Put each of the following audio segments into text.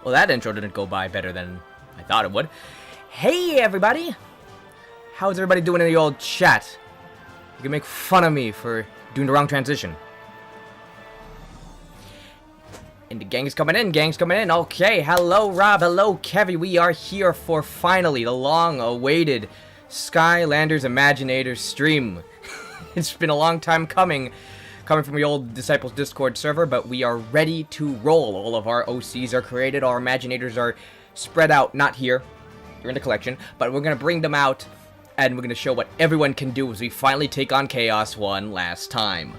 Well, that intro didn't go by better than I thought it would. Hey, everybody! How's everybody doing in the old chat? You can make fun of me for doing the wrong transition. And the gang's coming in, Okay, hello, Rob, hello, Kevy. We are here for finally the long-awaited Skylanders Imaginators stream. It's been a long time coming from the old Disciples Discord server, but we are ready to roll. All of our OCs are created, our Imaginators are spread out, not here, they're in the collection, but we're going to bring them out, and we're going to show what everyone can do as we finally take on Kaos one last time.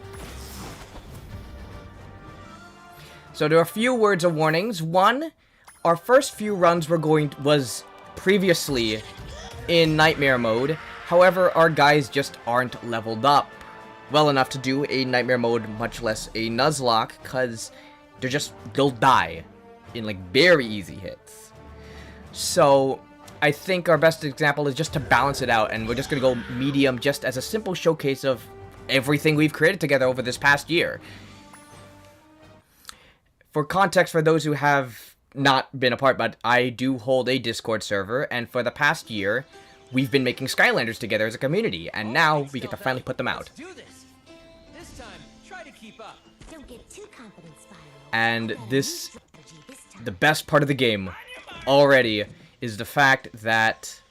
So there are a few words of warnings. One, our first few runs was previously in Nightmare mode, however, our guys just aren't leveled up well enough to do a Nightmare mode, much less a Nuzlocke, because they'll die in like very easy hits. So I think our best example is just to balance it out, and we're just gonna go medium just as a simple showcase of everything we've created together over this past year. For context, for those who have not been a part, but I do hold a Discord server, and for the past year, we've been making Skylanders together as a community, and now we get to finally put them out. And the best part of the game already is the fact that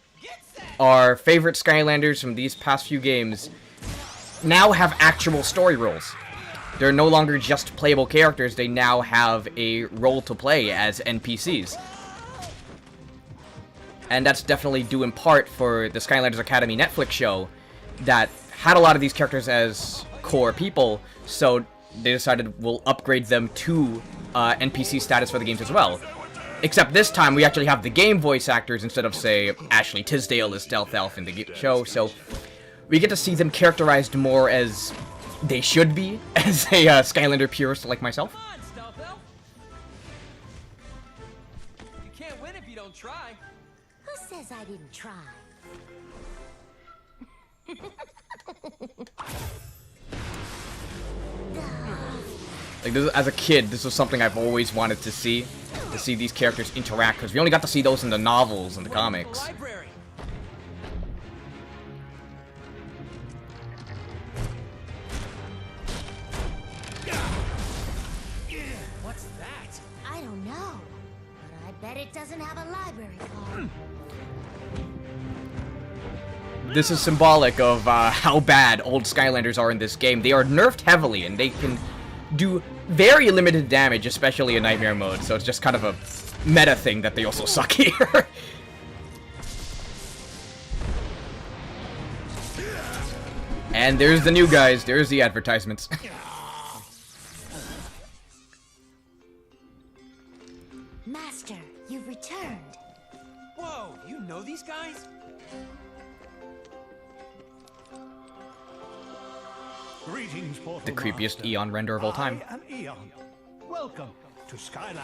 our favorite Skylanders from these past few games now have actual story roles. They're no longer just playable characters, they now have a role to play as NPCs. And that's definitely due in part for the Skylanders Academy Netflix show that had a lot of these characters as core people, so they decided we'll upgrade them to NPC status for the games as well. Except this time we actually have the game voice actors instead of, say, Ashley Tisdale as Stealth Elf in the show, so we get to see them characterized more as they should be, as a Skylander purist like myself. Come on, Stealth Elf. You can't win if you don't try. Who says I didn't try? Like, as a kid, this was something I've always wanted to see these characters interact, because we only got to see those in the novels and the comics. Library. What's that? I don't know, but I bet it doesn't have a library card. This is symbolic of how bad old Skylanders are in this game. They are nerfed heavily, and they can do very limited damage, especially in Nightmare mode, so it's just kind of a meta thing that they also suck here. And there's the new guys, there's the advertisements. Master, you've returned. Whoa, you know these guys? Greetings, The creepiest Eon render of all time. I am Eon. Welcome to Skylanders.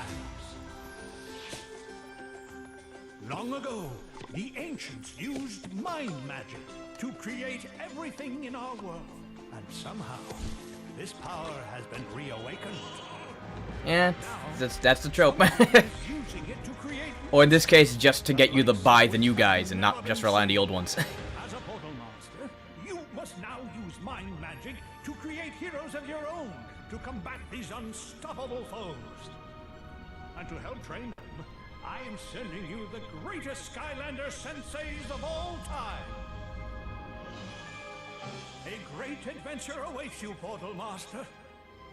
Long ago, the ancients used mind magic to create everything in our world. And somehow, this power has been reawakened. Yeah, that's the trope. Using it to create Or in this case, just to get you to buy the new guys and not just rely on the old ones. As a portal master, you must now use mind magic to create heroes of your own to combat these unstoppable foes. And to help train them, I am sending you the greatest Skylander senseis of all time. A great adventure awaits you, Portal Master.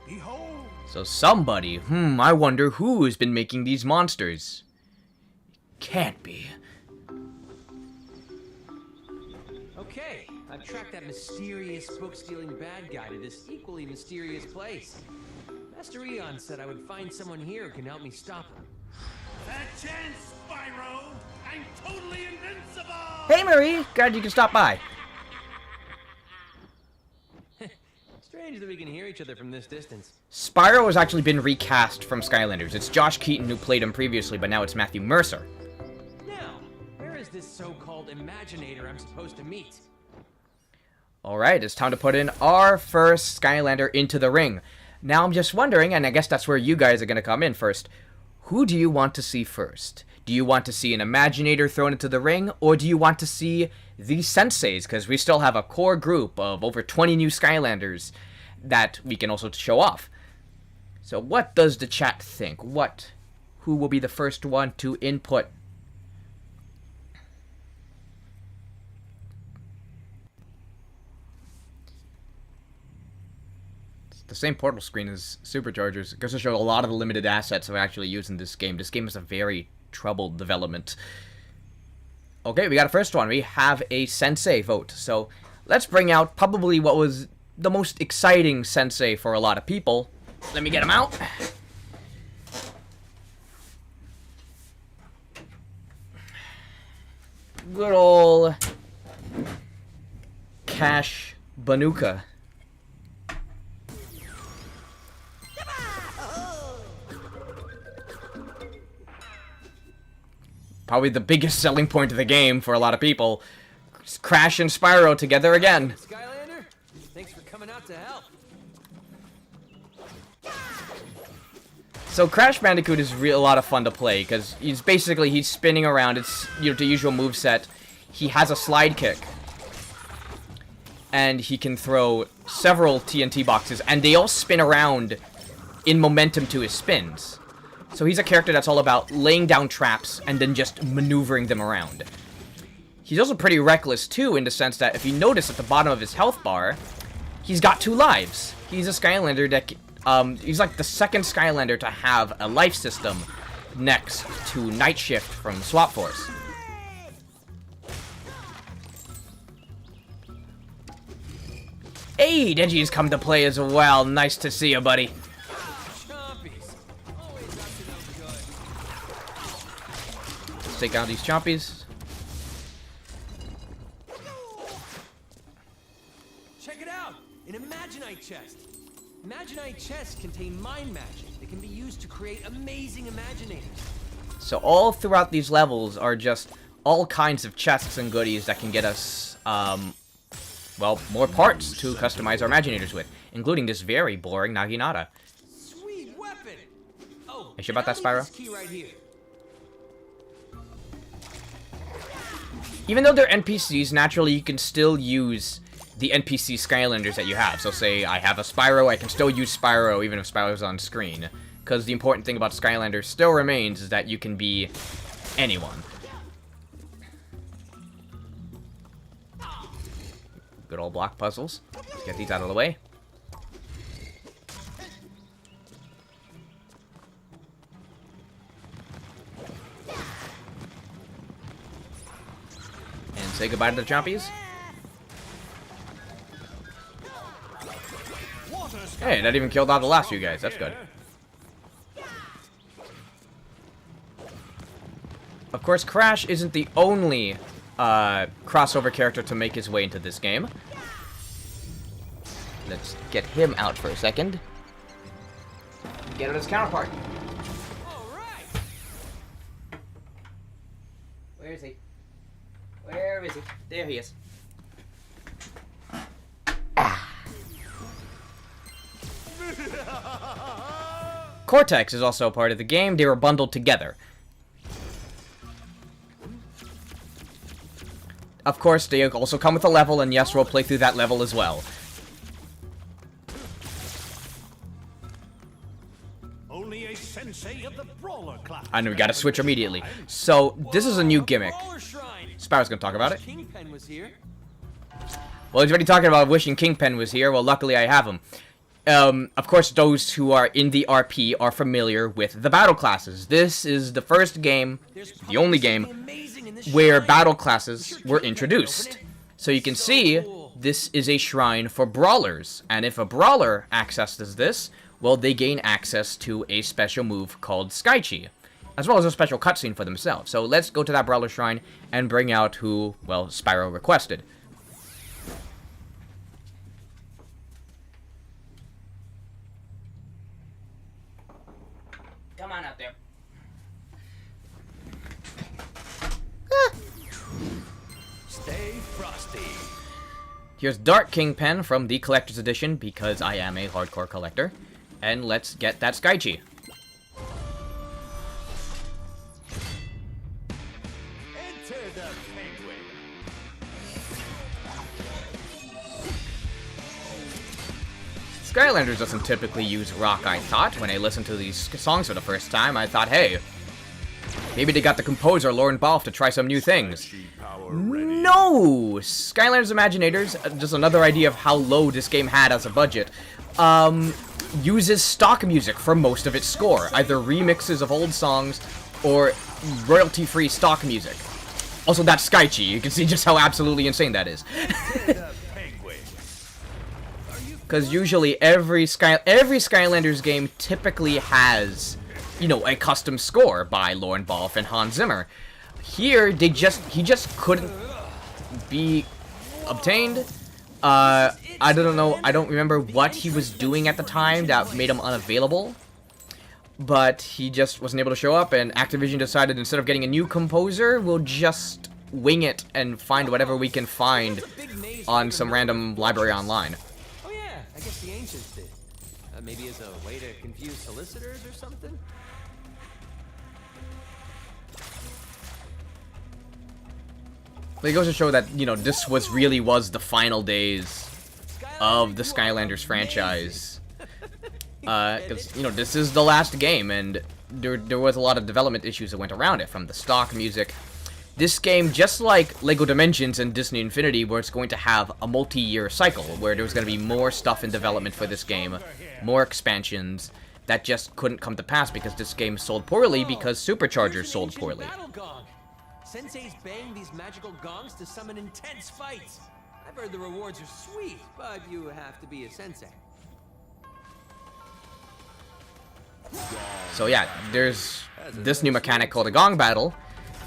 Behold. So somebody, I wonder who's been making these monsters. Can't be. Okay, I've tracked that mysterious book-stealing bad guy to this equally mysterious place. Master Eon said I would find someone here who can help me stop him. That chance, Spyro! I'm totally invincible! Hey Marie, glad you can stop by. Strange that we can hear each other from this distance. Spyro has actually been recast from Skylanders. It's Josh Keaton who played him previously, but now it's Matthew Mercer. Now, where is this so-called Imaginator I'm supposed to meet? Alright, it's time to put in our first Skylander into the ring. Now I'm just wondering, and I guess that's where you guys are going to come in first, Who do you want to see first? Do you want to see an Imaginator thrown into the ring, or do you want to see the Senseis? Because we still have a core group of over 20 new Skylanders that we can also show off. So what does the chat think? Who will be the first one to input? It's the same portal screen as Superchargers. It goes to show a lot of the limited assets I've actually used in this game. This game is a very troubled development. Okay, we got a first one. We have a Sensei vote. So let's bring out probably what was the most exciting Sensei for a lot of people. Let me get him out. Good ol' Cash Banuka. Probably the biggest selling point of the game for a lot of people. Crash and Spyro together again. Skylander, thanks for coming out to help. So Crash Bandicoot is a lot of fun to play because he's spinning around. It's the usual moveset. He has a slide kick, and he can throw several TNT boxes, and they all spin around in momentum to his spins. So he's a character that's all about laying down traps and then just maneuvering them around. He's also pretty reckless, too, in the sense that if you notice at the bottom of his health bar, he's got 2 lives. He's a Skylander that... he's like the second Skylander to have a life system next to Night Shift from Swap Force. Hey, Deji's come to play as well. Nice to see you, buddy. Let's take out these chompies. Check it out! An Imaginite chest! Imaginite chests contain mind magic that can be used to create amazing Imaginators. So all throughout these levels are just all kinds of chests and goodies that can get us, well, more parts to customize our Imaginators with, including this very boring Naginata. Sweet weapon! Oh, you sure about that, Spyro? this key right here. Even though they're NPCs, naturally you can still use the NPC Skylanders that you have. So say I have a Spyro, I can still use Spyro even if Spyro's on screen. Because the important thing about Skylanders still remains is that you can be anyone. Good old block puzzles. Let's get these out of the way. And say goodbye to the chompies. Hey, that even killed out the last few guys. That's good. Of course, Crash isn't the only crossover character to make his way into this game. Let's get him out for a second. Get out his counterpart. Alright! Where is he? Where is he? There he is. Cortex is also a part of the game. They were bundled together. Of course, they also come with a level, and yes, we'll play through that level as well. Only a sensei of the brawler class. I know we gotta switch immediately. So, this is a new gimmick. Spyro's gonna talk about it. Kingpin was here. Well, he's already talking about wishing Kingpin was here. Well, luckily I have him. Of course, those who are in the RP are familiar with the battle classes. This is the first game, the only game, where battle classes were introduced. So you can see, this is a shrine for brawlers. And if a brawler accesses this, well, they gain access to a special move called Skychi, as well as a special cutscene for themselves. So let's go to that brawler shrine and bring out who, well, Spyro requested. Come on out there. Stay frosty. Here's Dark Kingpin from the Collector's Edition, because I am a hardcore collector. And let's get that Skychi. Skylanders doesn't typically use rock, I thought. When I listened to these songs for the first time, I thought, hey, maybe they got the composer, Lauren Balfe, to try some new things. No! Skylanders Imaginators, just another idea of how low this game had as a budget, uses stock music for most of its score. Either remixes of old songs or royalty-free stock music. Also, that's Skychi. You can see just how absolutely insane that is. Because usually every Skylanders game typically has, you know, a custom score by Lauren Balfe and Hans Zimmer. Here, he just couldn't be obtained. I don't know, I don't remember what he was doing at the time that made him unavailable. But he just wasn't able to show up, and Activision decided instead of getting a new composer, we'll just wing it and find whatever we can find on some random library online. I guess the ancients did. Maybe as a way to confuse solicitors or something? But it goes to show that, you know, this really was the final days of the Skylanders franchise. Because, you know, this is the last game, and there was a lot of development issues that went around it, from the stock music. This game, just like LEGO Dimensions and Disney Infinity, where it's going to have a multi-year cycle, where there's going to be more stuff in development for this game, more expansions, that just couldn't come to pass because this game sold poorly because Superchargers sold poorly. Senseis bang these magical gongs to summon intense fights. I've heard the rewards are sweet, but you have to be a sensei. So yeah, there's this new mechanic called a gong battle,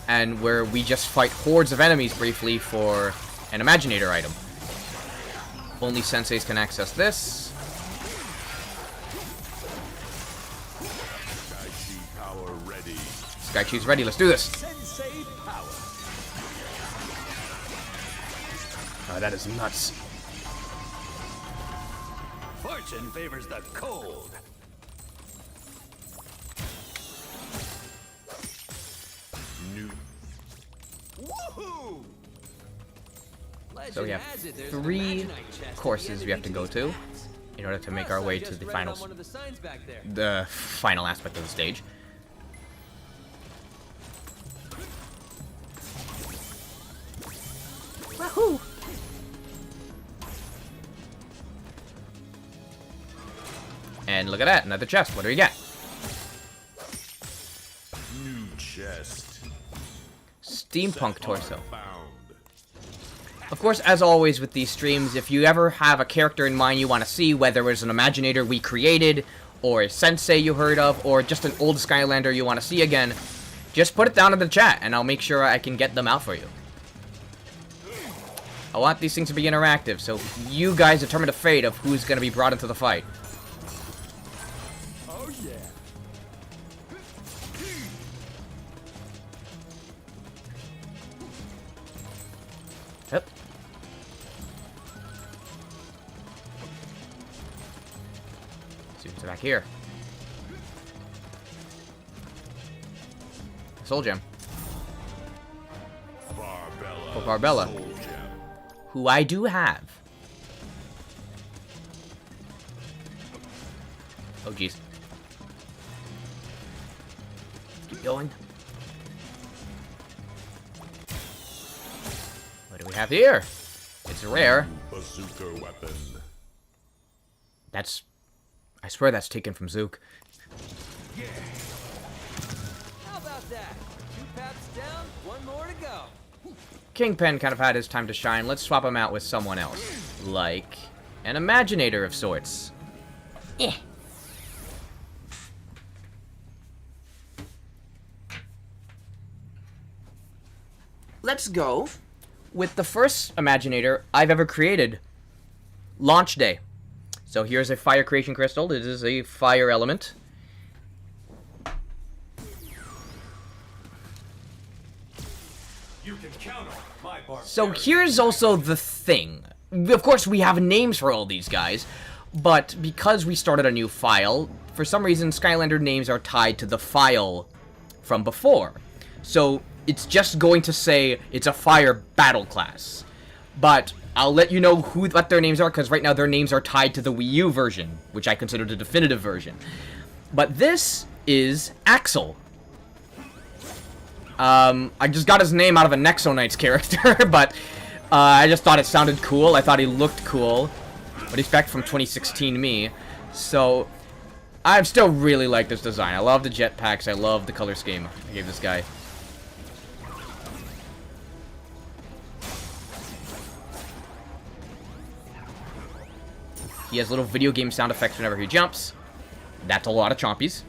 and where we just fight hordes of enemies briefly for an Imaginator item. Only senseis can access this. Skychi's ready, let's do this! Oh, that is nuts. Fortune favors the cold. Woohoo! So we have 3 courses we have to go to in order to make our way to the final aspect of the stage. Wahoo! And look at that, another chest. What do we get? New chest. Steampunk torso. Of course, as always with these streams, if you ever have a character in mind you want to see, whether it's an Imaginator we created, or a sensei you heard of, or just an old Skylander you want to see again, just put it down in the chat, and I'll make sure I can get them out for you. I want these things to be interactive, so you guys determine the fate of who's going to be brought into the fight. Oh yeah. Yep. See what's back here. Soul Gem. Barbella. For Barbella. Soul Gem. Who I do have. Oh, jeez. Keep going. What do we have here? It's rare. Bazooka weapon. That's... I swear that's taken from Zook. How about that? 2 paps down, 1 more to go. Kingpin kind of had his time to shine. Let's swap him out with someone else. Like an Imaginator of sorts. Eh. Let's go with the first Imaginator I've ever created. Launch Day. So here's a fire creation crystal. This is a fire element. You can count on my bar. So here's also the thing. Of course, we have names for all these guys, but because we started a new file, for some reason, Skylander names are tied to the file from before. So it's just going to say it's a fire battle class. But I'll let you know what their names are, because right now their names are tied to the Wii U version, which I consider the definitive version. But this is Axel. I just got his name out of a Nexo Knights character, but I just thought it sounded cool. I thought he looked cool. What do you expect from 2016 me? So, I still really like this design. I love the jetpacks. I love the color scheme I gave this guy. He has little video game sound effects whenever he jumps. That's a lot of chompies.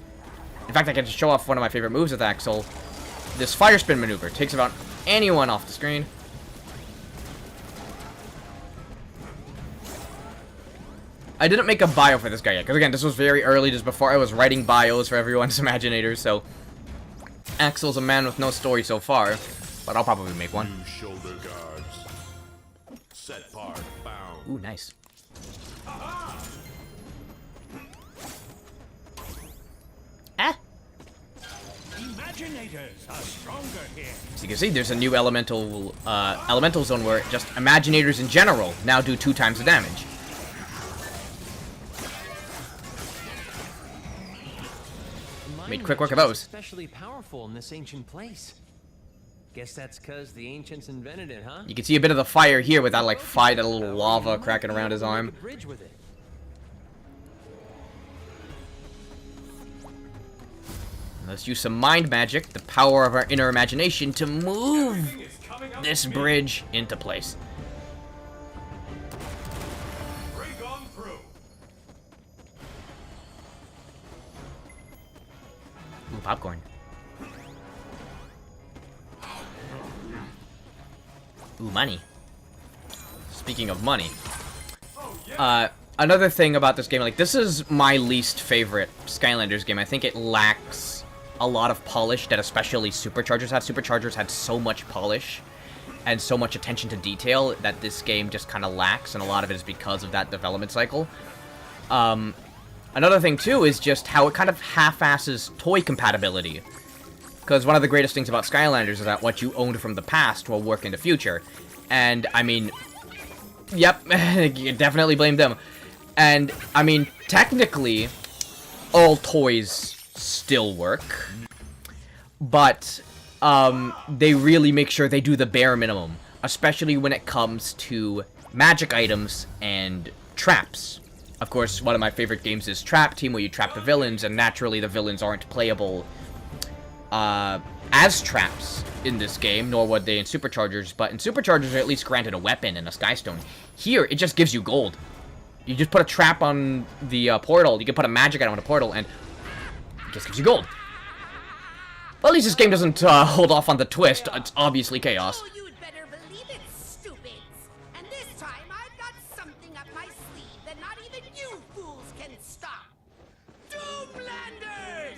In fact, I can just show off one of my favorite moves with Axel. This fire spin maneuver takes about anyone off the screen. I didn't make a bio for this guy yet, because again, this was very early, just before I was writing bios for everyone's Imaginators, so Axel's a man with no story so far, but I'll probably make one. New shoulder guards. Set part found. Ooh, nice. Ah! Imaginators are stronger here. So you can see there's a new elemental zone where just Imaginators in general now do 2 times the damage. Made quick work of those. Especially powerful in this ancient place. Guess that's because the ancients invented it, huh? You can see a bit of the fire here with that like that little lava cracking around his arm. Bridge with it. Let's use some mind magic, the power of our inner imagination, to move this bridge into place. Break on through. Ooh, popcorn. Ooh, money. Speaking of money. Another thing about this game, like, this is my least favorite Skylanders game. I think it lacks a lot of polish that especially Superchargers had. Superchargers had so much polish and so much attention to detail that this game just kind of lacks, and a lot of it is because of that development cycle. Another thing, too, is just how it kind of half-asses toy compatibility. Because one of the greatest things about Skylanders is that what you owned from the past will work in the future. And, I mean, yep, you definitely blame them. And, I mean, technically, all toys still work. But, they really make sure they do the bare minimum. Especially when it comes to magic items and traps. Of course, one of my favorite games is Trap Team, where you trap the villains, and naturally the villains aren't playable as traps in this game, nor would they in Superchargers, but in Superchargers they're at least granted a weapon and a Skystone. Here, it just gives you gold. You just put a trap on the portal, you can put a magic item on a portal, and it just gives you gold. Well, at least this game doesn't hold off on the twist. It's obviously Kaos. Oh, you'd better believe it, stupids. And this time I've got something up my sleeve that not even you fools can stop. Doomlanders!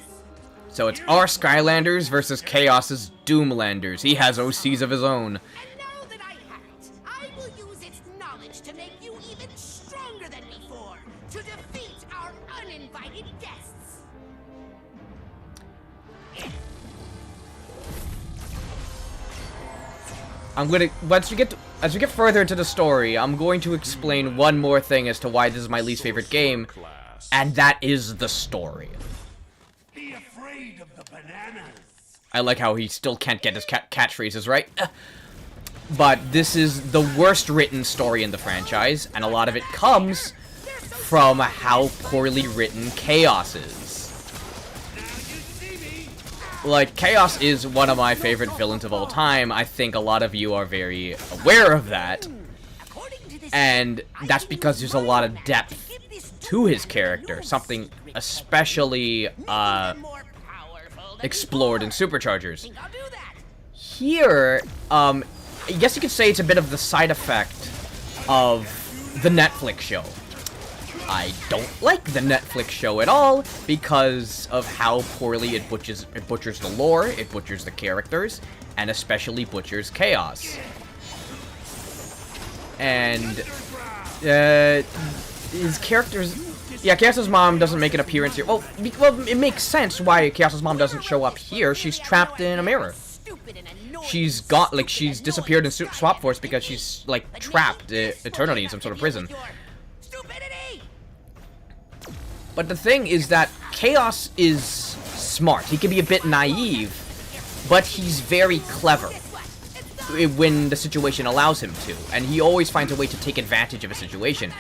So it's our Skylanders versus Kaos's Doomlanders. He has OCs of his own. And now that I have it, I will use its knowledge to make you even stronger than before, to defeat our uninvited guests. I'm gonna, as we get further into the story, I'm going to explain one more thing as to why this is my least favorite game, and that is the story. Be afraid of the bananas. I like how he still can't get his catchphrases right. But this is the worst written story in the franchise, and a lot of it comes from how poorly written Kaos is. Like, Kaos is one of my favorite villains of all time. I think a lot of you are very aware of that. And that's because there's a lot of depth to his character. Something especially explored in Superchargers. Here, I guess you could say it's a bit of the side effect of the Netflix show. I don't like the Netflix show at all because of how poorly it butchers the lore, it butchers the characters, and especially butchers Kaos. And his characters, yeah, Kaos's mom doesn't make an appearance here. Well, it makes sense why Kaos's mom doesn't show up here. She's trapped in a mirror. stupid and annoying. she's got, like, she's disappeared in Swap Force because she's, like, trapped eternally in some sort of prison. Stupidity! But the thing is that Kaos is smart. He can be a bit naive, but he's very clever when the situation allows him to, and he always finds a way to take advantage of a situation.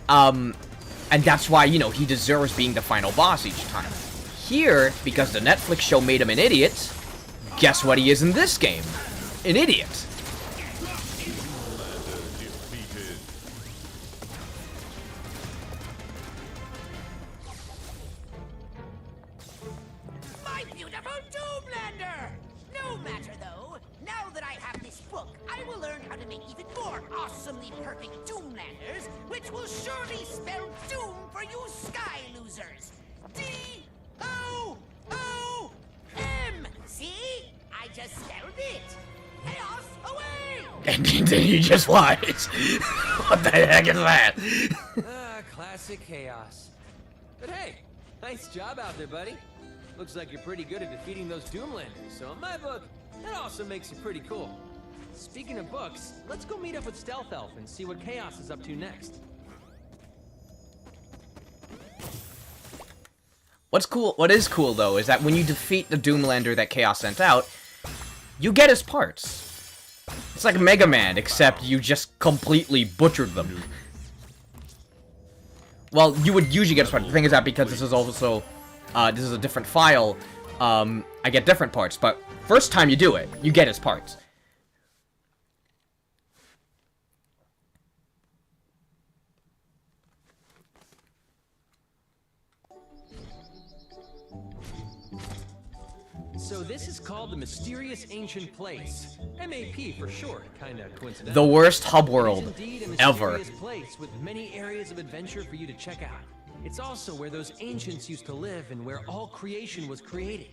And that's why, you know, he deserves being the final boss each time. Here, because the Netflix show made him an idiot, guess what he is in this game? An idiot. My beautiful Doomlander! No matter though, now that I have this book, I will learn how to make even more awesomely perfect Doomlanders, which will surely spell doom for you Sky Losers. D-O-O-M! See? I just spelled it. Chaos away! And then he just flies. What the heck is that? Classic Chaos. But hey, nice job out there, buddy. Looks like you're pretty good at defeating those Doomlanders, so in my book, that also makes you pretty cool. Speaking of books, let's go meet up with Stealth Elf and see what Chaos is up to next. What is cool, though, is that when you defeat the Doomlander that Chaos sent out, you get his parts. It's like Mega Man, except you just completely butchered them. Well, you would usually get his parts. The thing is that because this is also, this is a different file, I get different parts. But first time you do it, you get his parts. So this is called the Mysterious Ancient Place. MAP for short, kinda coincidental. The worst hub It world is indeed a ever. mysterious place with many areas of adventure for you to check out. It's also where those ancients used to live and where all creation was created.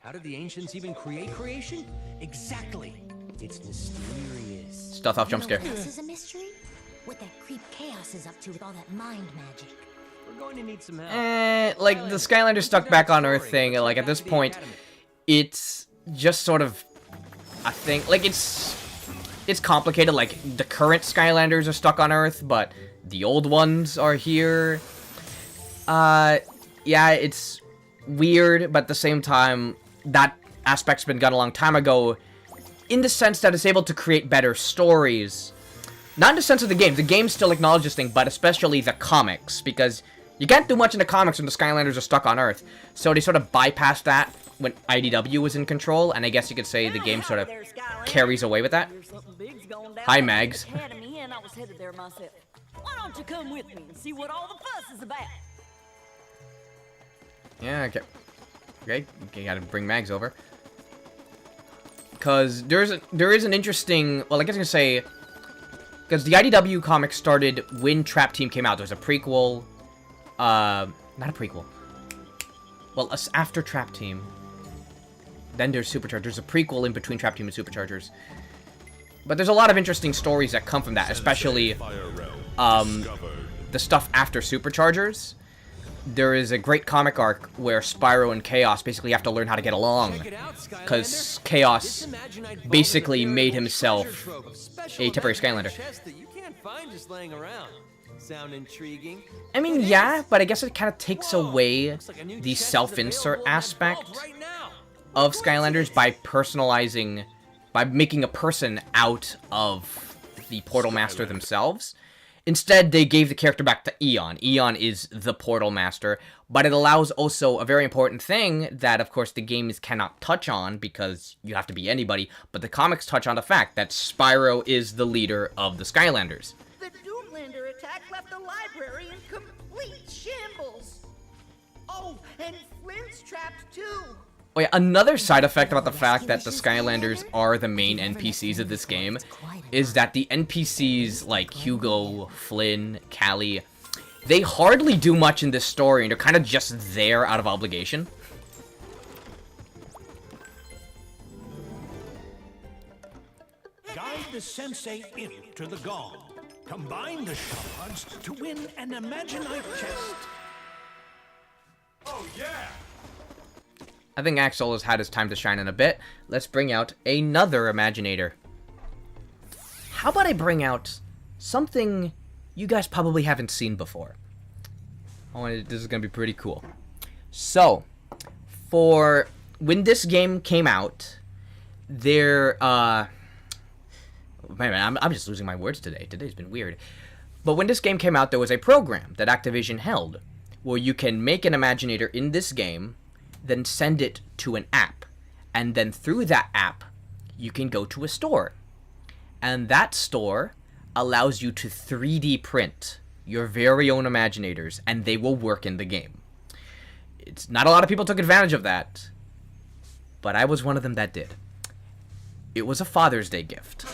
How did the ancients even create creation? Exactly. It's mysterious. Stealth Elf jump scare. What else is a mystery? What that creep Chaos is up to with all that mind magic. We're going to need some help. Like the Skylanders stuck back on Earth thing, like at this point, it's just sort of a thing. Like it's complicated. Like the current Skylanders are stuck on Earth, but the old ones are here. Yeah, it's weird, but at the same time, that aspect's been done a long time ago, in the sense that it's able to create better stories. Not in the sense of the game. The game still acknowledges this thing, but especially the comics, because you can't do much in the comics when the Skylanders are stuck on Earth. So they sort of bypassed that when IDW was in control, and I guess you could say the game sort of carries away with that. Hi, Mags. Academy, and I was headed there myself. Why don't you come with me and see what all the fuss is about? Yeah, okay. Okay, you gotta bring Mags over. Because there is an interesting... Well, I guess I can say... Because the IDW comic started when Trap Team came out. There's a prequel... not a prequel. Well, after Trap Team. Then there's Superchargers. There's a prequel in between Trap Team and Superchargers. But there's a lot of interesting stories that come from that, especially the stuff after Superchargers. There is a great comic arc where Spyro and Chaos basically have to learn how to get along, because Chaos basically made himself a temporary Skylander. Sound intriguing? I mean, yeah, but I guess it kind of takes away the self-insert aspect of Skylanders by personalizing, by making a person out of the Portal Master themselves. Instead, they gave the character back to Eon. Eon is the Portal Master, but it allows also a very important thing that, of course, the games cannot touch on because you have to be anybody, but the comics touch on the fact that Spyro is the leader of the Skylanders. The Doomlander attack left the library in complete shambles. Oh, and Flint's trapped too. Oh yeah, another side effect about the fact that the Skylanders are the main NPCs of this game is that the NPCs like Hugo, Flynn, Callie, they hardly do much in this story, and they're kind of just there out of obligation. Guide the Sensei Imp to the gong. Combine the shards to win an Imaginite chest. Oh yeah! I think Axel has had his time to shine in a bit. Let's bring out another Imaginator. How about I bring out something you guys probably haven't seen before? This is going to be pretty cool. So, for when this game came out, there, man, I'm just losing my words today. Today's been weird. But when this game came out, there was a program that Activision held where you can make an Imaginator in this game, then send it to an app. And then through that app, you can go to a store. And that store allows you to 3D print your very own Imaginators, and they will work in the game. It's not a lot of people took advantage of that, but I was one of them that did. It was a Father's Day gift.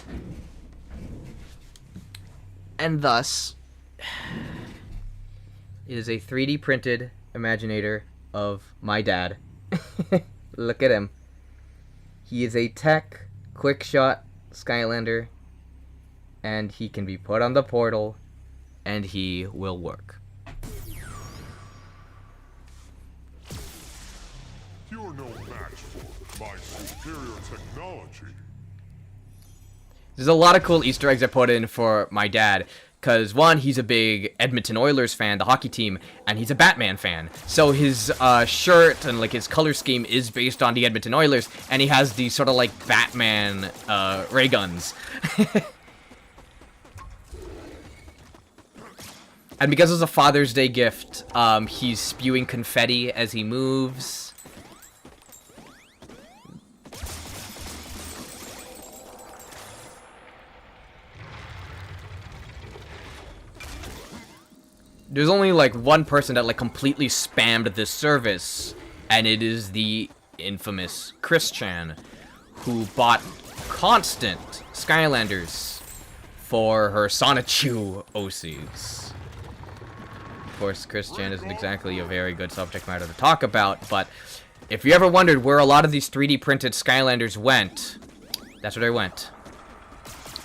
And thus, it is a 3D printed Imaginator of my dad. Look at him. He is a tech quickshot Skylander, and he can be put on the portal, and he will work. You're no match for my superior technology. There's a lot of cool Easter eggs I put in for my dad. Because, one, he's a big Edmonton Oilers fan, the hockey team, and he's a Batman fan. So his shirt and, like, his color scheme is based on the Edmonton Oilers, and he has these sort of, like, Batman ray guns. And because it's a Father's Day gift, he's spewing confetti as he moves. There's only, like, one person that, like, completely spammed this service, and it is the infamous Chris-chan, who bought constant Skylanders for her Sonichu OCs. Of course, Chris-chan isn't exactly a very good subject matter to talk about, but if you ever wondered where a lot of these 3D printed Skylanders went, that's where they went.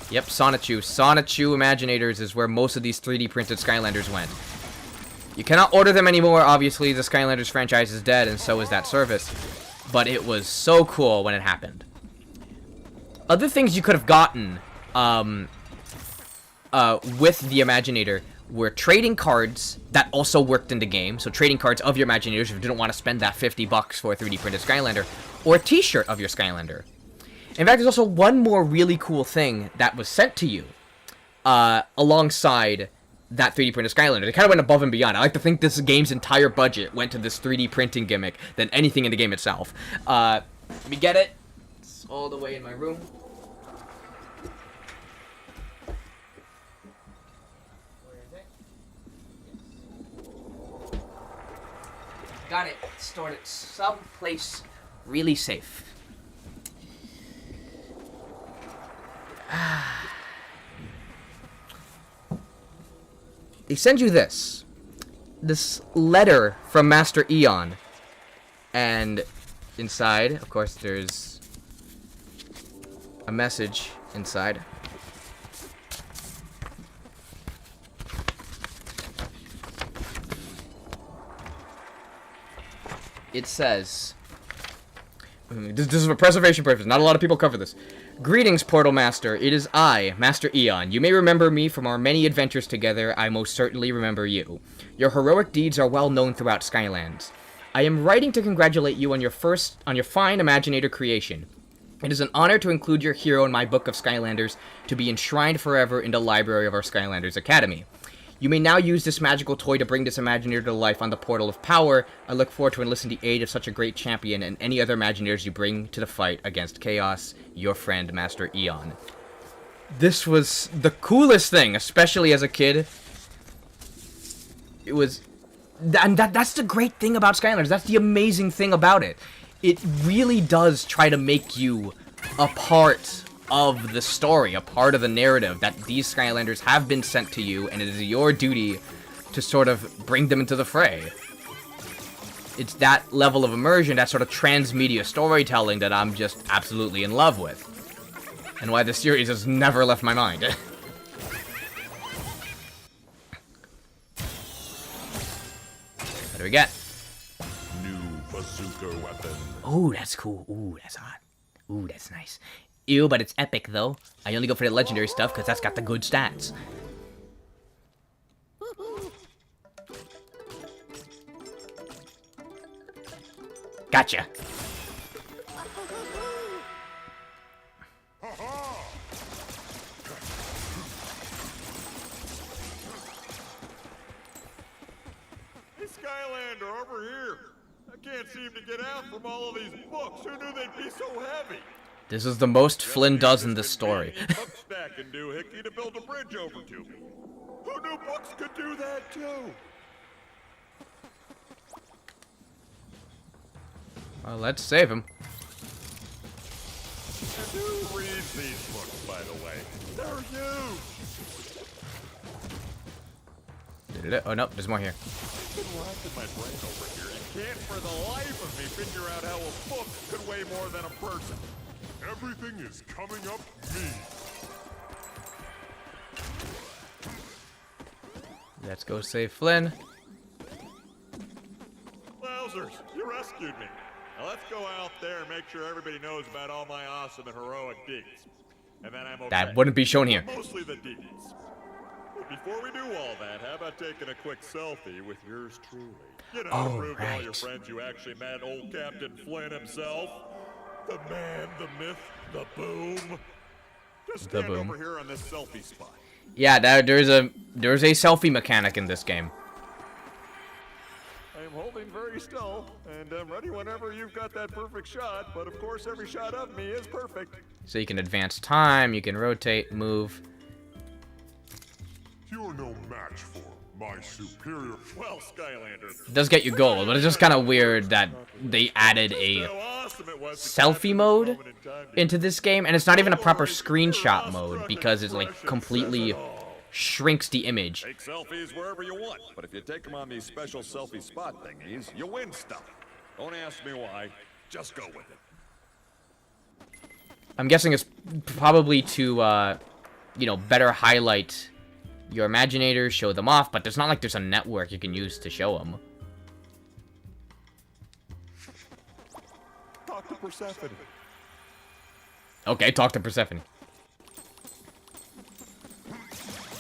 Yep, Sonichu. Sonichu Imaginators is where most of these 3D printed Skylanders went. You cannot order them anymore, obviously. The Skylanders franchise is dead, and so is that service. But it was so cool when it happened. Other things you could have gotten with the Imaginator were trading cards that also worked in the game. So trading cards of your Imaginators if you didn't want to spend that $50 for a 3D printed Skylander. Or a t-shirt of your Skylander. In fact, there's also one more really cool thing that was sent to you alongside that 3D printed Skylander. They kind of went above and beyond. I like to think this game's entire budget went to this 3D printing gimmick than anything in the game itself. Let me get it. It's all the way in my room. Where is it? Yes. Got it. Stored it someplace really safe. They send you this letter from Master Eon, and inside, of course, there's a message inside. It says, this is for preservation purposes, not a lot of people cover this. Greetings, Portal Master. It is I, Master Eon. You may remember me from our many adventures together. I most certainly remember you. Your heroic deeds are well known throughout Skylands. I am writing to congratulate you on your fine Imaginator creation. It is an honor to include your hero in my book of Skylanders to be enshrined forever in the library of our Skylanders Academy. You may now use this magical toy to bring this Imaginator to life on the Portal of Power. I look forward to enlisting the aid of such a great champion and any other Imaginators you bring to the fight against Kaos. Your friend, Master Eon. This was the coolest thing, especially as a kid. It was... And that's the great thing about Skylanders. That's the amazing thing about it. It really does try to make you a part of the story, a part of the narrative, that these Skylanders have been sent to you, and it is your duty to sort of bring them into the fray. It's that level of immersion, that sort of transmedia storytelling that I'm just absolutely in love with. And why the series has never left my mind. What do we get? New bazooka weapon. Ooh, that's cool. Ooh, that's hot. Ooh, that's nice. Ew, but it's epic, though. I only go for the legendary stuff, because that's got the good stats. Gotcha. Hey, Skylander, over here. I can't seem to get out from all of these books. Who knew they'd be so heavy? This is the most Flynn does in this story. Stacking doohickey to build a bridge over to me. Who knew books could do that too? Well, let's save him. And who reads these books, by the way? They're huge. Oh no, there's more here. I've been racking my brain over here and can't for the life of me figure out how a book could weigh more than a person. Everything is coming up me. Let's go save Flynn. Wowzers, you rescued me. Now let's go out there and make sure everybody knows about all my awesome and heroic deeds. And then I'm okay. That wouldn't be shown here. Mostly the deeds. But before we do all that, how about taking a quick selfie with yours truly? You know, Oh, prove to all your right. friends you actually met old Captain Flynn himself. The man, the myth, the boom. Just The stand boom. over here on this selfie spot. Yeah, there's a selfie mechanic in this game. I am holding very still, and I'm ready whenever you've got that perfect shot, but of course every shot of me is perfect. So you can advance time, you can rotate, move. You're no match for my superior... Well, Skylander... It does get you gold, but it's just kind of weird that they added a How awesome it was to selfie capture this mode moment in time to- into this game, and it's not even a proper screenshot mode because it's like completely shrinks the image. Take selfies wherever you want, but if you take them on these special selfie spot thingies, you win stuff. Don't ask me why, just go with it. I'm guessing it's probably to, you know, better highlight your Imaginators, show them off, but there's not like there's a network you can use to show them. Talk to Persephone. Okay, talk to Persephone.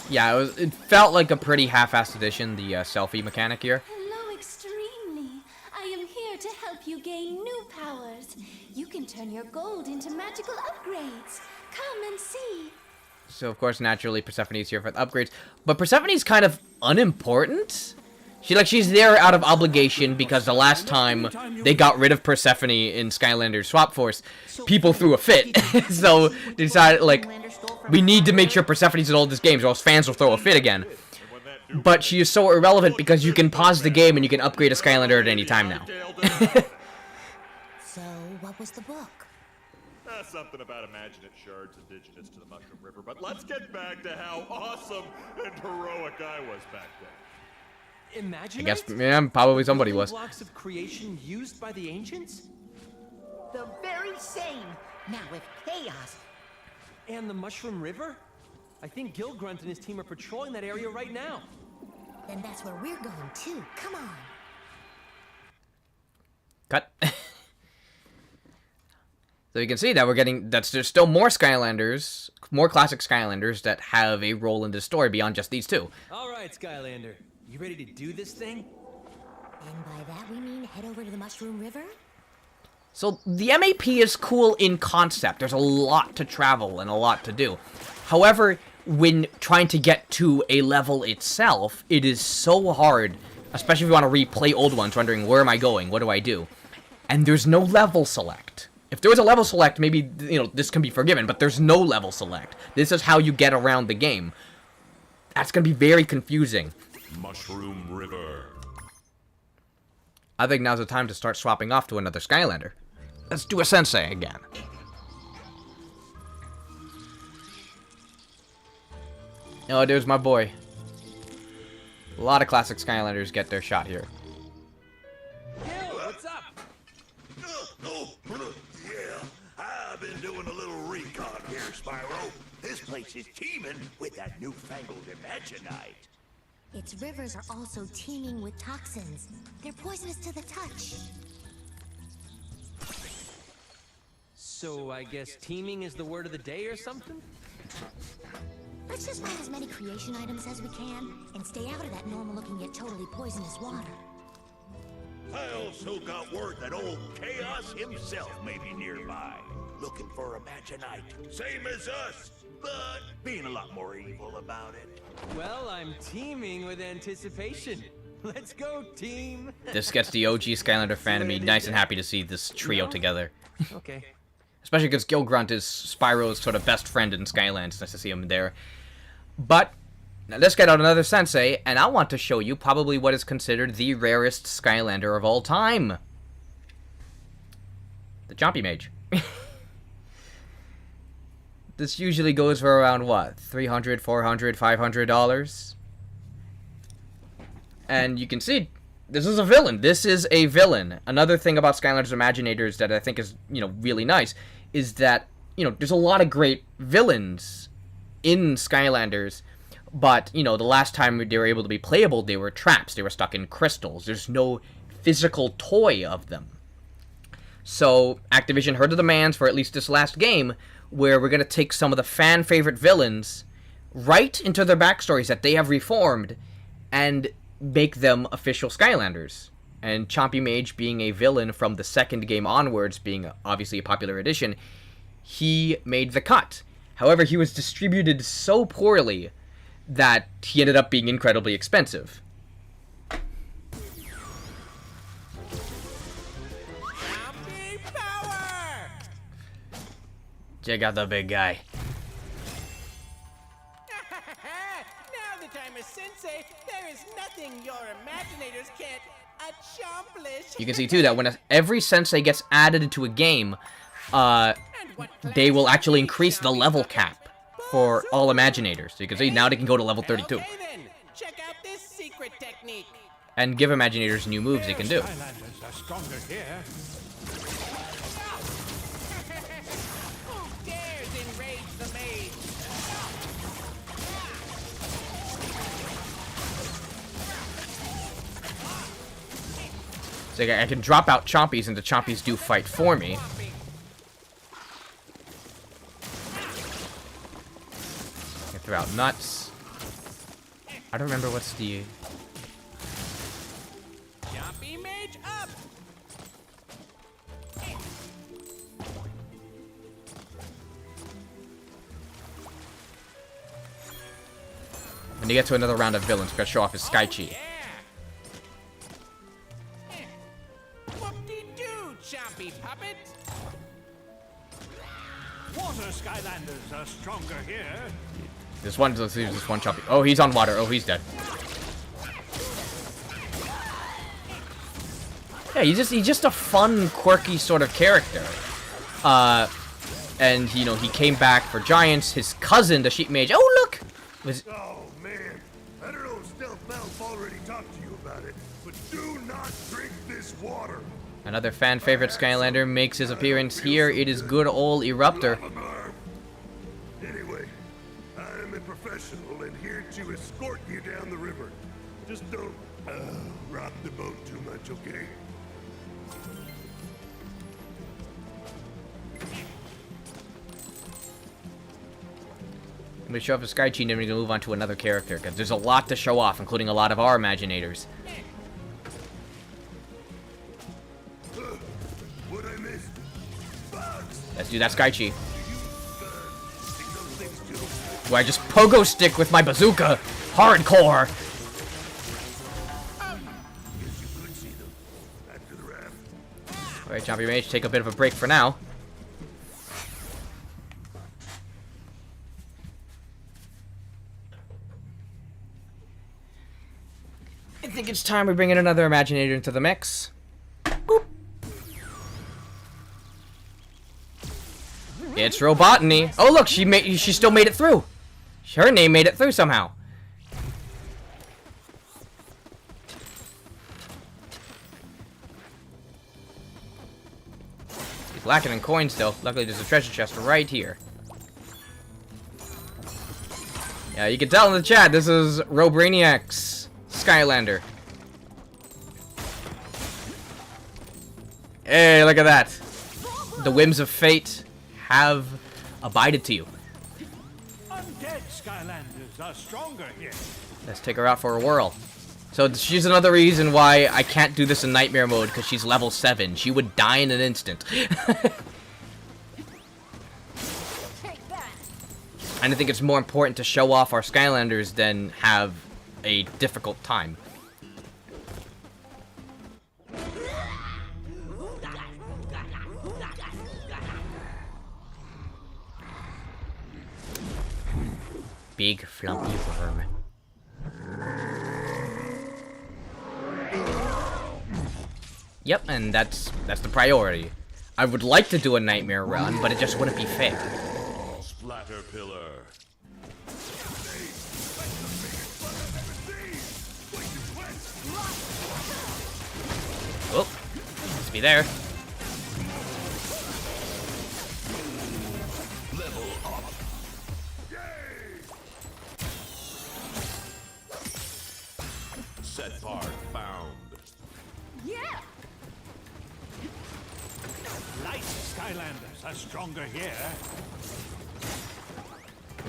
Yeah, it felt like a pretty half-assed addition, the selfie mechanic here. Hello, Extremely. I am here to help you gain new powers. You can turn your gold into magical upgrades. Come and see. So, of course, naturally, Persephone's here for the upgrades. But Persephone's kind of unimportant. She's there out of obligation because the last time they got rid of Persephone in Skylanders Swap Force, people threw a fit. So, they decided, like, we need to make sure Persephone's in all these games or else fans will throw a fit again. But she is so irrelevant because you can pause the game and you can upgrade a Skylander at any time now. So, what was the book? Something about imaginate shards indigenous to the Mushroom River, but let's get back to how awesome and heroic I was back then. Imagine. I guess, yeah, probably somebody was. Blocks of creation used by the ancients? The very same. Now with Chaos. And the Mushroom River? I think Gilgrunt and his team are patrolling that area right now. Then that's where we're going too. Come on. Cut. So you can see that there's still more Skylanders, more classic Skylanders that have a role in this story beyond just these two. All right, Skylander. You ready to do this thing? And by that we mean head over to the Mushroom River? So the MAP is cool in concept. There's a lot to travel and a lot to do. However, when trying to get to a level itself, it is so hard, especially if you want to replay old ones, wondering, where am I going? What do I do? And there's no level select. If there was a level select, maybe, you know, this can be forgiven, but there's no level select. This is how you get around the game. That's going to be very confusing. Mushroom River. I think now's the time to start swapping off to another Skylander. Let's do a Sensei again. Oh, there's my boy. A lot of classic Skylanders get their shot here. What's up? Yeah, I've been doing a little recon here, Spyro. This place is teeming with that newfangled Imaginite. Its rivers are also teeming with toxins. They're poisonous to the touch. So I guess teaming is the word of the day or something? Let's just find as many creation items as we can and stay out of that normal-looking yet totally poisonous water. I also got word that old Kaos himself may be nearby, looking for a Imaginite, same as us, but being a lot more evil about it. Well, I'm teaming with anticipation. Let's go, team! This gets the OG Skylander fan in me nice and happy to see this trio together. Okay. Especially because Gilgrunt is Spyro's sort of best friend in Skylands. It's nice to see him there. But now let's get out another sensei, and I want to show you probably what is considered the rarest Skylander of all time. The Chompy Mage. This usually goes for around, what, $300, $400, $500? And you can see, this is a villain. This is a villain. Another thing about Skylanders Imaginators that I think is, really nice is that, there's a lot of great villains in Skylanders, but, the last time they were able to be playable, they were traps. They were stuck in crystals. There's no physical toy of them. So, Activision heard the demands for at least this last game, where we're going to take some of the fan-favorite villains right into their backstories that they have reformed, and make them official Skylanders. And Chompy Mage being a villain from the second game onwards, being obviously a popular addition, he made the cut. However, he was distributed so poorly that he ended up being incredibly expensive. Chompy power! Check out the big guy. Now that I'm a sensei, there is nothing your Imaginators can't accomplish. You can see too that when every sensei gets added into a game, they will actually increase the level cap for all Imaginators. So you can see now they can go to level 32. Okay then, check out this secret technique. And give Imaginators new moves they can do. Skylanders are stronger here. Who dares enrage the mage? So I can drop out Chompies and the Chompies do fight for me. I can throw out nuts. I don't remember what's the... Chompy Mage up! When you get to another round of villains, we're gonna show off his Sky Chi. Whoop-de-doo, Chompy puppet! Water Skylanders are stronger here. This one, let's see, this one Chompy. Oh, he's on water. Oh, he's dead. Yeah, he's just a fun, quirky sort of character. And he came back for Giants. His cousin, the Sheep Mage. Oh, look! Was Oh, man. I don't know if Stealth Mouth already talked to you about it, but do not drink this water. another fan favorite Skylander makes his appearance here. It is good old Eruptor. Anyway, I'm a professional and here to escort you down the river. Just don't rock the boat too much, okay? I'm going to show off a Sky Chi and then we're going to move on to another character, because there's a lot to show off, including a lot of our Imaginators. What I missed? Bugs. Let's do that Sky Chi. Where I just pogo stick with my bazooka. Hardcore. Guess you could see them after the raft. Alright, Chompy Mage, take a bit of a break for now. I think it's time we bring in another Imaginator into the mix. Boop. It's Robotany. Oh look, she still made it through. Her name made it through somehow. He's lacking in coins though. Luckily there's a treasure chest right here. Yeah, you can tell in the chat this is Robrainiac's Skylander. Hey, look at that. The whims of fate. have abided to you. Undead Skylanders are stronger here. Let's take her out for a whirl. So she's another reason why I can't do this in Nightmare mode, because she's level 7. She would die in an instant. And I think it's more important to show off our Skylanders than have a difficult time. Big flumpy worm. Yep, and that's the priority. I would like to do a Nightmare run, but it just wouldn't be fair. Splatter pillar. Oh, must be there. Level up. Set part found. Yeah! Light Skylanders are stronger here.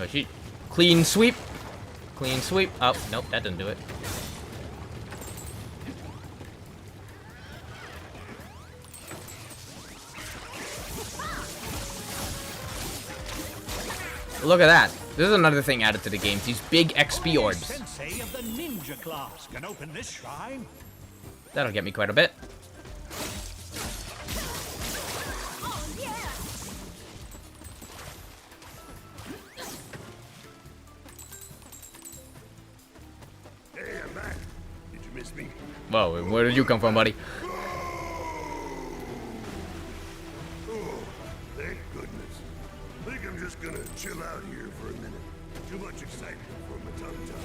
Oh, she clean sweep. Clean sweep. Oh, nope, that didn't do it. Look at that. This is another thing added to the game. These big XP orbs. Sensei of the ninja class can open this shrine. That'll get me quite a bit. Hey, I'm back. Did you miss me? Whoa, where did you come from, buddy? Oh, thank goodness. Think I'm just gonna chill out here for a minute. Too much excitement for my tongue-tongue.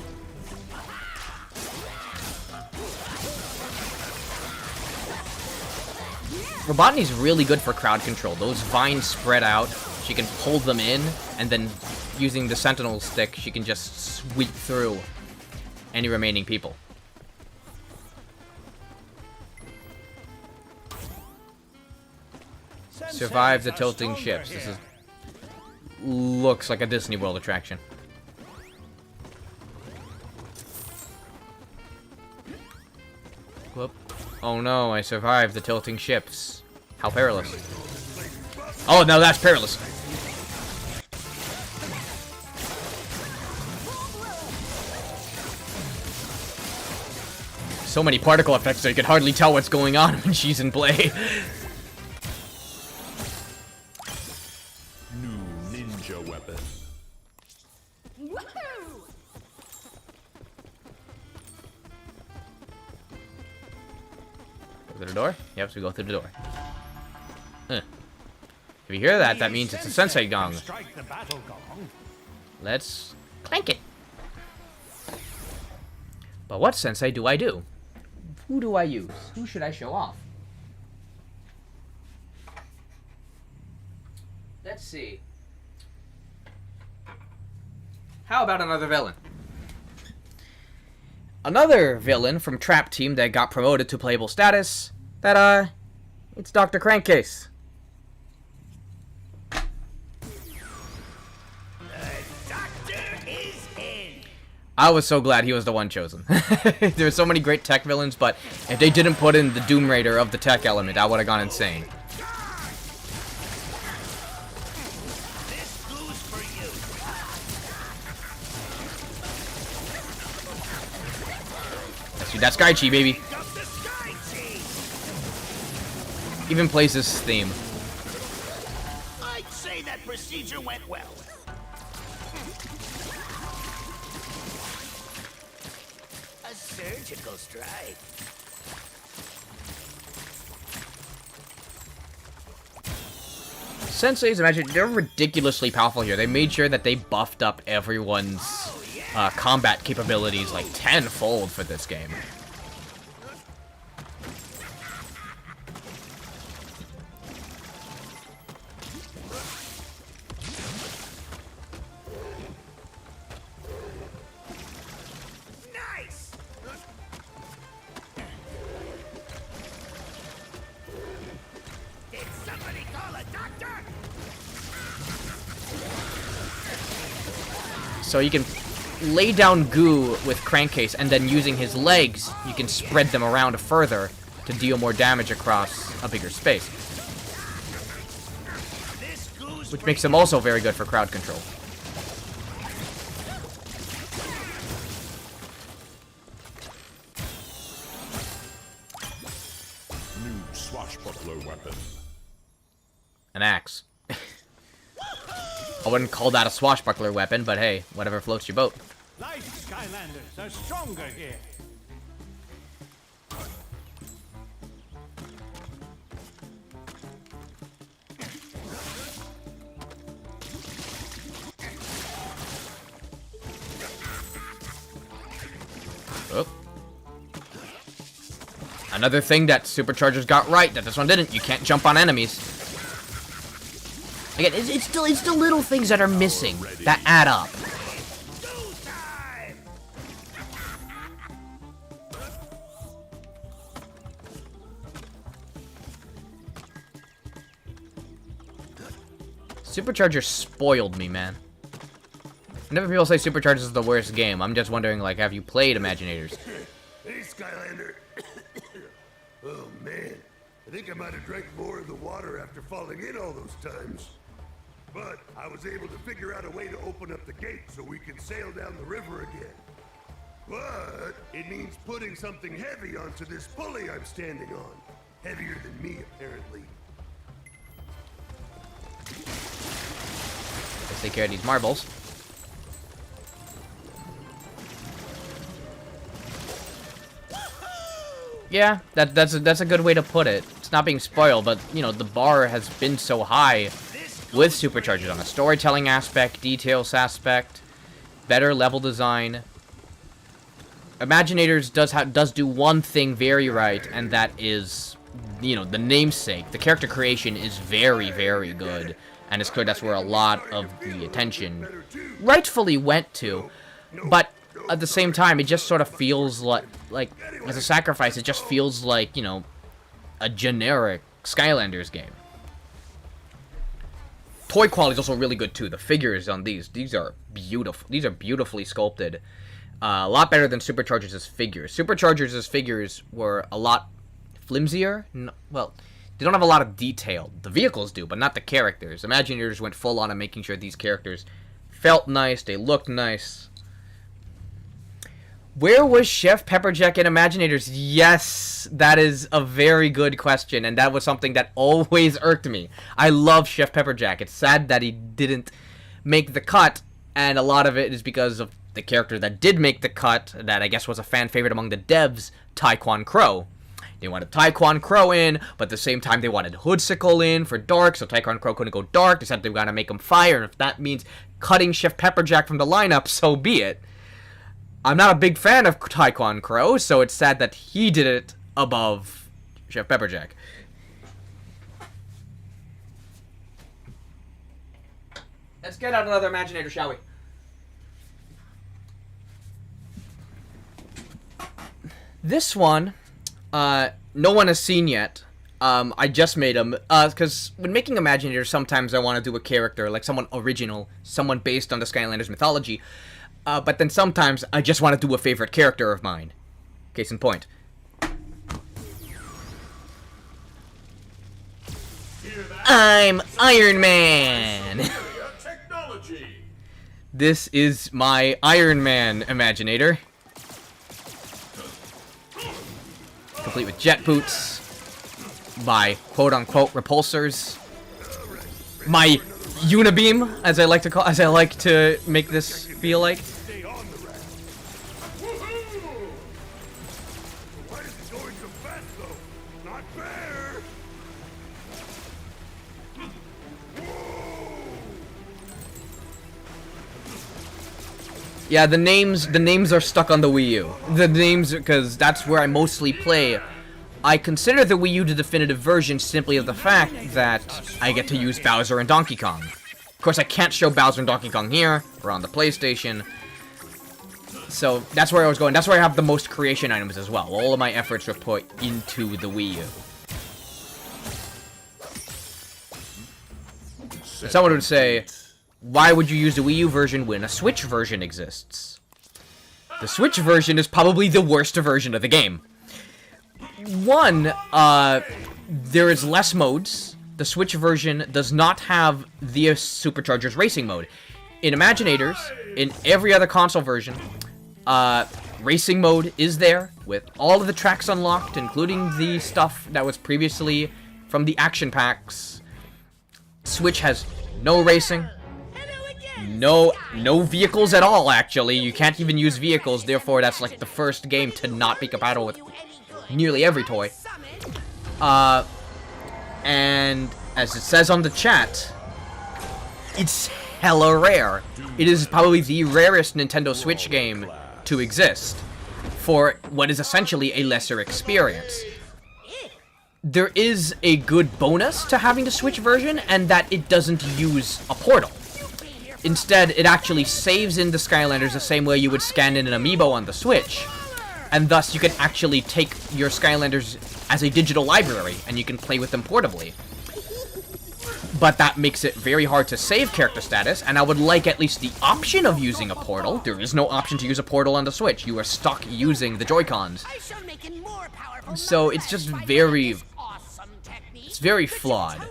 Robotni's really good for crowd control. Those vines spread out. She can pull them in, and then using the Sentinel stick, she can just sweep through any remaining people. Survive the tilting ships. This is looks like a Disney World attraction. Whoop. Oh no, I survived the tilting ships. How perilous. Oh, no, that's perilous. So many particle effects that you can hardly tell what's going on when she's in play. New ninja weapon. Go through the door? Yep, so we go through the door. If you hear that, that means it's a Sensei gong. Strike the battle gong. Let's clank it. But what Sensei do I do? Who do I use? Who should I show off? Let's see. How about another villain? Another villain from Trap Team that got promoted to playable status. It's Dr. Crankcase. I was so glad he was the one chosen. There were so many great tech villains, but if they didn't put in the Doom Raider of the tech element, I would have gone insane. Let's do that Sky Chi, baby. Even plays this theme. I'd say that procedure went well. A surgical strike. Sensei's Imaginators, they're ridiculously powerful here. They made sure that they buffed up everyone's combat capabilities like tenfold for this game. Nice! Did somebody call a doctor? So you can lay down goo with Crankcase, and then using his legs, you can spread them around further to deal more damage across a bigger space. Which makes him also very good for crowd control. New swashbuckler weapon. An axe. I wouldn't call that a swashbuckler weapon, but hey, whatever floats your boat. Light Skylanders are stronger here. Oh. Another thing that Superchargers got right that this one didn't, you can't jump on enemies. Again, it's the little things that are missing that add up. Superchargers spoiled me, man. Whenever people say Superchargers is the worst game, I'm just wondering, like, have you played Imaginators? Hey, Skylander. Oh, man. I think I might have drank more of the water after falling in all those times. But I was able to figure out a way to open up the gate so we can sail down the river again. But it means putting something heavy onto this pulley I'm standing on. Heavier than me, apparently. Let's take care of these marbles. Yeah, that's a good way to put it. It's not being spoiled, but, you know, the bar has been so high with Superchargers on a storytelling aspect, details aspect, better level design. Imaginators does do one thing very right, and that is, you know, the namesake. The character creation is very, very good, and it's clear that's where a lot of the attention rightfully went to. But at the same time, it just sort of feels like as a sacrifice, it just feels like, you know, a generic Skylanders game. Toy quality is also really good too. The figures on these are beautiful. These are beautifully sculpted. A lot better than Superchargers' figures. Superchargers' figures were a lot flimsier. Well, they don't have a lot of detail. The vehicles do, but not the characters. Imaginators went full on making sure these characters felt nice, they looked nice. Where was Chef Pepperjack in Imaginators? Yes, that is a very good question, and that was something that always irked me. I love Chef Pepperjack. It's sad that he didn't make the cut, and a lot of it is because of the character that did make the cut, that I guess was a fan favorite among the devs, Taekwon Crow. They wanted Taekwon Crow in, but at the same time they wanted Hoodsicle in for dark, so Taekwon Crow couldn't go dark. They said they were going to make him fire, and if that means cutting Chef Pepperjack from the lineup, so be it. I'm not a big fan of Taekwon Crow, so it's sad that he did it above Chef Pepperjack. Let's get out another Imaginator, shall we? This one, no one has seen yet. I just made him, because when making Imaginators, sometimes I want to do a character, like someone original, someone based on the Skylanders mythology. But then sometimes I just want to do a favorite character of mine. Case in point. I'm Iron Man! This is my Iron Man Imaginator. Complete with jet boots. My quote-unquote repulsors. My Unibeam, as I like to make this feel like. Yeah, the names are stuck on the Wii U. The names, because that's where I mostly play. I consider the Wii U the definitive version simply of the fact that I get to use Bowser and Donkey Kong. Of course, I can't show Bowser and Donkey Kong here, or on the PlayStation. So, that's where I was going. That's where I have the most creation items as well. All of my efforts were put into the Wii U. Someone would say, why would you use the Wii U version when a Switch version exists? The Switch version is probably the worst version of the game. One, there is less modes. The Switch version does not have the Superchargers racing mode. In Imaginators, in every other console version, racing mode is there, with all of the tracks unlocked, including the stuff that was previously from the action packs. Switch has no racing, no vehicles at all, actually. You can't even use vehicles, therefore that's like the first game to not be compatible with nearly every toy. And as it says on the chat, it's hella rare. It is probably the rarest Nintendo Switch game to exist for what is essentially a lesser experience. There is a good bonus to having the Switch version, and that it doesn't use a portal. Instead, it actually saves in the Skylanders the same way you would scan in an amiibo on the Switch, and thus you can actually take your Skylanders as a digital library, and you can play with them portably. But that makes it very hard to save character status, and I would like at least the option of using a portal. There is no option to use a portal on the Switch. You are stuck using the Joy-Cons. So it's just very... It's very flawed.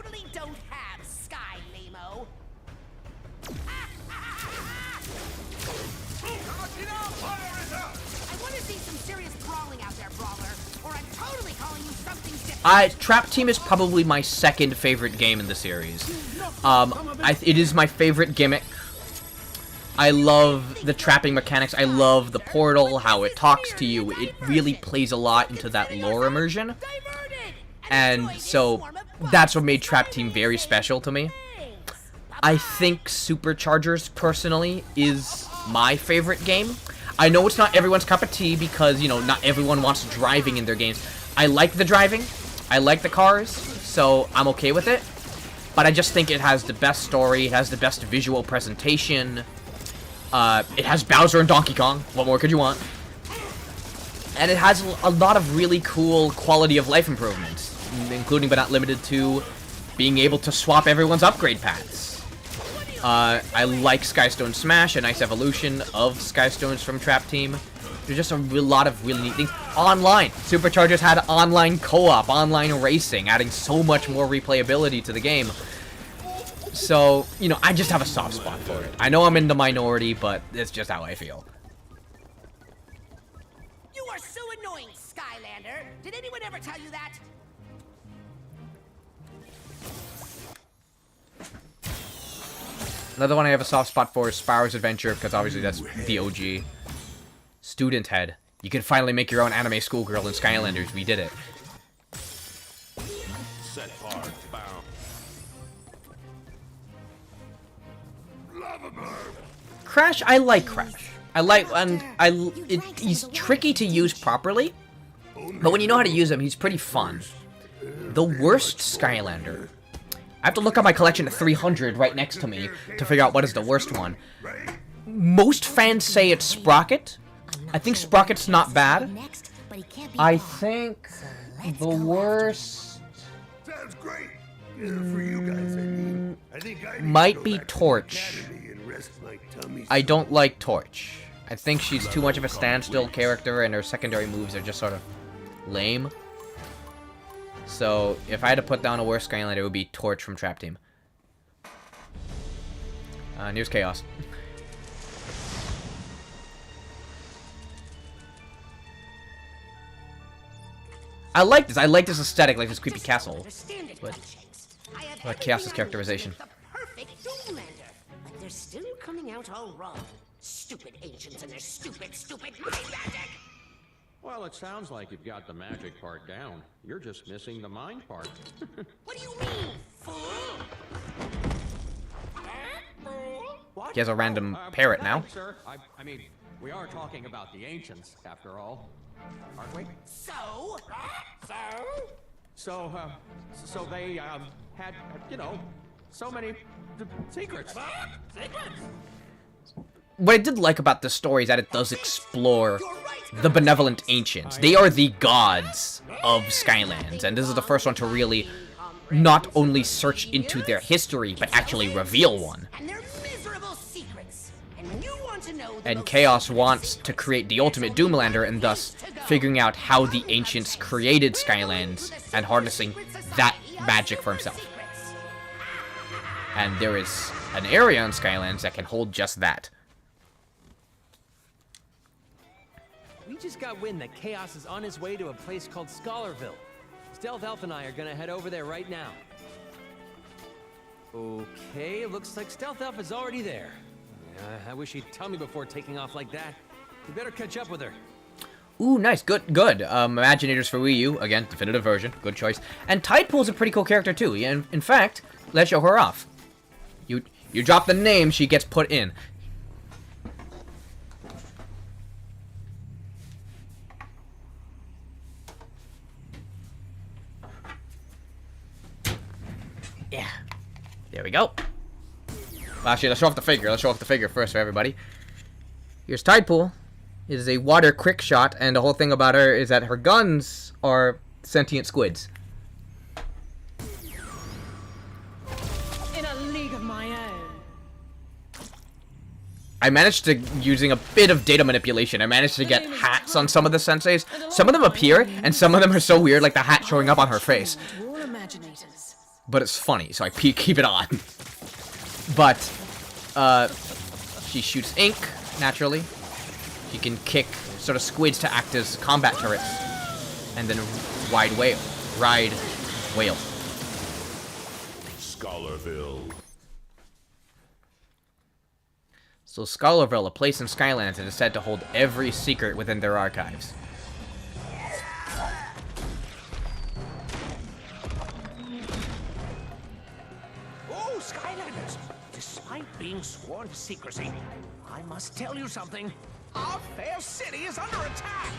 Trap Team is probably my second favorite game in the series. It is my favorite gimmick. I love the trapping mechanics. I love the portal, how it talks to you. It really plays a lot into that lore immersion. And so that's what made Trap Team very special to me. I think Superchargers, personally, is my favorite game. I know it's not everyone's cup of tea because, you know, not everyone wants driving in their games. I like the driving. I like the cars, so I'm okay with it. But I just think it has the best story, it has the best visual presentation. It has Bowser and Donkey Kong. What more could you want? And it has a lot of really cool quality of life improvements, including but not limited to being able to swap everyone's upgrade paths. I like Skystone Smash, a nice evolution of Skystones from Trap Team. There's just a lot of really neat things. Online! Superchargers had online co-op, online racing, adding so much more replayability to the game. So, you know, I just have a soft spot for it. I know I'm in the minority, but it's just how I feel. You are so annoying, Skylander! Did anyone ever tell you that? Another one I have a soft spot for is Spyro's Adventure, because obviously that's the OG. Student Head. You can finally make your own anime schoolgirl in Skylanders. We did it. Set hard, bound. Crash, I like Crash. He's tricky to use properly, but when you know how to use him, he's pretty fun. The worst Skylander. I have to look up my collection of 300 right next to me to figure out what is the worst one. Most fans say it's Sprocket. I think Sprocket's not bad. I think the worst might be Torch. I don't like Torch. I think she's too much of a standstill character and her secondary moves are just sort of lame. So if I had to put down a worst Skylander, it would be Torch from Trap Team. Here's Kaos. I like this. I like this aesthetic, like this creepy castle. But Chaos's characterization. But they're still coming out all wrong. Stupid ancients and their stupid mind magic. Well, it sounds like you've got the magic part down. You're just missing the mind part. What do you mean, fool? He has a random parrot now. Sir, I mean, we are talking about the ancients, after all. Aren't we? So? So they, had, you know, so many secrets. What I did like about this story is that it does explore the benevolent ancients. They are the gods of Skylands, and this is the first one to really not only search into their history, but actually reveal one. And they're undiscoverable secrets. And when you want to know the And most Kaos secret wants to secrets, create the there's ultimate only one Doomlander and thus place to go. figuring out how the Failinhearts ancients says, created "We're going Skylands to the and Super harnessing Secret that Society of magic for Super himself. Secrets." And there is an area on Skylands that can hold just that. We just got wind that Kaos is on his way to a place called Scholarville. Stealth Elf and I are gonna head over there right now. Okay, looks like Stealth Elf is already there. I wish he'd tell me before taking off like that. We better catch up with her. Ooh, nice. Good. Imaginators for Wii U. Again, definitive version. Good choice. And Tidepool's a pretty cool character, too. In fact, let's show her off. You drop the name, she gets put in. Yeah. There we go. Well, actually, let's show off the figure. Let's show off the figure first for everybody. Here's Tidepool. It is a water quick shot, and the whole thing about her is that her guns are sentient squids. In a league of my own. I managed to, using a bit of data manipulation, I managed to get hats on some of the senseis. Some of them appear, and some of them are so weird, like the hat showing up on her face. To all Imaginators. But it's funny, so I keep it on. But, she shoots ink, naturally. She can kick sort of squids to act as combat turrets. And then ride whale. Scholarville. So Scholarville, a place in Skylands that is said to hold every secret within their archives. Oh, Skylanders! Despite being sworn to secrecy, I must tell you something. Our fair city is under attack!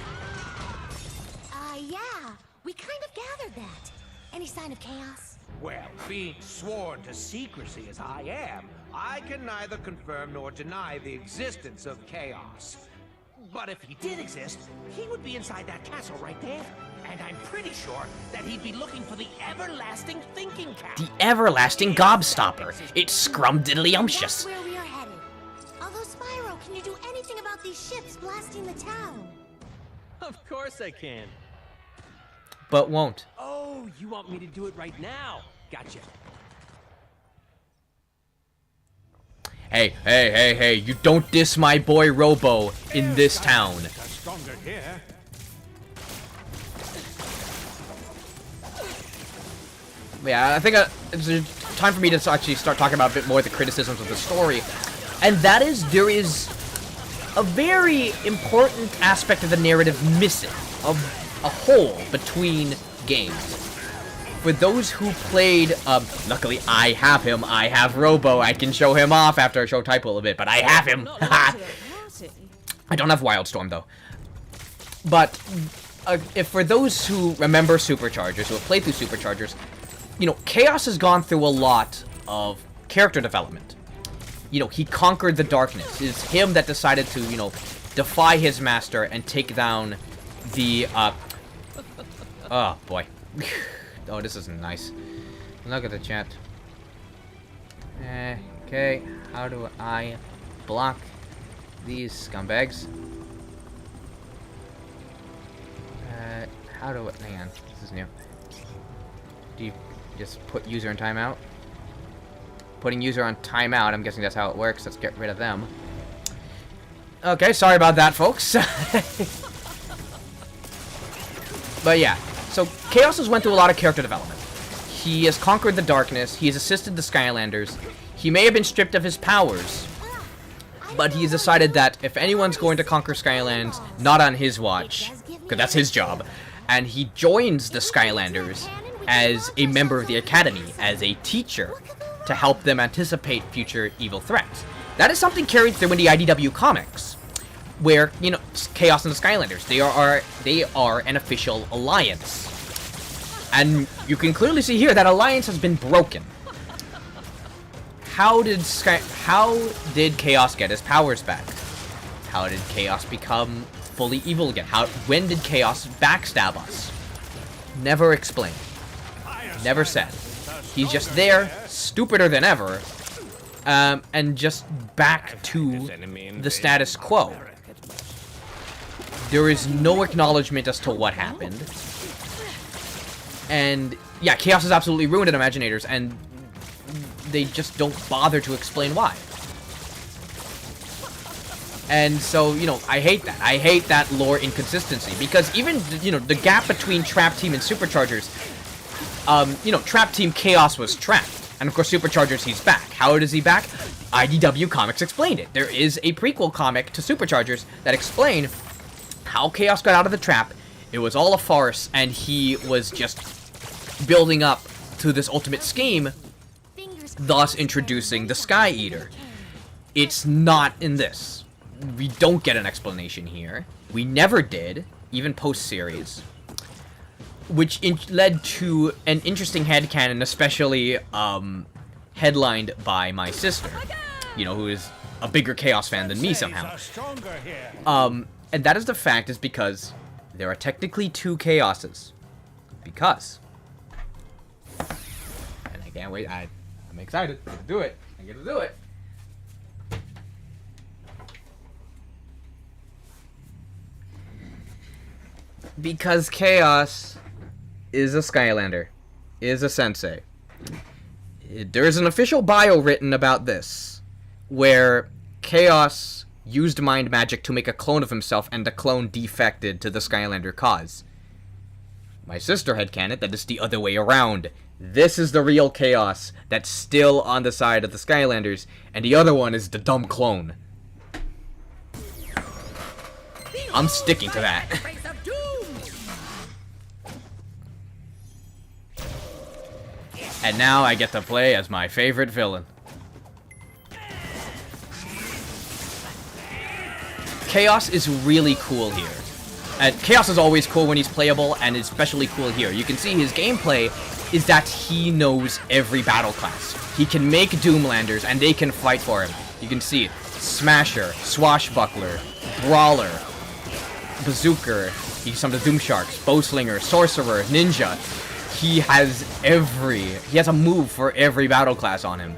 Yeah. We kind of gathered that. Any sign of chaos? Well, being sworn to secrecy as I am, I can neither confirm nor deny the existence of Chaos. But if he did exist, he would be inside that castle right there. And I'm pretty sure that he'd be looking for the everlasting thinking cap. The everlasting gobstopper. It's scrumdiddlyumptious. That's where we are headed. Although, Spyro, can you do anything about these ships blasting the town? Of course I can. But won't. Oh, you want me to do it right now? Gotcha. Hey, you don't diss my boy Robo in this town. Stronger here. Yeah, I think it's time for me to actually start talking about a bit more of the criticisms of the story. And that is, there is a very important aspect of the narrative missing. A hole between games. For those who played, luckily I have him, I have Robo, I can show him off after I show Typo a bit, but I have him! I don't have Wildstorm, though. But, if for those who remember Superchargers, who have played through Superchargers, you know, Kaos has gone through a lot of character development. You know, he conquered the darkness. It's him that decided to, you know, defy his master and take down the, oh, boy. Oh, this isn't nice. Look at the chat. Okay, how do I block these scumbags? How do I... Hang on, this is new. Do you just put user in timeout? Putting user on timeout, I'm guessing that's how it works. Let's get rid of them. Okay, sorry about that, folks. But yeah, so Kaos has went through a lot of character development. He has conquered the darkness, he has assisted the Skylanders, he may have been stripped of his powers, but he's decided that if anyone's going to conquer Skylands, not on his watch, because that's his job, and he joins the Skylanders as a member of the Academy, as a teacher, to help them anticipate future evil threats. That is something carried through in the IDW comics, where, you know, Kaos and the Skylanders, they are an official alliance. And you can clearly see here that alliance has been broken. How did Kaos get his powers back? How did Kaos become fully evil again? When did Kaos backstab us? Never explained. Never said. He's just there, stupider than ever, and just back to the status quo. There is no acknowledgement as to what happened. And, yeah, Kaos is absolutely ruined in Imaginators, and they just don't bother to explain why. And so, you know, I hate that. I hate that lore inconsistency, because even, you know, the gap between Trap Team and Superchargers, you know, Trap Team Kaos was trapped. And of course, Superchargers, he's back. How is he back? IDW Comics explained it. There is a prequel comic to Superchargers that explain how Kaos got out of the trap. It was all a farce, and he was just building up to this ultimate scheme, thus introducing the Sky Eater. It's not in this. We don't get an explanation here. We never did, even post-series. Which led to an interesting headcanon, especially headlined by my sister, you know, who is a bigger Kaos fan than me somehow. And that is the fact is because there are technically 2 Kaoses. Because. And I can't wait. I'm excited. I get to do it. I get to do it. Because Kaos is a Skylander, is a sensei. There's an official bio written about this, where Kaos used mind magic to make a clone of himself, and the clone defected to the Skylander cause. My sister headcanoned that it's the other way around. This is the real Kaos that's still on the side of the Skylanders, and the other one is the dumb clone. I'm sticking to that. And now I get to play as my favorite villain. Kaos is really cool here. And Kaos is always cool when he's playable, and especially cool here. You can see his gameplay is that he knows every battle class. He can make Doomlanders, and they can fight for him. You can see Smasher, Swashbuckler, Brawler, Bazooker, he's some of the Doom Sharks, Bowslinger, Sorcerer, Ninja. He has a move for every battle class on him.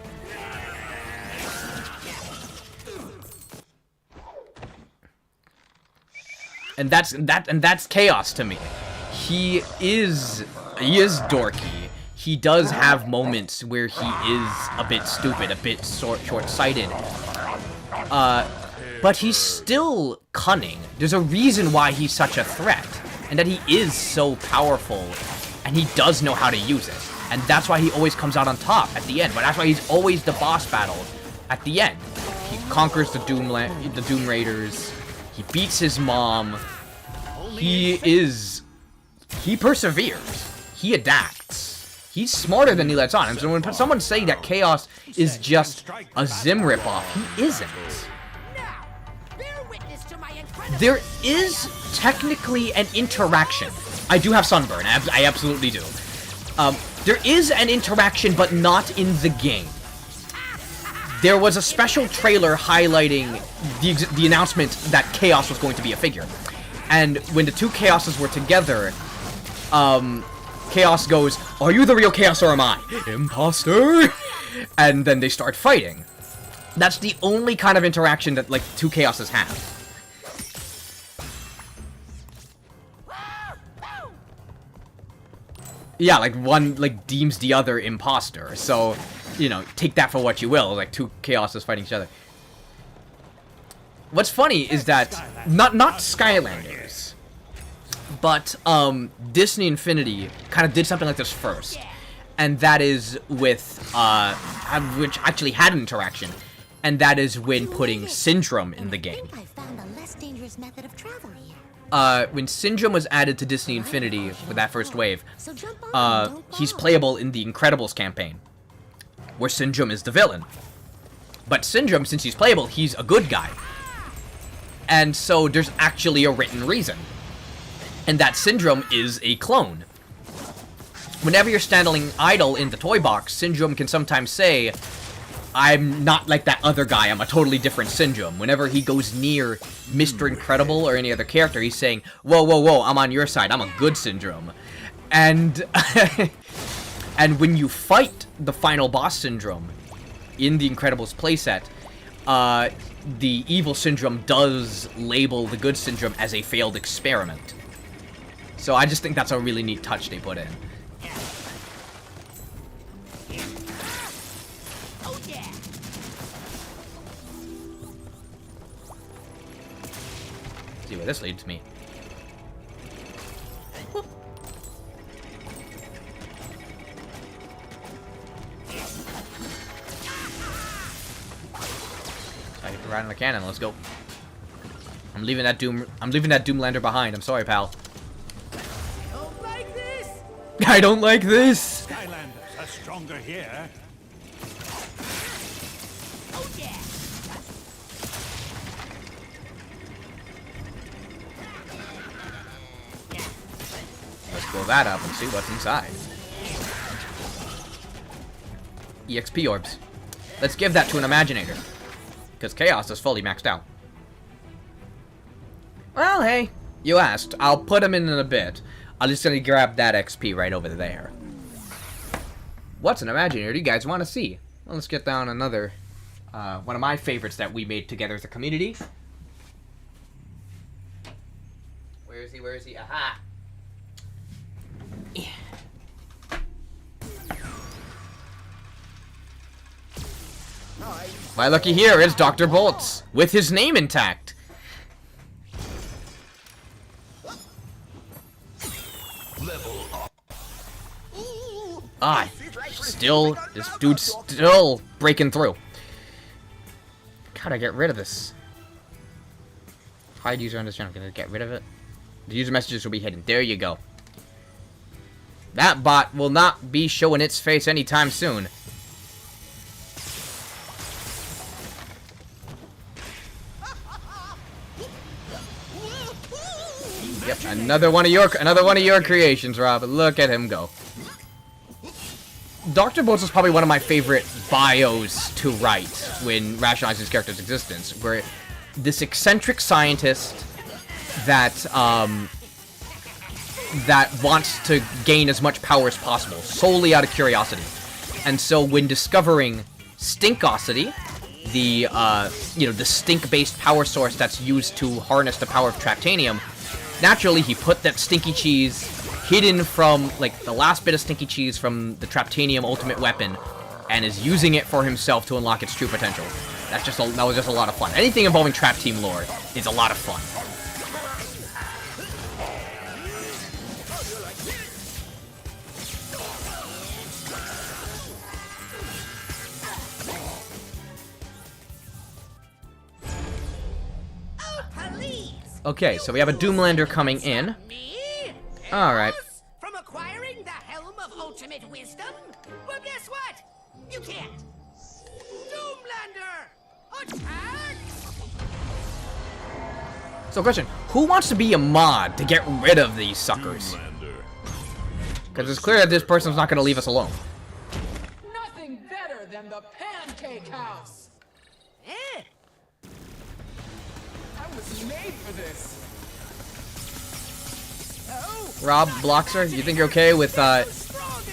And that's Kaos to me. He is dorky. He does have moments where he is a bit stupid, a bit short-sighted. But he's still cunning. There's a reason why he's such a threat, and that he is so powerful, and he does know how to use it. And that's why he always comes out on top at the end. But that's why he's always the boss battle at the end. He conquers the Doom Raiders. He beats his mom. He perseveres. He adapts. He's smarter than he lets on. And so when someone saying that Kaos is just a Zim ripoff, he isn't. There is technically an interaction. I do have sunburn. I absolutely do. There is an interaction, but not in the game. There was a special trailer highlighting the announcement that Kaos was going to be a figure. And when the 2 Kaoses were together, Kaos goes, "Are you the real Kaos or am I?" "Imposter!" And then they start fighting. That's the only kind of interaction that, like, 2 Kaoses have. Yeah, like, one, like, deems the other imposter. So, you know, take that for what you will. Like, 2 Kaoses fighting each other. What's funny is that, not Skylanders, but, Disney Infinity kind of did something like this first. And that is with, which actually had an interaction. And that is when putting Syndrome in the game. I found a less dangerous method of travel here. When Syndrome was added to Disney Infinity with that first wave, he's playable in the Incredibles campaign, where Syndrome is the villain. But Syndrome, since he's playable, he's a good guy. And so there's actually a written reason. And that Syndrome is a clone. Whenever you're standing idle in the toy box, Syndrome can sometimes say, "I'm not like that other guy, I'm a totally different Syndrome." Whenever he goes near Mr. Incredible or any other character, he's saying, "Whoa, whoa, whoa, I'm on your side, I'm a good Syndrome." And and when you fight the final boss Syndrome, in the Incredibles playset, the evil syndrome does label the good syndrome as a failed experiment. So I just think that's a really neat touch they put in. Oh yeah. See where this leads me. I get to ride on the cannon. Let's go. I'm leaving that Doomlander behind. I'm sorry, pal. Don't like this. I don't like this. Skylanders are stronger here. Oh yeah. Let's blow that up and see what's inside. EXP orbs. Let's give that to an Imaginator. Because Kaos is fully maxed out. Well, hey. You asked. I'll put him in a bit. I'm just gonna grab that XP right over there. What's an Imaginator do you guys want to see? Well, let's get down another... one of my favorites that we made together as a community. Where is he? Where is he? Aha! Yeah. My lucky here is Dr. Bolts, with his name intact. Ah, this dude's still breaking through. Gotta get rid of this. Hide user on this channel, gonna get rid of it. The user messages will be hidden. There you go. That bot will not be showing its face anytime soon. Yep, another one of your creations, Rob. Look at him go. Dr. Bolts is probably one of my favorite bios to write when rationalizing his character's existence, where this eccentric scientist that that wants to gain as much power as possible, solely out of curiosity. And so when discovering Stinkosity, the the stink-based power source that's used to harness the power of Traptanium, naturally he put that stinky cheese hidden from, like, the last bit of stinky cheese from the Traptanium ultimate weapon, and is using it for himself to unlock its true potential. That was just a lot of fun. Anything involving Trap Team lore is a lot of fun. Okay, so we have a Doomlander coming in. Alright. From acquiring the Helm of Ultimate Wisdom? Well, guess what? You can't. Doomlander! Attack! So question, who wants to be a mod to get rid of these suckers? Because it's clear that this person's not going to leave us alone. Nothing better than the pancake house. Eh? I was made for this. Rob, Bloxer, you think you're okay with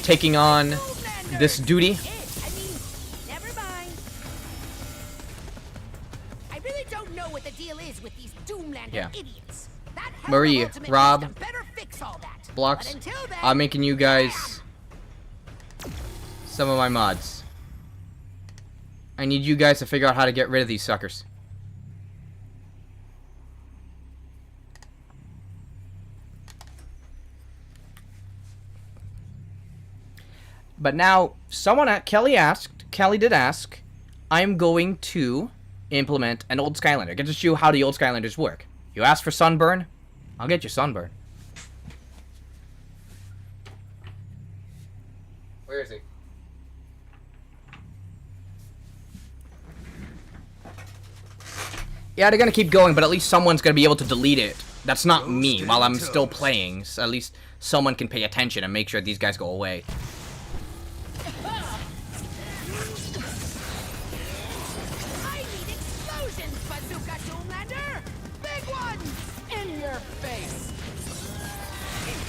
taking on this duty? Never mind. I really don't know what the deal is with these Doomlander idiots. That Marie, Rob, better fix all that. Blocks, I'm making you guys some of my mods. I need you guys to figure out how to get rid of these suckers. But now, Kelly did ask, I'm going to implement an old Skylander. Get to show you how the old Skylanders work. You asked for Sunburn? I'll get you Sunburn. Where is he? Yeah, they're gonna keep going, but at least someone's gonna be able to delete it. That's not me while I'm still playing. So at least someone can pay attention and make sure these guys go away.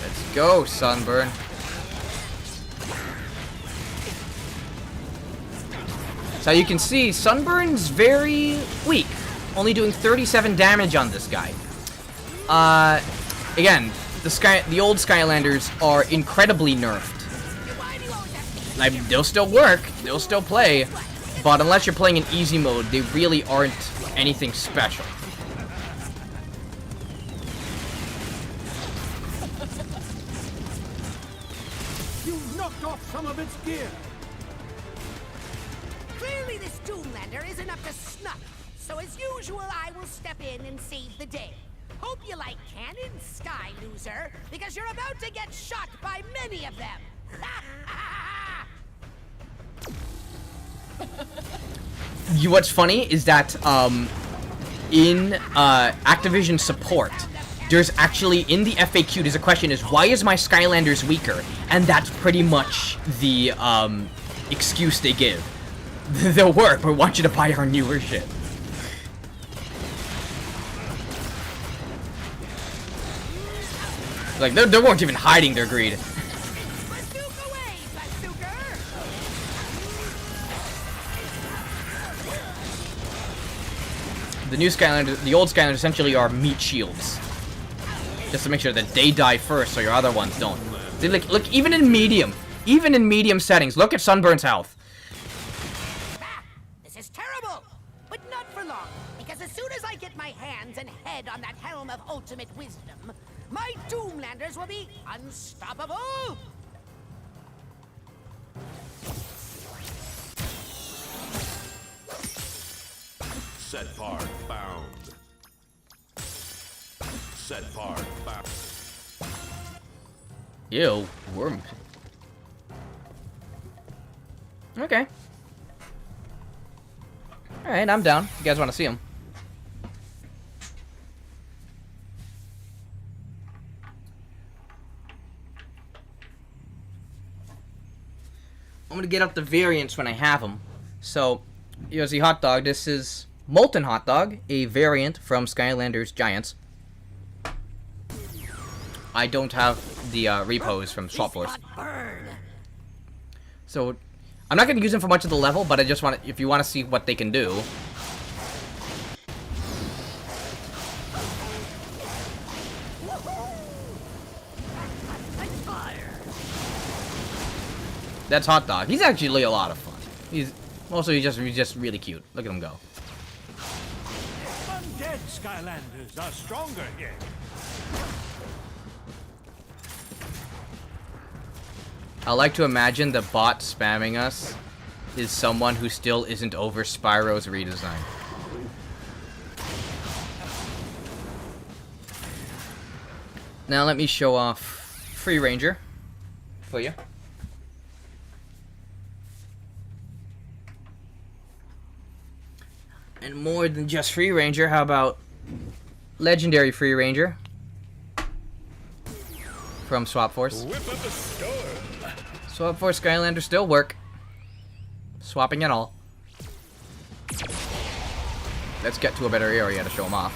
Let's go, Sunburn. So you can see, Sunburn's very weak. Only doing 37 damage on this guy. Again, the old Skylanders are incredibly nerfed. Like, they'll still work, they'll still play, but unless you're playing in easy mode, they really aren't anything special. You knocked off some of its gear. Clearly this Doomlander isn't up to snuff, so as usual I will step in and save the day. Hope you like cannons, Sky Loser, because you're about to get shot by many of them. What's funny is that in Activision support, there's actually in the FAQ there's a question is why is my Skylanders weaker? And that's pretty much the excuse they give. They'll work, but we want you to buy our newer shit. Like they weren't even hiding their greed. The new Skylanders, the old Skylanders essentially are meat shields. Just to make sure that they die first so your other ones don't. See, look, even in medium settings, look at Sunburn's health. This is terrible, but not for long, because as soon as I get my hands and head on that helm of ultimate wisdom, my Doomlanders will be unstoppable! Set part found. Set part found. Ew, worm. Okay. Alright, I'm down. You guys want to see him? I'm gonna get up the variants when I have them. So, here's the hot dog. This is Molten Hot Dog, a variant from Skylanders Giants. I don't have the repos from Swap Force. So, I'm not going to use them for much of the level, but I just want to, if you want to see what they can do. That's Hot Dog. He's actually a lot of fun. He's just really cute. Look at him go. Undead Skylanders are stronger here. I like to imagine the bot spamming us is someone who still isn't over Spyro's redesign. Now let me show off Free Ranger for you. And more than just Free Ranger, how about Legendary Free Ranger from Swap Force? Swap Force Skylanders still work. Swapping and all. Let's get to a better area to show them off.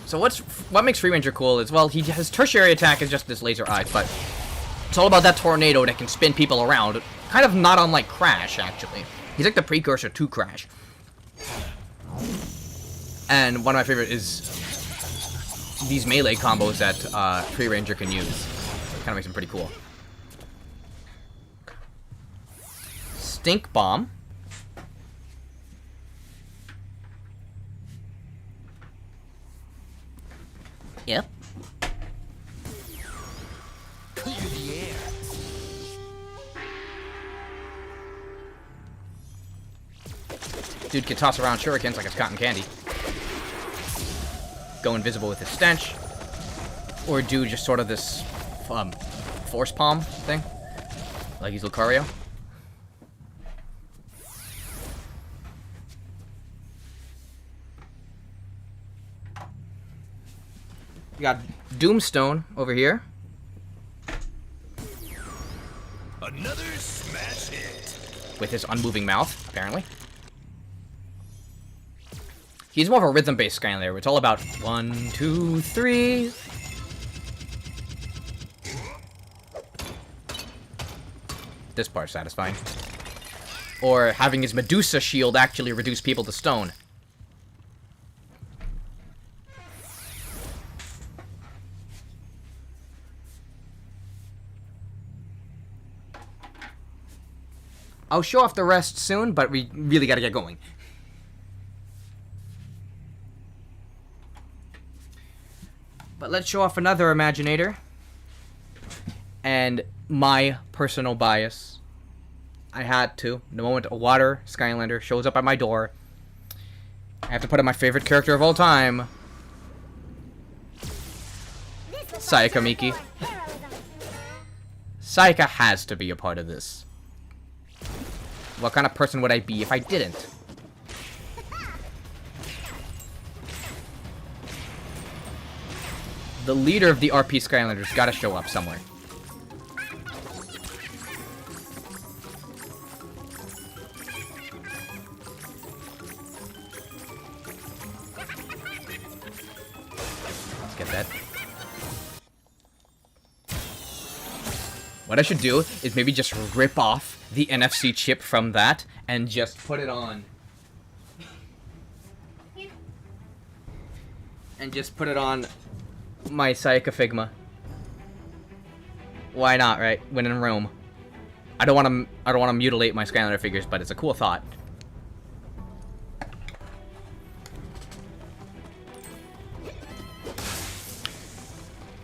So what makes Free Ranger cool is, well, his tertiary attack is just this laser eyes, but it's all about that tornado that can spin people around. Kind of not unlike Crash, actually. He's like the precursor to Crash. And one of my favorite is these melee combos that Free Ranger can use. Kind of makes him pretty cool. Stink Bomb. Yep. Clear the air. Dude can toss around shurikens like it's cotton candy. Go invisible with his stench. Or do just sort of this force palm thing. Like he's Lucario. We got Doomstone over here. Another smash hit. With his unmoving mouth, apparently. He's more of a rhythm-based Skylander. It's all about 1, 2, 3. This part's satisfying. or having his Medusa shield actually reduce people to stone. I'll show off the rest soon, but we really gotta get going. But let's show off another Imaginator. And my personal bias. I had to. The moment a water Skylander shows up at my door, I have to put in my favorite character of all time. Sayaka Miki. Sayaka has to be a part of this. What kind of person would I be if I didn't? The leader of the RP Skylanders gotta show up somewhere. Let's get that. What I should do is maybe just rip off the NFC chip from that and just put it on. And just put it on my Sayaka Figma. Why not, right? When in Rome. I don't want to mutilate my Skylander figures, but it's a cool thought.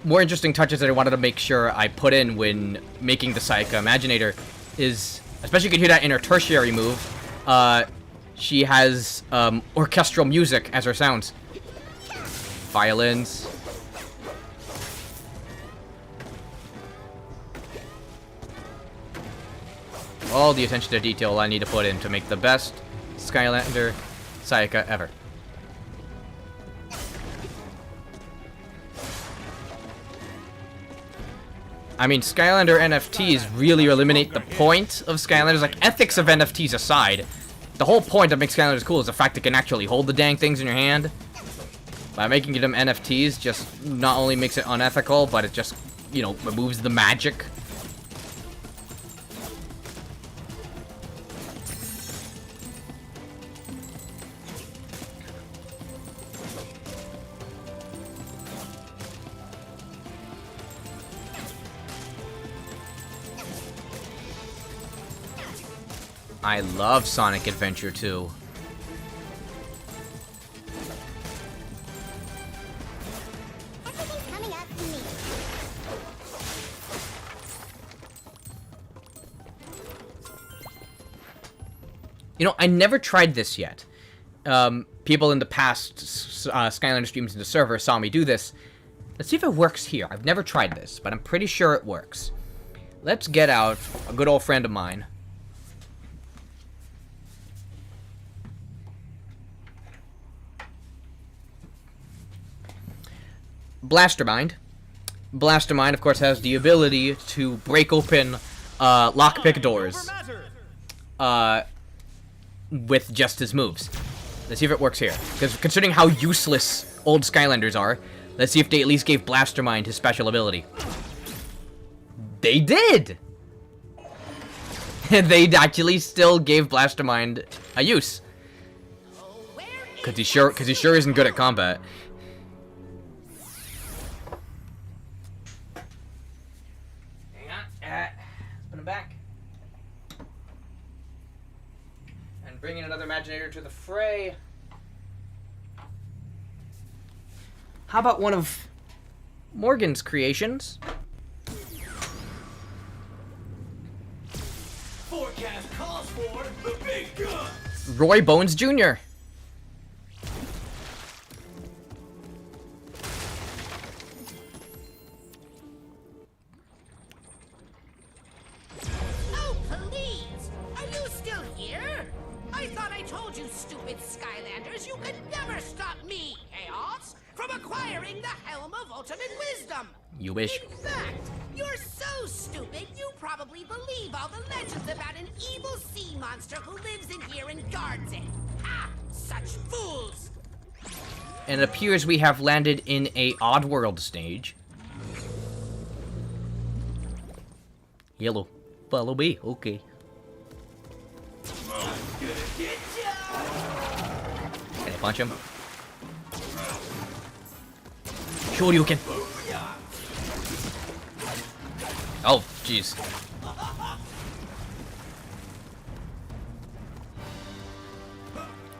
More interesting touches that I wanted to make sure I put in when making the Sayaka Imaginator is, especially you can hear that in her tertiary move, she has orchestral music as her sounds. Violins. All the attention to detail I need to put in to make the best Skylander Sayaka ever. I mean, Skylander NFTs really eliminate the point of Skylanders. Like, ethics of NFTs aside, the whole point that makes Skylanders cool is the fact it can actually hold the dang things in your hand. By making them NFTs just not only makes it unethical, but it just, you know, removes the magic. I love Sonic Adventure 2. Everything's coming up to me. You know, I never tried this yet. People in the past Skylander streams in the server saw me do this. Let's see if it works here. I've never tried this, but I'm pretty sure it works. Let's get out a good old friend of mine. Blastermind. Blastermind, of course, has the ability to break open lockpick doors with just his moves. Let's see if it works here. Because considering how useless old Skylanders are, let's see if they at least gave Blastermind his special ability. They did! They actually still gave Blastermind a use. Because he sure isn't good at combat. Put him back. And bringing another Imaginator to the fray. How about one of Morgan's creations? Forecast calls for the big gun. Roy Bones Jr. Oh, please! Are you still here? I thought I told you, stupid Skylanders, you could never stop me, Kaos, from acquiring the Helm of Ultimate Wisdom! You wish. In fact, you're so stupid, you probably believe all the legends about an evil sea monster who lives in here and guards it. Ha! Such fools! And it appears we have landed in a Oddworld stage. Yellow. Follow me. Okay. punch him. Shoryuken. Oh, jeez.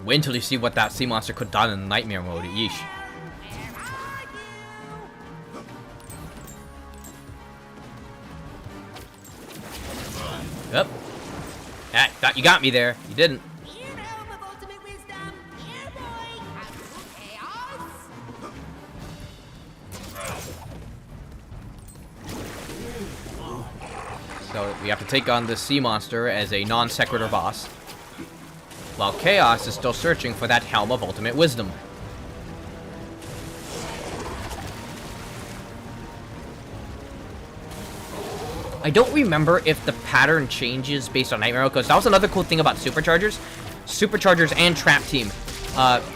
Wait until you see what that sea monster could have done in nightmare mode. Yeesh. Yep. Ah, thought you got me there. You didn't. So we have to take on this sea monster as a non-sequitur boss, while Kaos is still searching for that Helm of Ultimate Wisdom. I don't remember if the pattern changes based on Nightmare, because that was another cool thing about Superchargers. Superchargers and Trap Team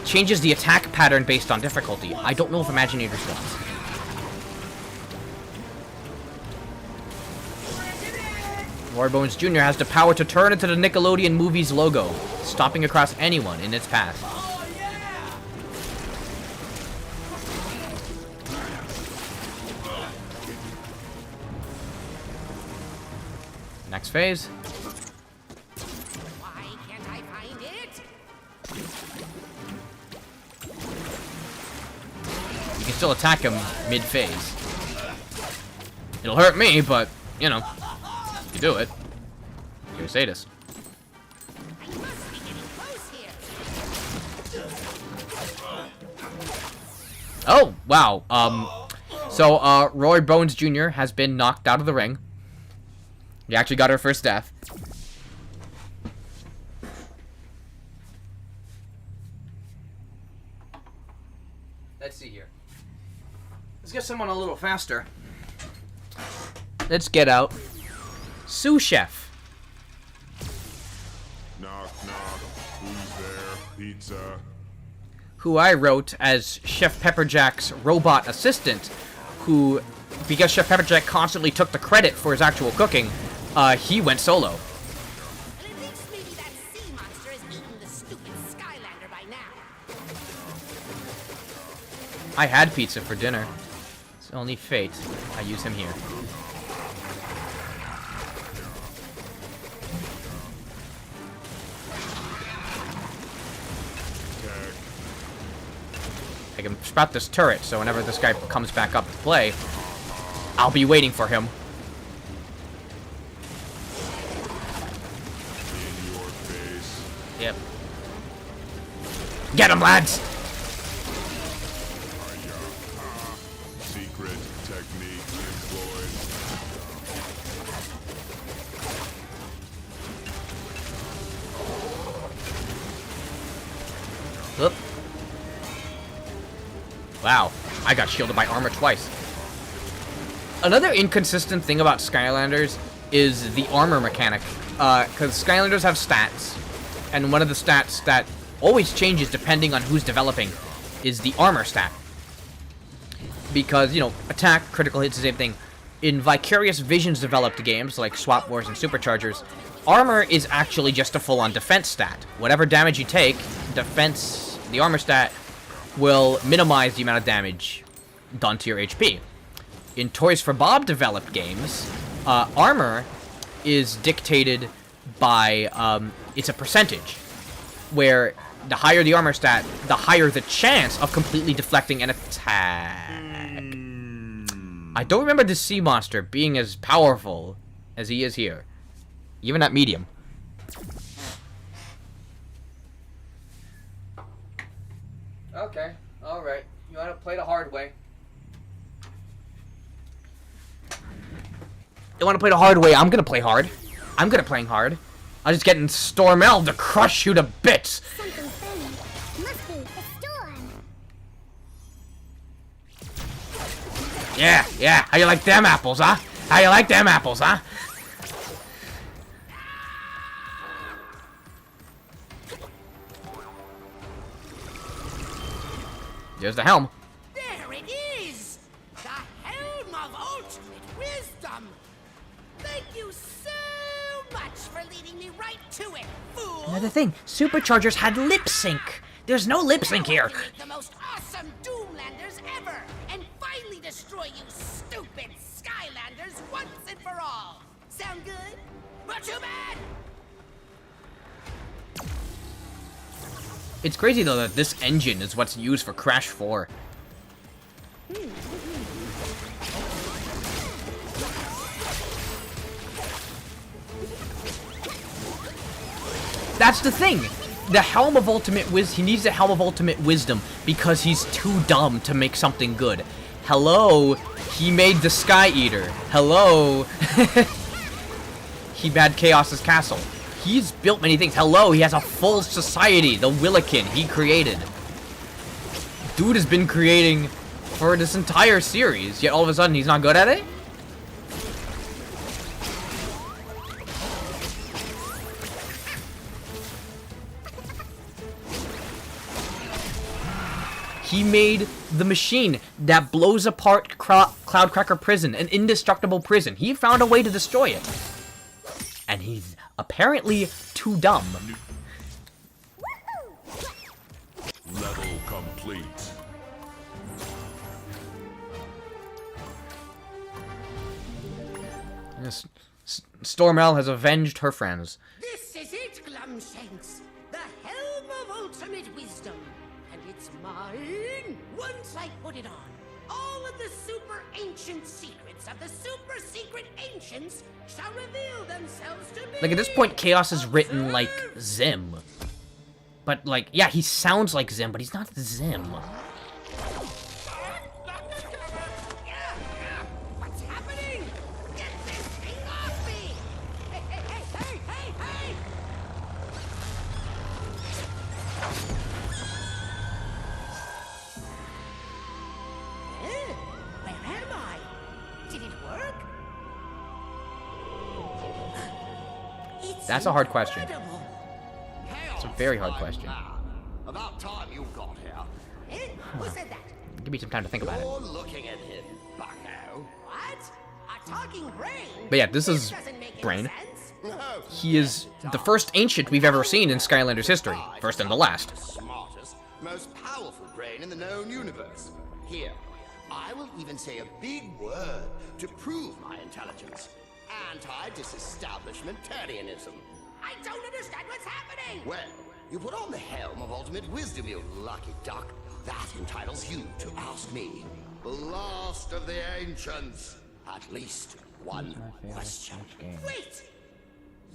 changes the attack pattern based on difficulty. I don't know if Imaginators does. Roy Bones Jr. has the power to turn into the Nickelodeon movie's logo, stomping across anyone in its path. Next phase. Why can't I find it? You can still attack him mid-phase. It'll hurt me, but, you know, you do it. You're a sadist. I must be getting close here. Oh, wow. So, Roy Bones Jr. has been knocked out of the ring. He actually got her first death. Let's see here. Let's get someone a little faster. Let's get out Sous Chef. Knock, knock. Who's there? Pizza. Who I wrote as Chef Pepperjack's robot assistant, who, because Chef Pepperjack constantly took the credit for his actual cooking, he went solo. And it thinks maybe that sea monster has eaten the stupid Skylander by now. I had pizza for dinner. It's only fate I use him here. I can sprout this turret, so whenever this guy comes back up to play, I'll be waiting for him. In your face. Yep. Get him, lads! Secret technique employed. Oop. Wow, I got shielded by armor twice. Another inconsistent thing about Skylanders is the armor mechanic. Because Skylanders have stats, and one of the stats that always changes depending on who's developing is the armor stat. Because, you know, attack, critical hits, the same thing. In Vicarious Visions developed games like Swap Wars and Superchargers, armor is actually just a full-on defense stat. Whatever damage you take, defense, the armor stat, will minimize the amount of damage done to your HP. In Toys for Bob developed games, armor is dictated by, it's a percentage, where the higher the armor stat, the higher the chance of completely deflecting an attack. I don't remember the sea monster being as powerful as he is here, even at medium. Okay, alright. You want to play the hard way? You want to play the hard way? I'm gonna play hard. I'm gonna play hard. I'm just getting Stormell to crush you to bits. Something funny. Must be the storm. Yeah, yeah. How you like them apples, huh? How you like them apples, huh? There's the helm. There it is! The Helm of Ultimate Wisdom! Thank you so much for leading me right to it, fool! Another thing, Superchargers had lip sync. There's no lip sync here. Make the most awesome Doomlanders ever, and finally destroy you stupid Skylanders once and for all. Sound good? Not too bad. It's crazy though that this engine is what's used for Crash 4. That's the thing. The Helm of Ultimate Wisdom. He needs the Helm of Ultimate Wisdom because he's too dumb to make something good. Hello, he made the Sky Eater. Hello, he had Kaos's castle. He's built many things. Hello, he has a full society. The Willikin he created. Dude has been creating for this entire series, yet all of a sudden he's not good at it? He made the machine that blows apart Cloudcracker Prison, an indestructible prison. He found a way to destroy it. And he's apparently too dumb. Level complete. Yes, Stormel has avenged her friends. This is it, Glumshanks. The Helm of Ultimate Wisdom. And it's mine once I put it on. All of the super ancient secrets of the super secret ancients shall reveal themselves to me. Like, at this point, Kaos is written like Zim. But, like, yeah, he sounds like Zim, but he's not Zim. What's happening? Get this thing off me! Hey, hey, hey, hey, hey, hey! Where am I? Did it work? That's a hard question. It's a very hard question. About time you got here. Who said that? Give me some time to think about it. You're looking at him, bucko. What? A talking brain? But yeah, this is Brain. He is the first ancient we've ever seen in Skylanders history. First and the last. Smartest, most powerful brain in the known universe. Here, I will even say a big word to prove my intelligence. Anti-disestablishmentarianism. I don't understand what's happening! Well, you put on the helm of ultimate wisdom, you lucky duck. That entitles you to ask me, the last of the ancients, at least one question. Wait!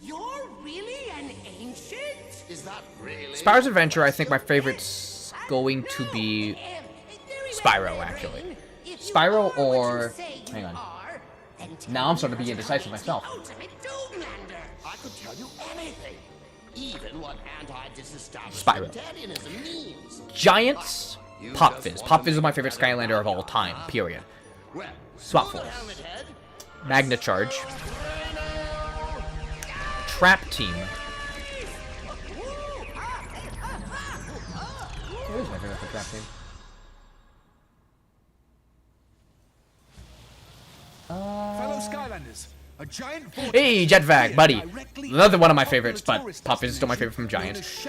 You're really an ancient? Is that really? Spyro's Adventure, I think my favorite's going to be Spyro, actually. Spyro or... Hang on. Now I'm starting to be indecisive myself. I could tell you anything, even what Spyro. anti-disestablishmentarianism means. Giants, Pop Fizz. Pop Fizz is my favorite Skylander of all time, period. Swap Force. Magna Charge. Trap Team. Who is my favorite for Trap Team? Fellow Skylanders, a giant Hey, Jetvac, buddy. Another one of my favorites, but Pop Fizz is still my favorite from Giants.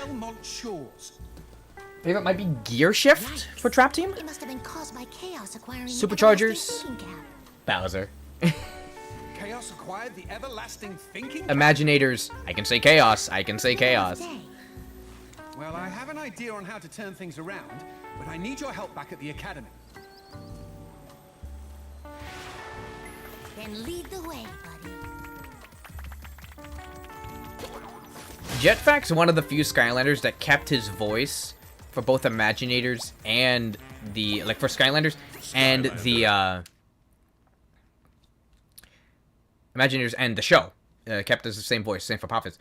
Favorite might be Gear Shift for Trap Team? It must have been caused by Chaos acquiring Superchargers. Bowser. Chaos acquired the everlasting thinking. Imaginators. I can say Chaos. I can say Chaos. Well, I have an idea on how to turn things around, but I need your help back at the academy. Then lead the way, buddy. Jetvac's one of the few Skylanders that kept his voice for both Imaginators and the, like, for Skylanders and the, Imaginators and the show. Kept as the same voice, same for Pop Fizz.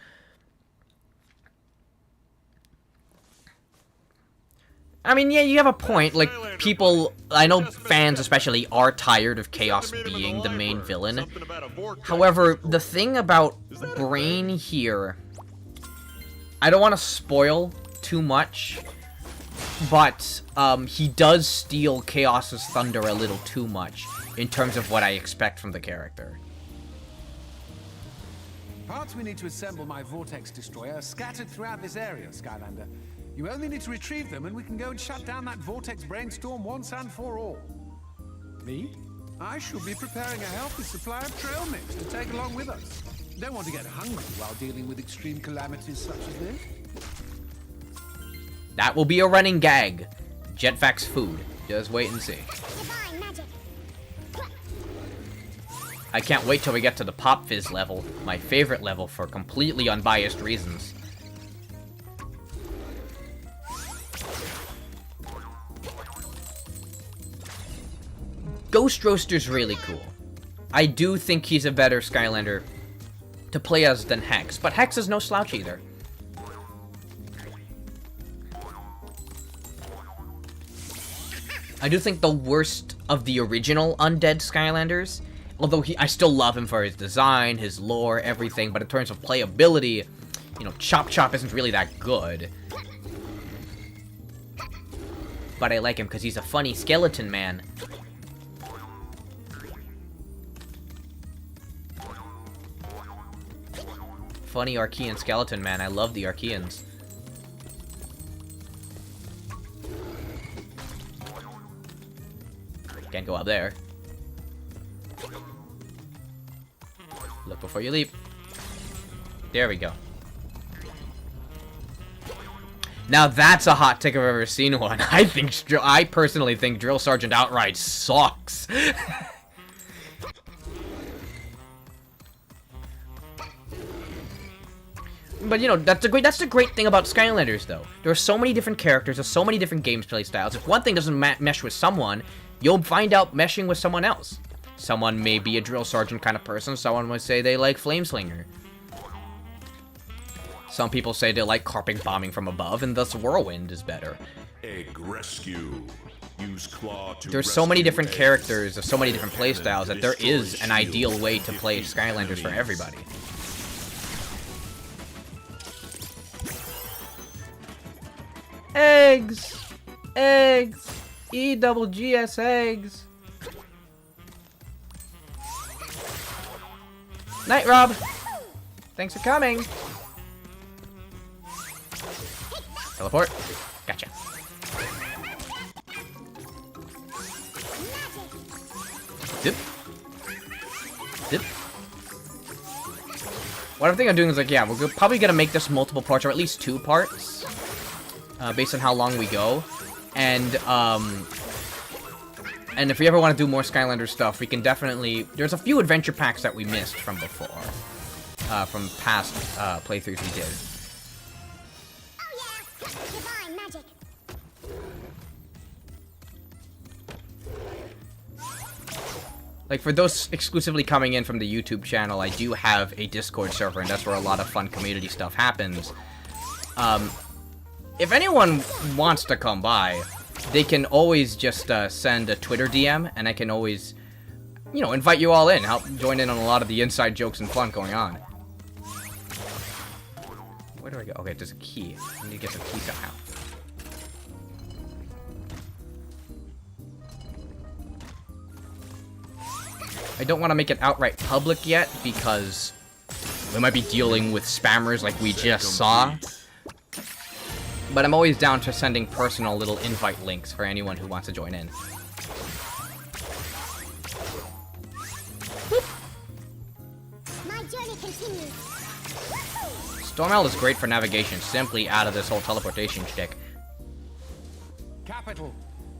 I mean, yeah, you have a point. Like, people, I know fans especially are tired of Chaos being the main villain. However, the thing about Brain here, I don't want to spoil too much, but he does steal Chaos's thunder a little too much in terms of what I expect from the character. Parts we need to assemble my Vortex Destroyer are scattered throughout this area, Skylander. You only need to retrieve them and we can go and shut down that vortex brainstorm once and for all. Me? I shall be preparing a healthy supply of trail mix to take along with us. Don't want to get hungry while dealing with extreme calamities such as this. That will be a running gag. Jetvax food. Just wait and see. I can't wait till we get to the Pop Fizz level. My favorite level for completely unbiased reasons. Ghost Roaster's really cool. I do think he's a better Skylander to play as than Hex, but Hex is no slouch either. I do think the worst of the original Undead Skylanders, although I still love him for his design, his lore, everything, but in terms of playability, you know, Chop Chop isn't really that good. But I like him because he's a funny skeleton man. Funny Archean skeleton man. I love the Archeans. Can't go up there. Look before you leap. There we go. Now that's a hot take if I've ever seen one. I personally think Drill Sergeant outright sucks. But you know, that's the great thing about Skylanders though. There are so many different characters, there's so many different gameplay styles. If one thing doesn't mesh with someone, you'll find out meshing with someone else. Someone may be a Drill Sergeant kind of person, someone would say they like Flameslinger. Some people say they like carpet bombing from above, and thus Whirlwind is better. Egg rescue. Use claw to There's so many different characters, there's so many different playstyles that there is an ideal way to play Skylanders for everybody. Eggs! Eggs! E-double-G-S eggs! Night, Rob! Thanks for coming! Teleport. Gotcha. Zip. Zip. What I'm thinking of doing is like, yeah, we're probably gonna make this multiple parts, or at least 2 parts. Based on how long we go. And if we ever want to do more Skylander stuff, we can definitely... There's a few adventure packs that we missed from before. From past playthroughs we did. Divine magic. Like, for those exclusively coming in from the YouTube channel, I do have a Discord server, and that's where a lot of fun community stuff happens. If anyone wants to come by, they can always just send a Twitter DM, and I can always, you know, invite you all in, help join in on a lot of the inside jokes and fun going on. Where do I go? Okay, there's a key. I need to get the key somehow. I don't want to make it outright public yet, because we might be dealing with spammers like we just saw. But I'm always down to sending personal little invite links for anyone who wants to join in. My journey continues. Stormeld is great for navigation, simply out of this whole teleportation shtick. Capital.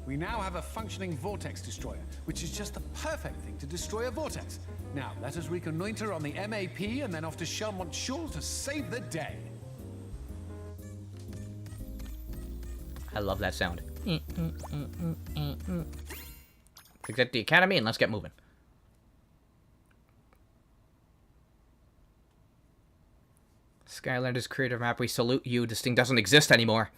We now have a functioning vortex destroyer, which is just the perfect thing to destroy a vortex. Now, let us reconnoiter on the MAP and then off to Shelmont Shul to save the day. I love that sound. Exit the academy and let's get moving. Skylanders creator map, we salute you. This thing doesn't exist anymore.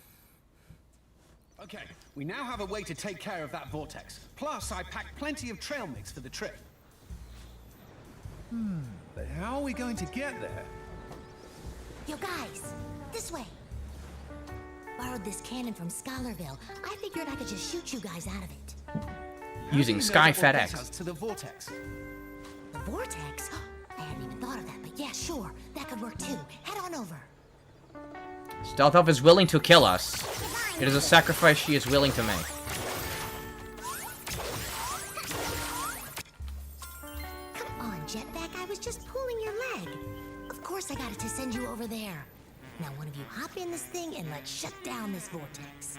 Okay, we now have a way to take care of that vortex. Plus, I packed plenty of trail mix for the trip. But how are we going to get there? Yo guys, this way. Borrowed this cannon from Scholarville. I figured I could just shoot you guys out of it. Using Sky FedEx. To the vortex. The vortex? I hadn't even thought of that, but yeah, sure. That could work too. Head on over. Stealth Elf is willing to kill us. It is a sacrifice she is willing to make. Come on, Jetpack, I was just pulling your leg. Of course I got it to send you over there. Now one of you hop in this thing and let's shut down this vortex.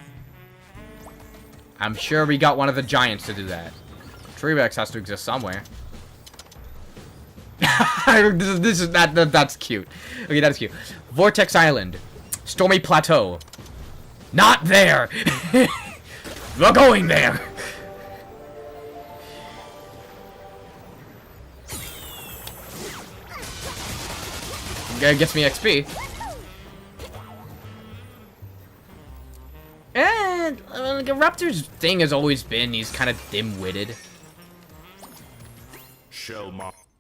I'm sure we got one of the giants to do that. Treevex has to exist somewhere. this is that's cute. Okay, that's cute. Vortex Island. Stormy Plateau. Not there! We're going there! Gets me XP. And Raptor's thing has always been he's kind of dim-witted.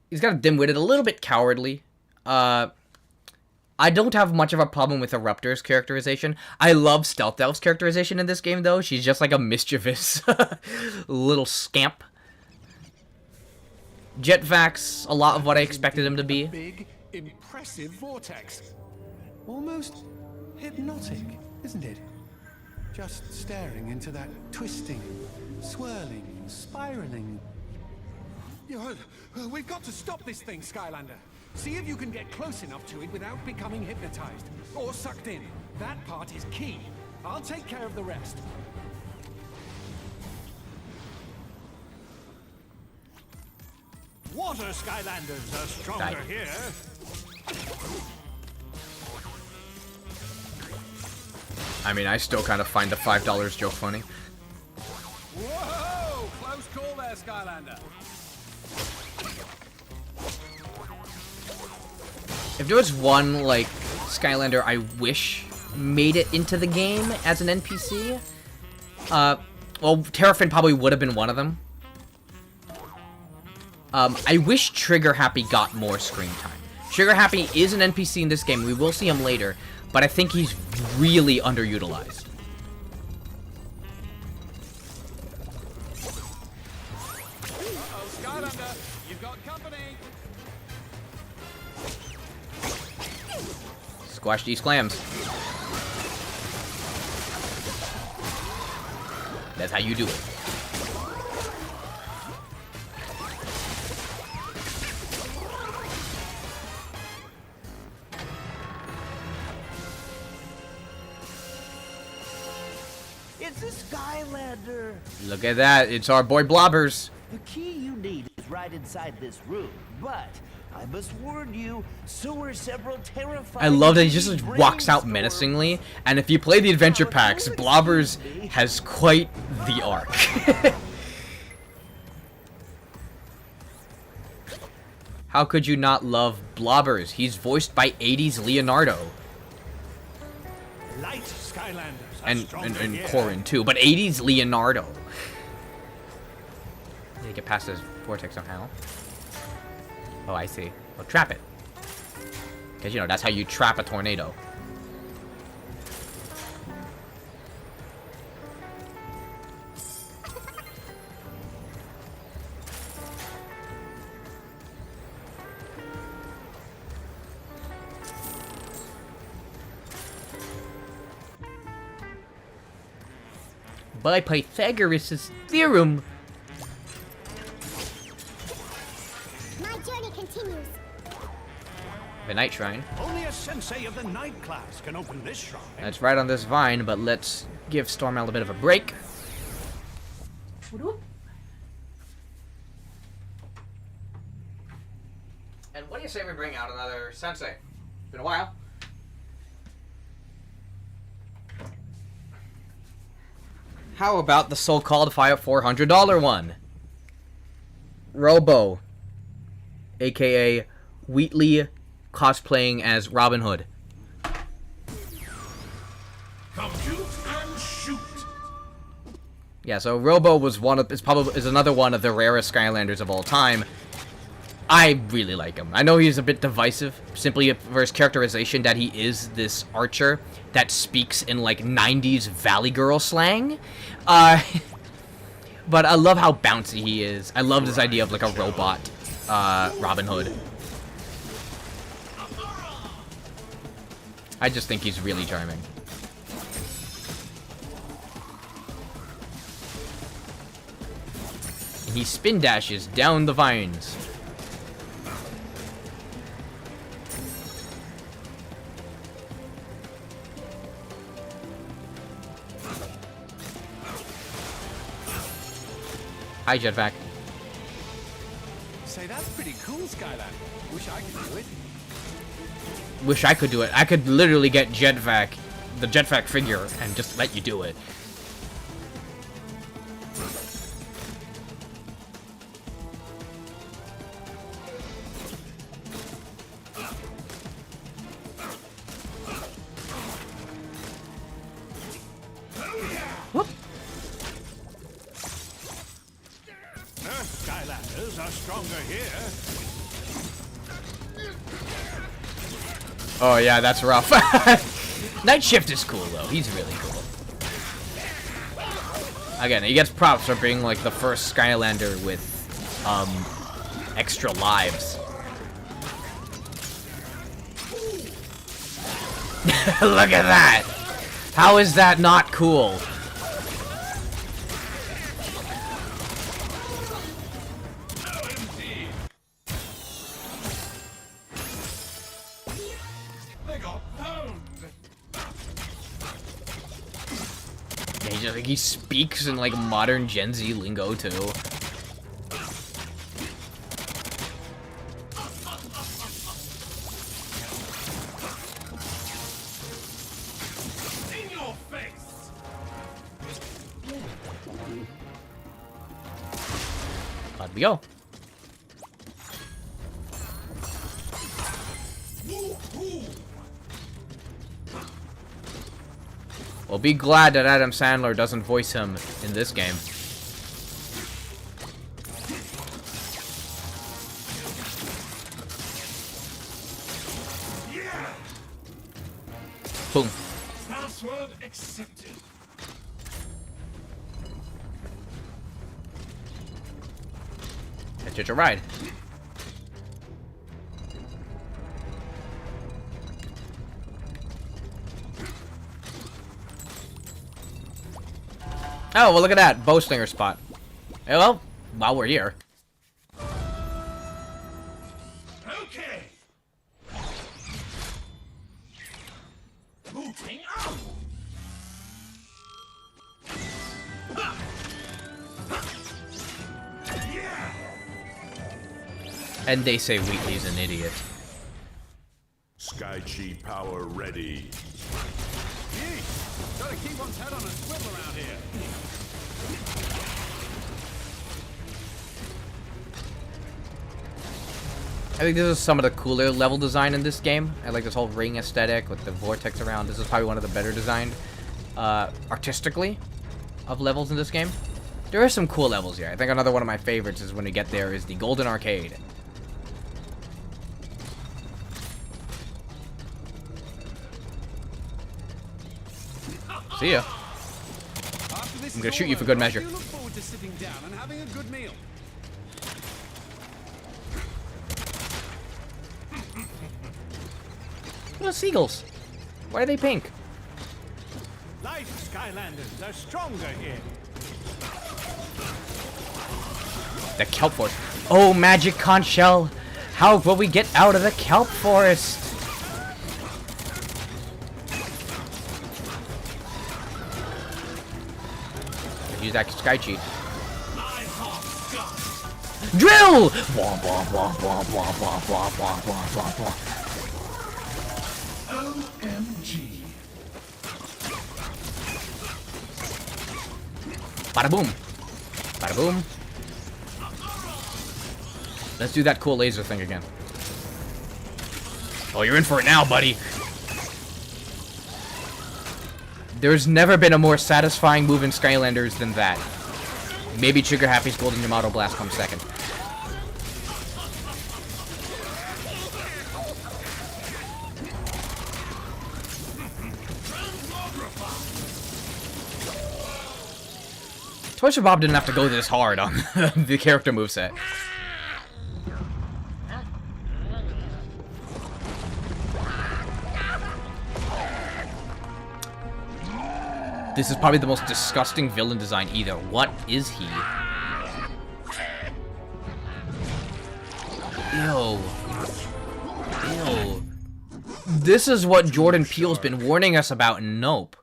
He's kind of dim-witted, a little bit cowardly. I don't have much of a problem with Eruptor's characterization. I love Stealth Elf's characterization in this game, though. She's just like a mischievous little scamp. Jetvax, a lot of what I expected him to be. Big, impressive vortex. Almost hypnotic, isn't it? Just staring into that twisting, swirling, spiraling. We've got to stop this thing, Skylander. See if you can get close enough to it without becoming hypnotized or sucked in. That part is key. I'll take care of the rest. Water Skylanders are stronger here. I mean, I still kind of find the $5 joke funny. Whoa! Close call there, Skylander. If there was one, like, Skylander I wish made it into the game as an NPC, well, Terrafin probably would have been one of them. I wish Trigger Happy got more screen time. Trigger Happy is an NPC in this game. We will see him later, but I think he's really underutilized. Uh-oh, Skylander, you've got company. Squash these clams. That's how you do it. It's a Skylander. Look at that. It's our boy Blobbers. The key you need is right inside this room, but I must warn you, so are several terrifying. I love that he just walks out menacingly, and if you play the adventure packs, Blobbers has quite the arc. How could you not love Blobbers? He's voiced by 80s Leonardo. Light Skylanders. And Corrin too, but 80s Leonardo. Need to get past this vortex somehow. Oh, I see. Well, trap it. Because, you know, that's how you trap a tornado. By Pythagoras' theorem. My journey continues. The Night Shrine. Only a sensei of the night class can open this shrine. That's right on this vine, but let's give Stormel a bit of a break. And what do you say we bring out another sensei? It's been a while. How about the so-called $400 one? Robo, aka Wheatley, cosplaying as Robin Hood. Compute and shoot. Yeah, so Robo was is another one of the rarest Skylanders of all time. I really like him. I know he's a bit divisive, simply for his characterization that he is this archer that speaks in, like, 90s Valley Girl slang. But I love how bouncy he is. I love this idea of, like, a robot Robin Hood. I just think he's really charming. And he spin dashes down the vines. Hi, Jetpack. Say, that's pretty cool, Skylander. Wish I could do it. Wish I could do it. I could literally get Jetpack, the Jetpack figure, and just let you do it. Skylanders are stronger here. Oh yeah, that's rough. Night Shift is cool though. He's really cool. Again, he gets props for being like the first Skylander with extra lives. Look at that! How is that not cool? He speaks in like modern Gen Z lingo too. In your face. Let me go. Well, be glad that Adam Sandler doesn't voice him in this game. Yeah. Boom. Password accepted. That's just a ride. Oh, well, look at that. Bowslinger spot. Yeah, well, while we're here. Okay. Moving out. Yeah. And they say Wheatley's an idiot. Sky Chi power ready. Gee, gotta keep one's head on a swivel around here. I think this is some of the cooler level design in this game. I like this whole ring aesthetic with the vortex around. This is probably one of the better designed artistically of levels in this game. There are some cool levels here. I think another one of my favorites is when we get there is the Golden Arcade. See ya. I'm gonna shoot you for good measure. You look forward to sitting down and having a good meal. What are seagulls? Why are they pink? Light Skylanders are stronger here. The kelp forest. Oh, magic conch shell. How will we get out of the kelp forest? Use that Sky Chi. Drill! OMG. Bada boom. Bada boom. Let's do that cool laser thing again. Oh, you're in for it now, buddy. There's never been a more satisfying move in Skylanders than that. Maybe Trigger Happy's Golden Yamato Blast comes second. Toys for Bob didn't have to go this hard on the character moveset. This is probably the most disgusting villain design either. What is he? Ew. Ew. This is what Jordan Peele's been warning us about in Nope.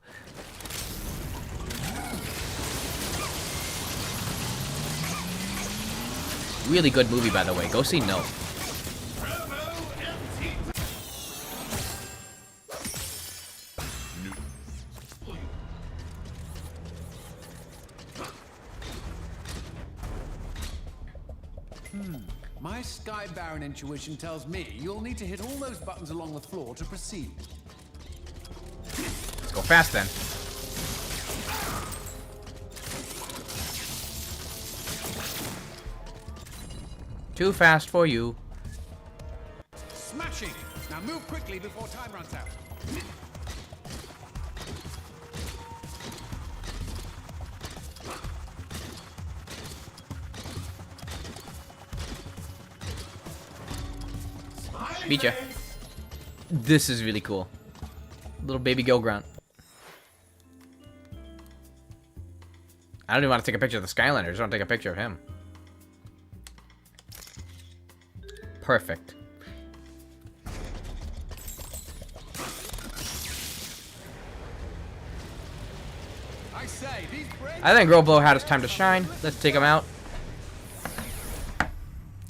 Really good movie, by the way. Go see Nope. My Sky Baron intuition tells me you'll need to hit all those buttons along the floor to proceed. Let's go fast then. Too fast for you. Smashing! Now move quickly before time runs out. Beat ya. This is really cool. Little baby Go Grunt. I don't even want to take a picture of the Skylanders. I want to take a picture of him. Perfect. I think Growblow had his time to shine. Let's take him out.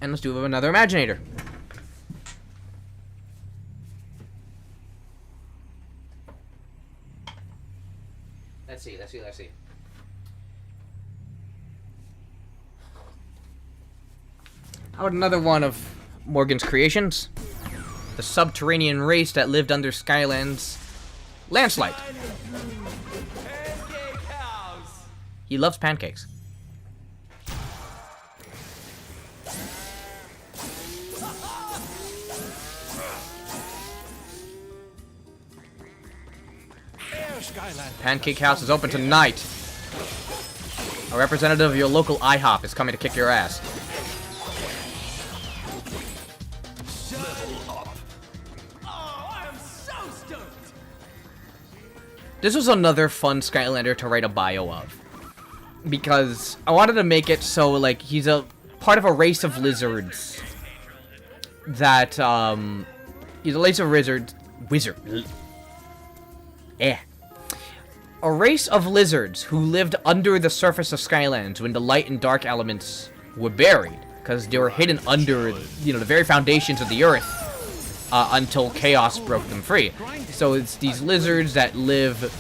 And let's do another Imaginator. Let's see. How about another one of Morgan's creations? The subterranean race that lived under Skyland's landslide. He loves pancakes. Pancake House is open tonight. A representative of your local IHOP is coming to kick your ass. This was another fun Skylander to write a bio of. Because I wanted to make it so, like, he's a part of a race of lizards. That, he's a race of A race of lizards who lived under the surface of Skylands when the light and dark elements were buried. Because they were hidden under, you know, the very foundations of the earth. Until Kaos broke them free. So it's these lizards that live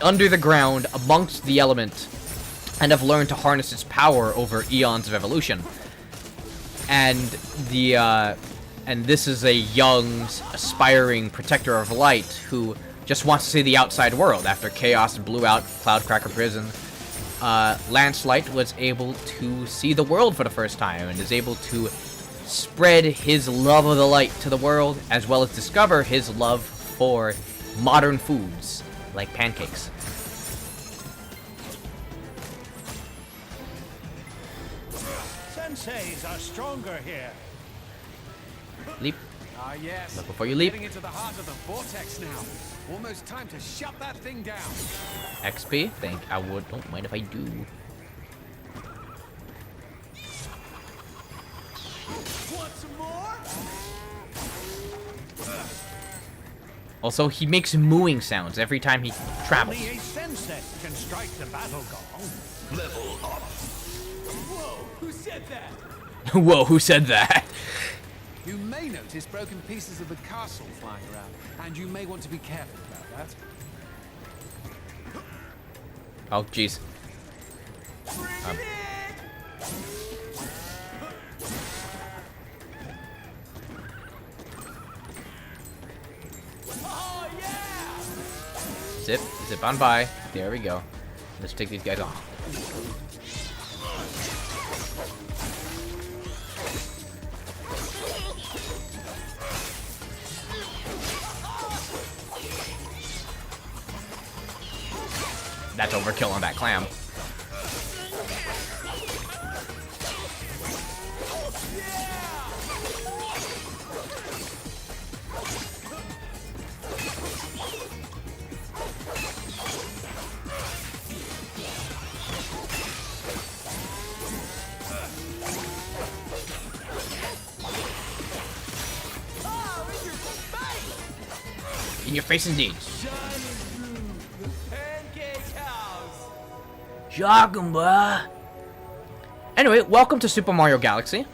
under the ground amongst the element and have learned to harness its power over eons of evolution. And this is a young, aspiring protector of light who just wants to see the outside world. After Kaos blew out Cloudcracker Prison, Lancelight was able to see the world for the first time and is able to spread his love of the light to the world, as well as discover his love for modern foods, like pancakes. Senseis are stronger here. Leap. Ah, yes. Look before you leap. Getting into the heart of the vortex now. Almost time to shut that thing down. XP? Don't mind if I do. Want some more? Also, he makes mooing sounds every time he travels. Only a sensei can strike the battle gong. Level up. Whoa, who said that? Whoa, who said that? You may notice broken pieces of the castle flying around, and you may want to be careful about that. Oh, jeez. Oh yeah! Zip on by. There we go. Let's take these guys off. That's overkill on that clam. in your face indeed. Shocking, boy. Anyway, welcome to Super Mario Galaxy.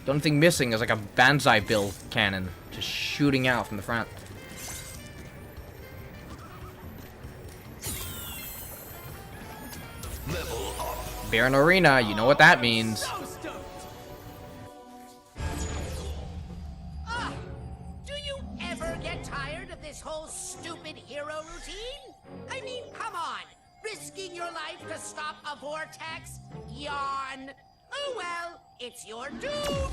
The only thing missing is like a Banzai Bill cannon just shooting out from the front. Baron Arena, you know what that means. Do you ever get tired of this whole stupid hero routine? I mean, come on. Risking your life to stop a vortex? Yawn. Oh well, it's your doom.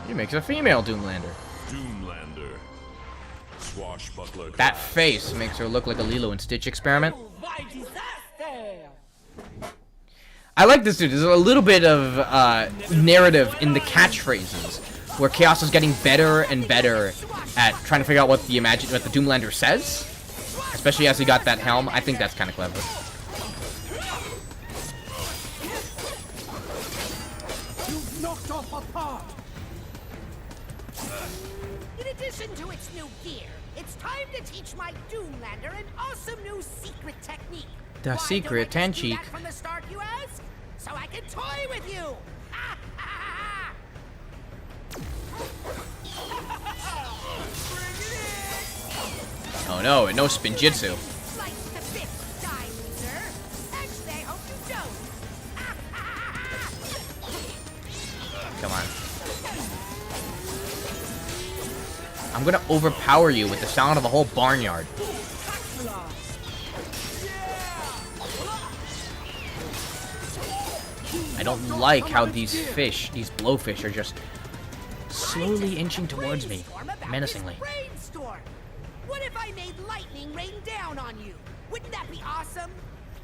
He makes a female Doomlander. Doomlander. Swashbuckler. That face makes her look like a Lilo and Stitch experiment. I like this dude. There's a little bit of narrative in the catchphrases, where Kaos is getting better and better at trying to figure out what the Doomlander says, especially as he got that helm. I think that's kind of clever. You've knocked off a part. In addition to its new gear, it's time to teach my Doomlander an awesome new secret technique. The Why secret don't I just do technique. that from the start, you ask? So I can toy with you. Oh no, no spinjitzu. Slice the fifth die, loser. Actually, I hope you don't. Come on. I'm gonna overpower you with the sound of a whole barnyard. I don't like how these fish, these blowfish, are just slowly inching towards me, menacingly. Brainstorm. What if I made lightning rain down on you? Wouldn't that be awesome?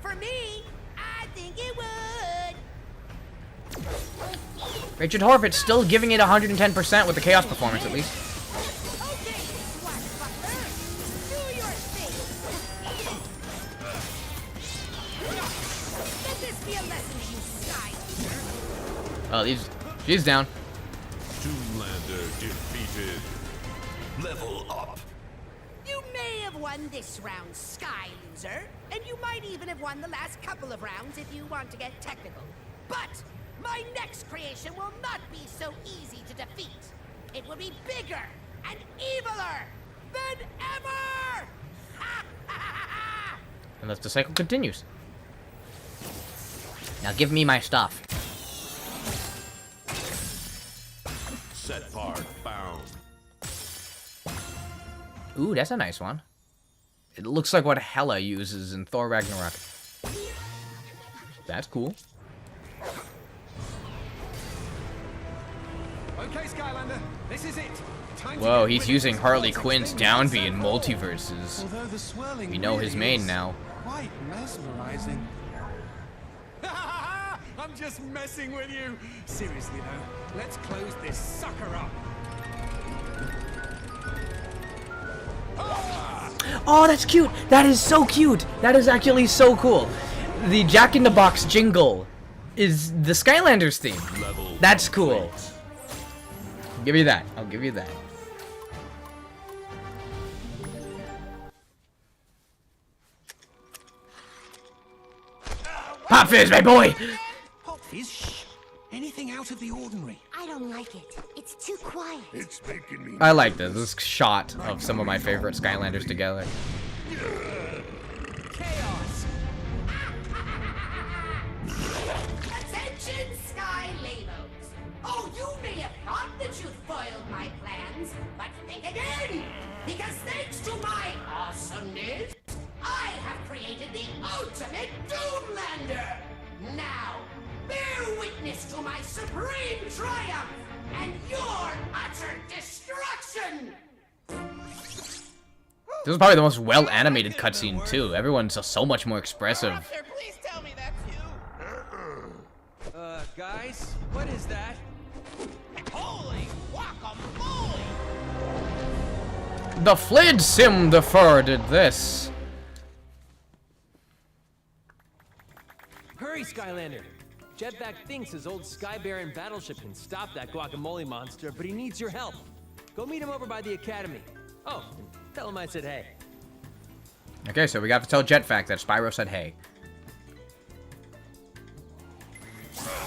For me, I think it would. Richard Horvitz still giving it 110% with the Chaos performance, at least. Okay, Swashbuckler, do your thing. Let this be a lesson to you, Sky. Oh, she's down. Doomlander defeated. Level up. You may have won this round, Sky Loser, and you might even have won the last couple of rounds if you want to get technical. But my next creation will not be so easy to defeat. It will be bigger and eviler than ever! Unless the cycle continues. Now give me my stuff. Set part found. Ooh, that's a nice one. It looks like what Hela uses in Thor Ragnarok. That's cool. Okay, Skylander, this is it. Time to Whoa, get he's rid of using this Harley vortex Quinn's thing. Downbeat in Multiverses. Although the swirling We know his really main is now. Quite mesmerizing. I'm just messing with you. Seriously though, let's close this sucker up. Oh, that's cute! That is so cute! That is actually so cool. The Jack in the Box jingle is the Skylanders theme. That's cool. I'll give you that. I'll give you that. Pop Fizz, my boy! Pop Fizz, shh. Anything out of the ordinary. I don't like it. It's too quiet. It's making me. I like this. This shot of some of my favorite Skylanders together. Chaos! Attention, Sky Lavos! Oh, you may have thought that you'd foiled my plans, but think again! Because thanks to my awesomeness, I have created the ultimate Doomlander! Now, bear witness to my supreme triumph and your utter destruction! This is probably the most well-animated cutscene, too. Everyone's so much more expressive. Please tell me that's you. Guys, what is that? Holy guacamole! The Flid Sim Defer did this. Hurry, Skylander. Jetpack thinks his old Sky Baron battleship can stop that guacamole monster, but he needs your help. Go meet him over by the academy. Oh, and tell him I said hey. Okay, so we got to tell Jetpack that Spyro said hey.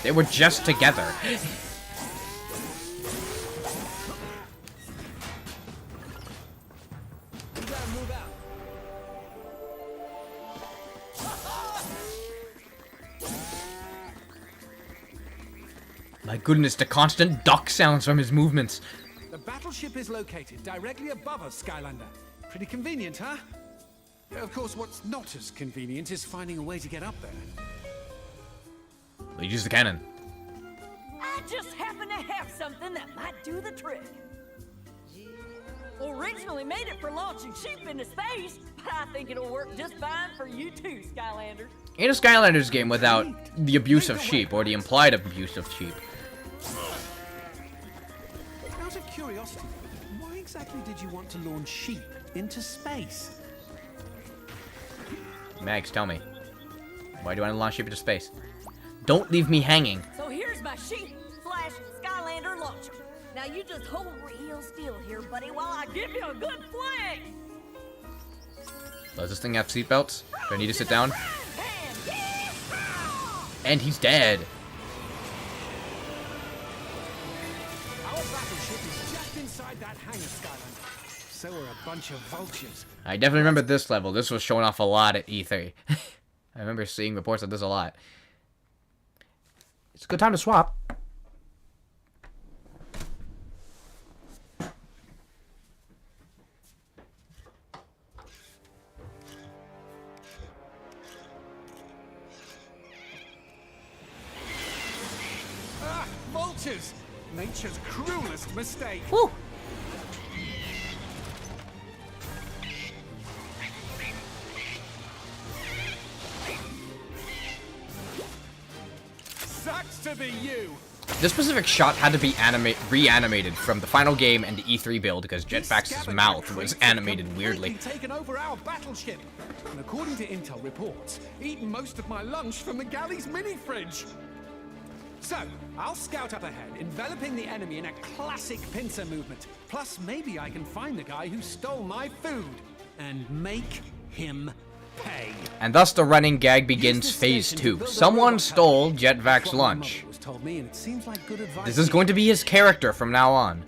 They were just together. My goodness, the constant duck sounds from his movements. The battleship is located directly above us, Skylander. Pretty convenient, huh? Of course, what's not as convenient is finding a way to get up there. We'll use the cannon. I just happen to have something that might do the trick. Originally made it for launching sheep into space, but I think it'll work just fine for you too, Skylanders. Ain't a Skylanders game without the abuse of sheep, or the implied abuse of sheep. Out of curiosity, why exactly did you want to launch sheep into space? Mags, tell me. Why do I want to launch sheep into space? Don't leave me hanging. So here's my sheep / Skylander launcher. Now you just hold real still here, buddy, while I give you a good fling. Does this thing have seatbelts? Do I need to sit down? And he's dead. Our battleship is just inside that hangar, Skylander. So are a bunch of vultures. I definitely remember this level. This was showing off a lot at E3. I remember seeing reports of this a lot. It's a good time to swap. Ah, vultures! Nature's cruelest mistake. Woo! Sucks to be you. This specific shot had to be reanimated from the final game and the E3 build because Jetpack's mouth was animated weirdly. Taken over our battleship, and according to intel reports, eaten most of my lunch from the galley's mini fridge. So, I'll scout up ahead, enveloping the enemy in a classic pincer movement. Plus, maybe I can find the guy who stole my food and make him pay. And thus the running gag begins phase 2. Someone stole Jetpack's lunch. This is going to be his character from now on.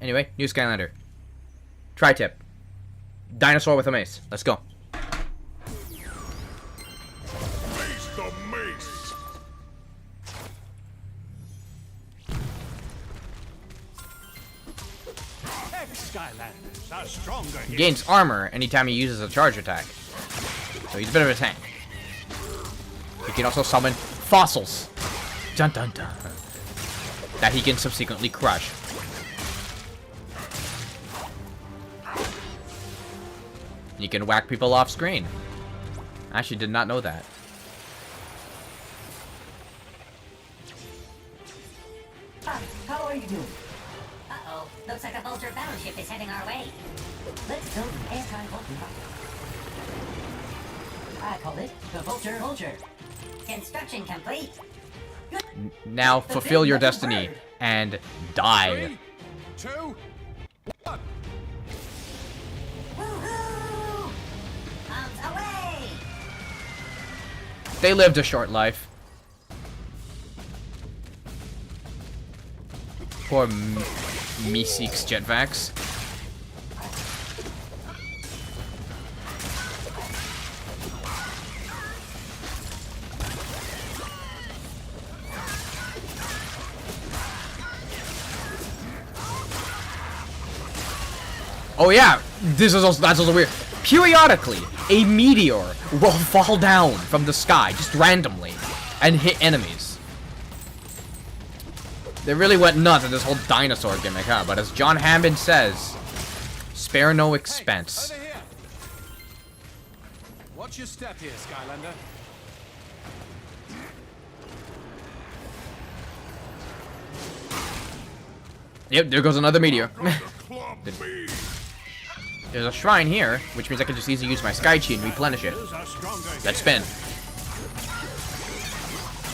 Anyway, new Skylander. Tri-tip. Dinosaur with a mace. Let's go. Face the mace! Skylanders are stronger He gains armor anytime he uses a charge attack. So he's a bit of a tank. He can also summon fossils. Dun dun dun. That he can subsequently crush. He can whack people off screen. I actually did not know that. Hi, how are you doing? Uh-oh, looks like a vulture battleship is heading our way. Let's build an anti-vulture rocket. I call it the Vulture Vulture. Construction complete. Now fulfill your destiny and die. 3, 2, 1. Woohoo! Bombs away! They lived a short life. Poor Meeseeks Jetpacks. Oh yeah, that's also weird. Periodically, a meteor will fall down from the sky, just randomly, and hit enemies. They really went nuts at this whole dinosaur gimmick, huh? But as John Hammond says, spare no expense. Hey, over here. Watch your step here, Skylander. Yep, there goes another meteor. There's a shrine here, which means I can just easily use my Sky Chi and replenish it. Let's spin.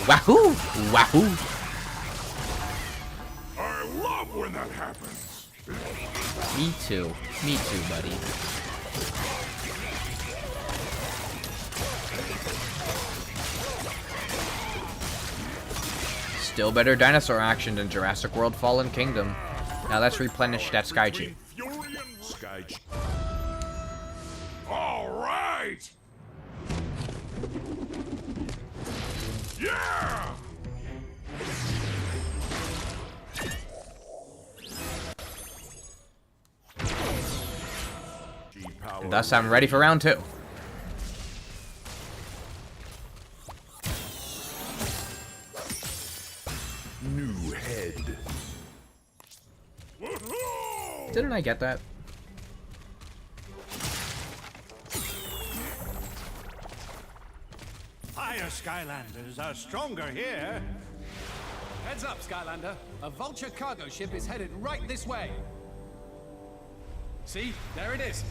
Wahoo! Wahoo! I love when that happens. Me too. Me too, buddy. Still better dinosaur action than Jurassic World Fallen Kingdom. Now let's replenish that Sky Chi. Sky Chi. All right. Yeah. And thus, I'm ready for round 2. New head. Didn't I get that? Higher Skylanders are stronger here. Heads up, Skylander. A Vulture cargo ship is headed right this way. See? There it is.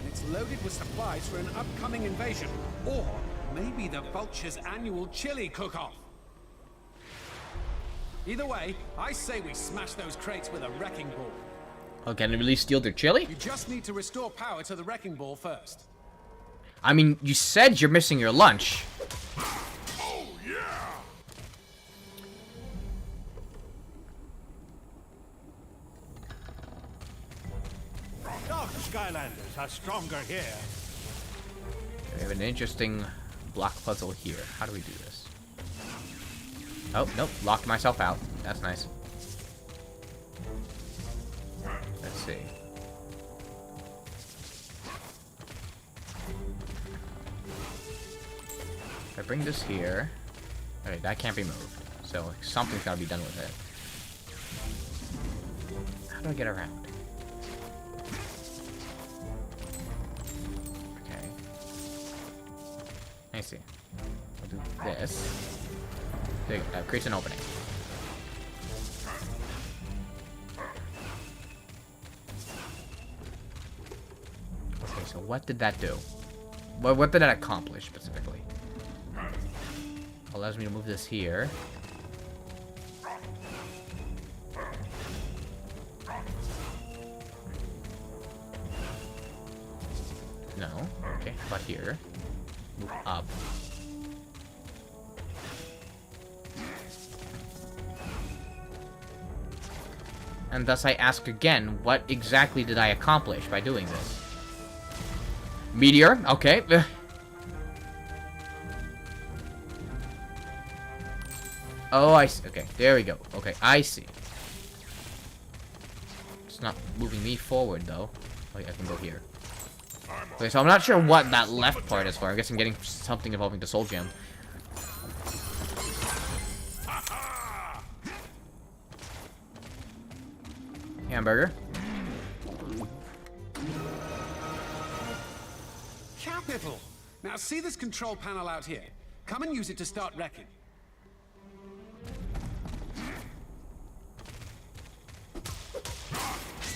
And it's loaded with supplies for an upcoming invasion. Or maybe the Vulture's annual chili cook-off. Either way, I say we smash those crates with a wrecking ball. Oh, can it really steal their chili? You just need to restore power to the wrecking ball first. I mean, you said you're missing your lunch. Oh, yeah. Dark Skylanders are stronger here. We have an interesting block puzzle here. How do we do this? Oh, nope. Locked myself out. That's nice. Let's see. If I bring this here... Alright, that can't be moved. So, something's gotta be done with it. How do I get around? Okay. I see. I'll do this. There you go. That creates an opening. Okay, so what did that do? What did that accomplish specifically? Allows me to move this here. No. Okay, how about here? Move up. And thus I ask again, what exactly did I accomplish by doing this? Meteor, okay. Oh, I see. Okay, there we go. Okay, I see. It's not moving me forward, though. Oh, yeah, I can go here. Okay, so I'm not sure what that left part is for. I guess I'm getting something involving the Soul Gem. Hamburger. Capital! Now see this control panel out here. Come and use it to start wrecking.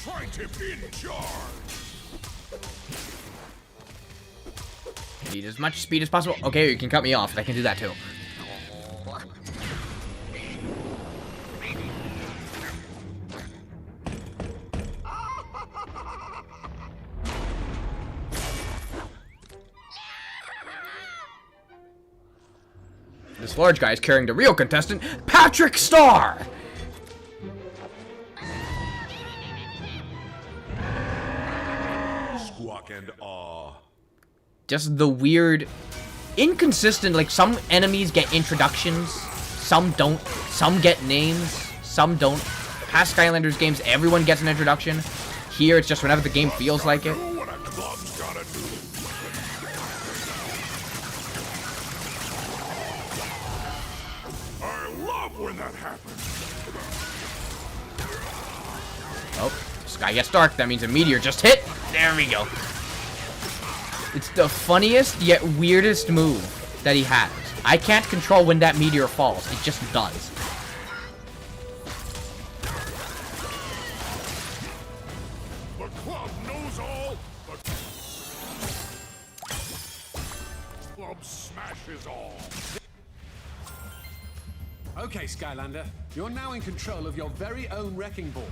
Try to be in charge. Need as much speed as possible. Okay, you can cut me off. I can do that too. This large guy is carrying the real contestant, Patrick Star! Squawk and awe. Just the weird, inconsistent, like some enemies get introductions, some don't, some get names, some don't. Past Skylanders games, everyone gets an introduction. Here, it's just whenever the game feels like it. What a club's gotta do. I love when that happens. Oh, sky gets dark. That means a meteor just hit. There we go. It's the funniest yet weirdest move that he has. I can't control when that meteor falls. It just does. The club knows all. The Okay, Skylander. You're now in control of your very own wrecking ball.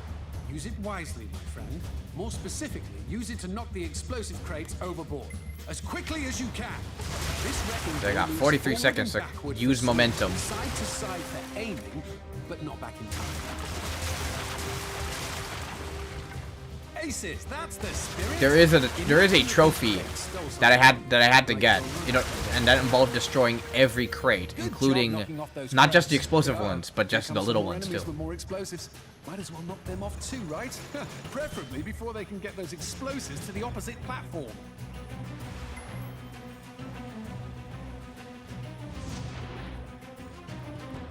Use it wisely, my friend. More specifically, use it to knock the explosive crates overboard. As quickly as you can. This wrecking ball They got 43 seconds to use momentum. Side to side for aiming, but not back in time. Aces, that's the spirit. There is a trophy that I had to get, you know, and that involved destroying every crate, including not just the explosive ones, but just the little ones too. With more explosives. Might as well knock them off too, right? Preferably before they can get those explosives to the opposite platform.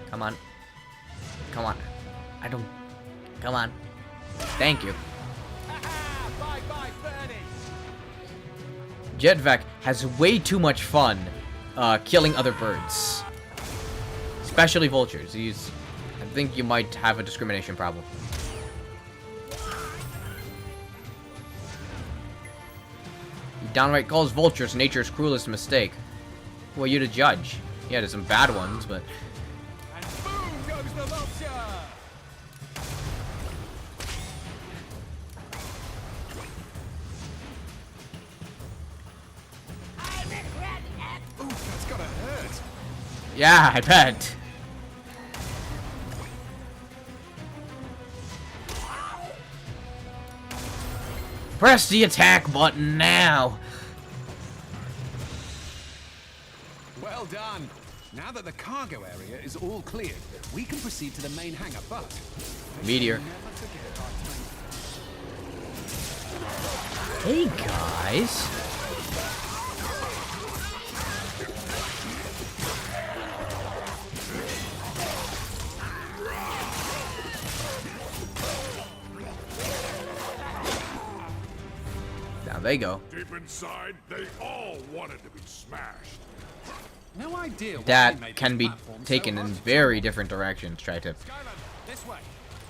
Come on. Come on. I don't... Come on. Thank you. Jetvac has way too much fun killing other birds. Especially vultures. I think you might have a discrimination problem. He downright calls vultures nature's cruelest mistake. Who are you to judge? Yeah, there's some bad ones, but... And boom goes the vulture! Ooh, that's gotta hurt. Yeah, I bet. Press the attack button now. Well done. Now that the cargo area is all cleared, we can proceed to the main hangar, but... Meteor. Hey, guys. Now they go. Deep inside, they all wanted to be smashed. No idea. That can be taken in very different directions, Tri-Tip.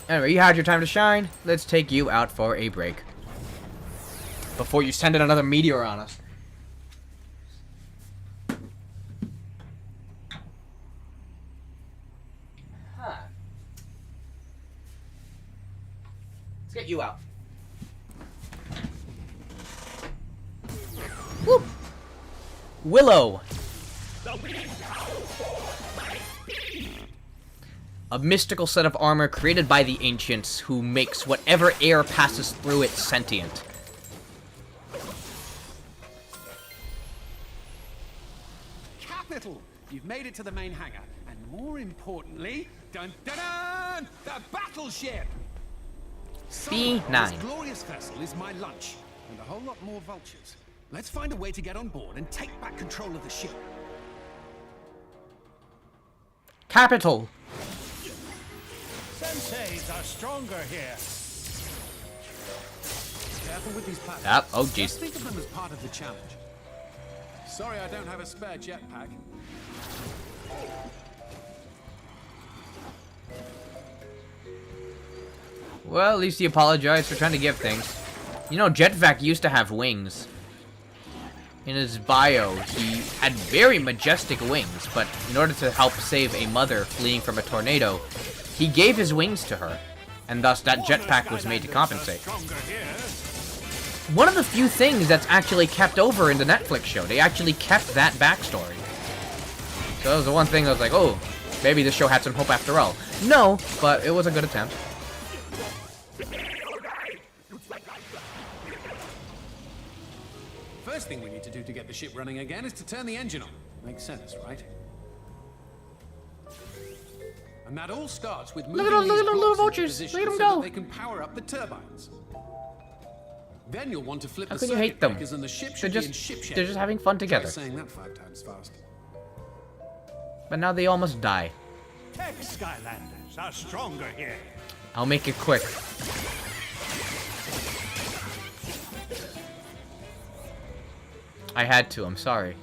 Anyway, you had your time to shine. Let's take you out for a break. Before you send in another meteor on us. Huh. Let's get you out. Whoop! Willow! A mystical set of armor created by the ancients who makes whatever air passes through it sentient. Capital! You've made it to the main hangar, and more importantly, dun dun dun! The battleship! B9. This glorious vessel is my lunch, and a whole lot more vultures. Let's find a way to get on board and take back control of the ship. Capital! Senseis are stronger here. Careful with these platforms. Yep. Oh, jeez. Just think of them as part of the challenge. Sorry I don't have a spare jetpack. Well, at least he apologized for trying to give things. You know, Jetvac used to have wings. In his bio, he had very majestic wings, but in order to help save a mother fleeing from a tornado, he gave his wings to her, and thus that jetpack was made to compensate. One of the few things that's actually kept over in the Netflix show. They actually kept that backstory. So that was the one thing I was like, oh, maybe this show had some hope after all. No, but it was a good attempt. First thing we need to do to get the ship running again is to turn the engine on. Makes sense, right? And that all starts with moving these blocks vultures. into position Let 'em so go. that they can power up the turbines. Then you'll want to flip How the can you circuit hate them? breakers and the ship They're should be in just ship shape. they're just having fun together. Try saying that 5 times fast. But now they almost die. Tech Skylanders are stronger here. I'll make it quick. I had to, I'm sorry.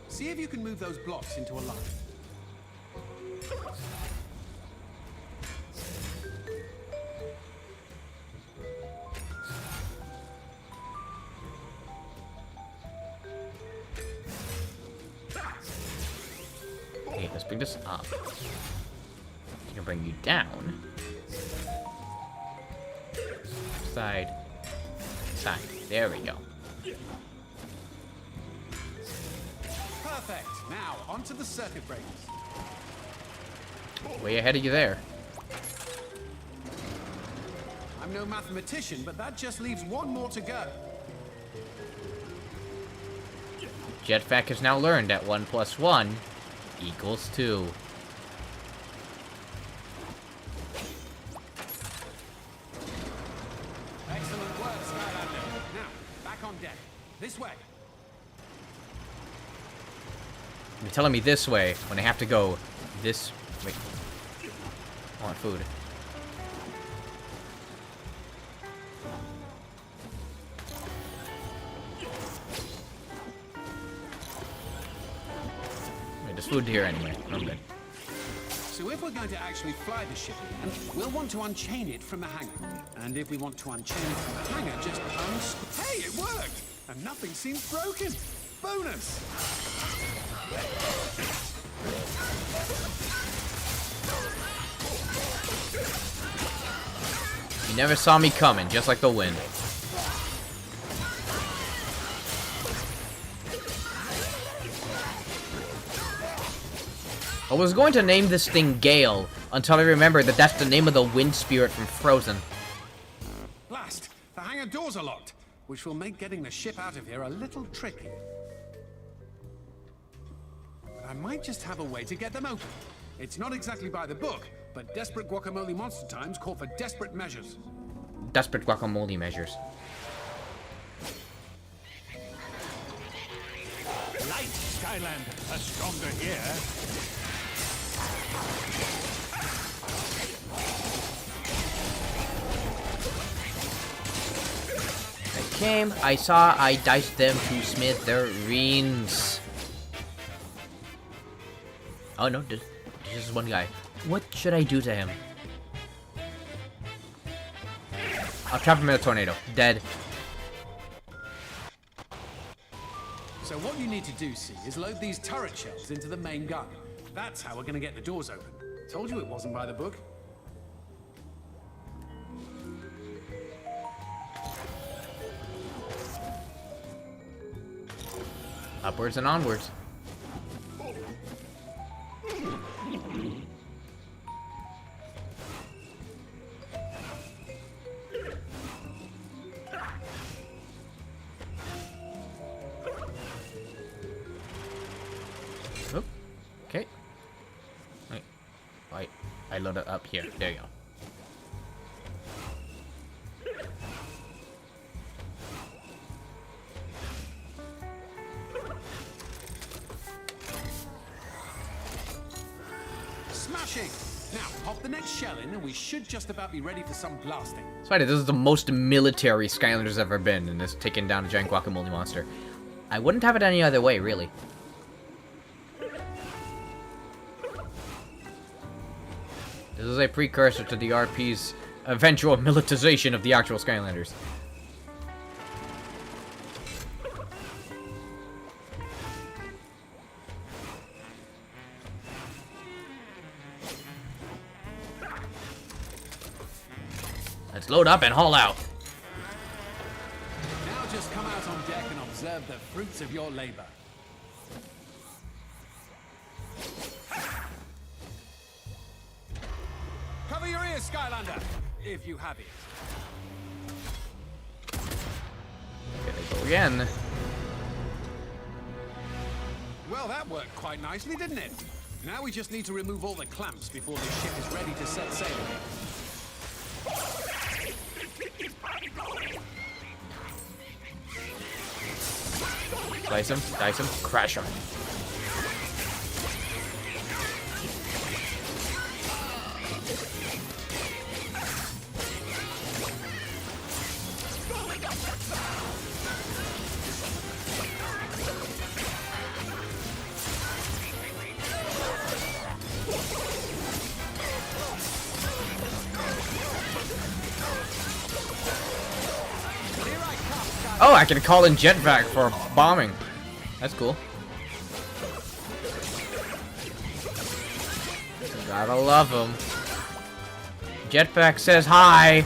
See if you can move those blocks into a line. Okay, let's pick this up. I can bring you down. Side. Side. There we go. Perfect. Now, onto the circuit breakers. Way ahead of you there. I'm no mathematician, but that just leaves one more to go. Jetpack has now learned that 1 + 1 = 2. Excellent work, Skylander. Now, back on deck. This way. You're telling me this way when I have to go this... Wait. I want food. Wait, there's food here anyway. I'm good. So if we're going to actually fly the ship again, we'll want to unchain it from the hangar. And if we want to unchain it from the hangar, just Hey, it worked! And nothing seems broken. Bonus! You never saw me coming, just like the wind. I was going to name this thing Gale until I remembered that that's the name of the wind spirit from Frozen. Blast! The hangar doors are locked, which will make getting the ship out of here a little tricky. But I might just have a way to get them open. It's not exactly by the book, but desperate guacamole monster times call for desperate measures. Desperate guacamole measures. Light, Skylander, a stronger here. I came, I saw, I diced them to smithereens. Oh no, this is one guy. What should I do to him? I'll trap him in a tornado. Dead. So what you need to do, C, is load these turret shells into the main gun. That's how we're gonna get the doors open. Told you it wasn't by the book. Upwards and onwards. Oop. Okay. Wait. I load it up here. There you go. Smashing! Now, pop the next shell in and we should just about be ready for some blasting. Spider, this is the most military Skylanders ever been, and this taking down a giant guacamole monster. I wouldn't have it any other way, really. This is a precursor to the RP's eventual militarization of the actual Skylanders. Let's load up and haul out. Now just come out on deck and observe the fruits of your labor. Cover your ears, Skylander, if you have it. Here they go again. Well, that worked quite nicely, didn't it? Now we just need to remove all the clamps before the ship is ready to set sail again. Slice him, dice him, crash him. Oh, I can call in jetpack for bombing. That's cool. Gotta love him. Jetpack says hi.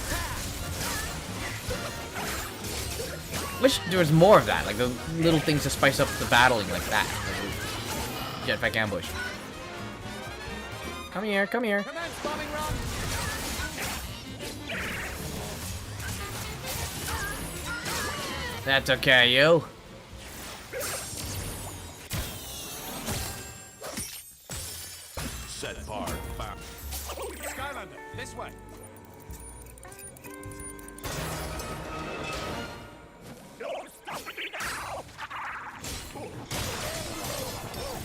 Wish there was more of that, like the little things to spice up the battling like that. Like Jetpack ambush. Come here, come here. That's okay, you. Set part. Skylander, this way.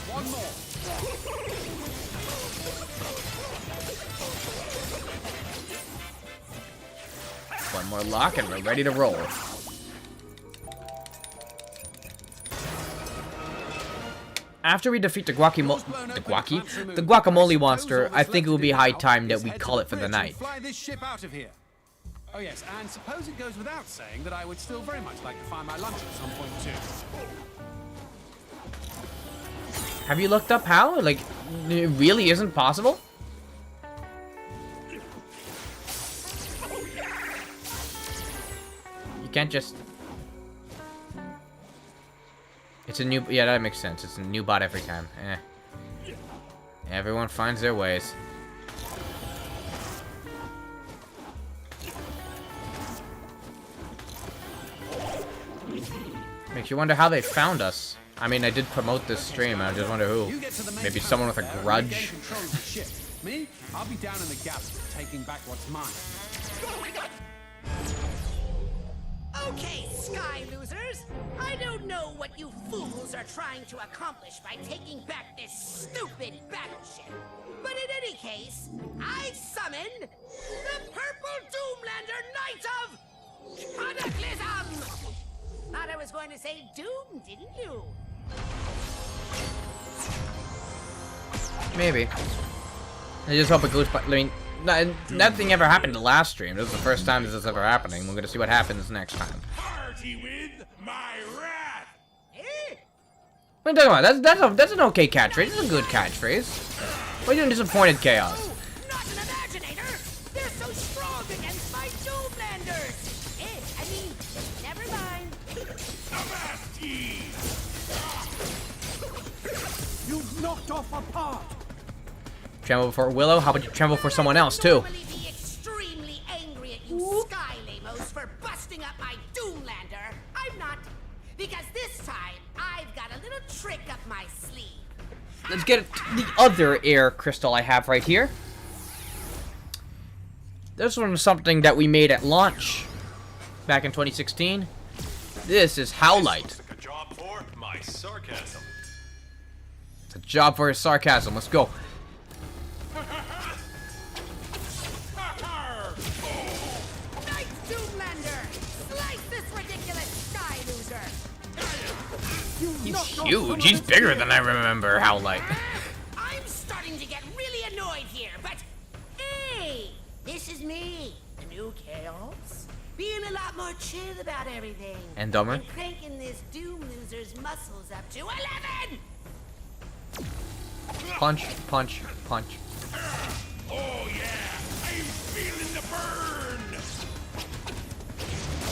One more. One more lock and we're ready to roll. After we defeat the guacamole monster, I think it will be high time that we call it for the night. Fly this ship out of here. Oh yes, and suppose it goes without saying that I would still very much like to find my lunch at some point too. Have you looked up how? Like, it really isn't possible? You can't just... It's a new... Yeah, that makes sense. It's a new bot every time. Eh. Everyone finds their ways. Makes you wonder how they found us. I mean, I did promote this stream. I just wonder who. Maybe someone with a grudge. Me? I'll be down in the gap taking back what's mine. Okay, Sky Losers. I don't know what you fools are trying to accomplish by taking back this stupid battleship. But in any case, I summon the Purple Doomlander Knight of Cataclysm! Thought I was going to say Doom, didn't you? Maybe. I just hope it goes by. I mean, nothing ever happened the last stream. This is the first time this is ever happening. We're gonna see what happens next time. Party with my wrath. What are you talking about? That's an okay catchphrase. It's a good catchphrase. Why are you doing disappointed Chaos? Not an Imaginator! They're so strong against my Doomlanders! I mean, never mind. You've knocked off a part. Tremble for Willow? How about you tremble for someone else, too? Be extremely angry at you Sky Lamos for busting up my Doomlander. I'm not, because this time I've got a little trick up my sleeve. Let's get the other air crystal I have right here. This one was something that we made at launch back in 2016. This is Howlite. A job for my sarcasm. It's a job for his sarcasm. Let's go. Knight Doomlander! Slice this ridiculous Sky Loser! He's huge. He's bigger than I remember Howlite. I'm starting to get really annoyed here, but hey, this is me, the new Kaos, being a lot more chill about everything. And dumber. And cranking this Doom Loser's muscles up to 11! Punch, punch, punch. Oh yeah, I'm feeling the burn.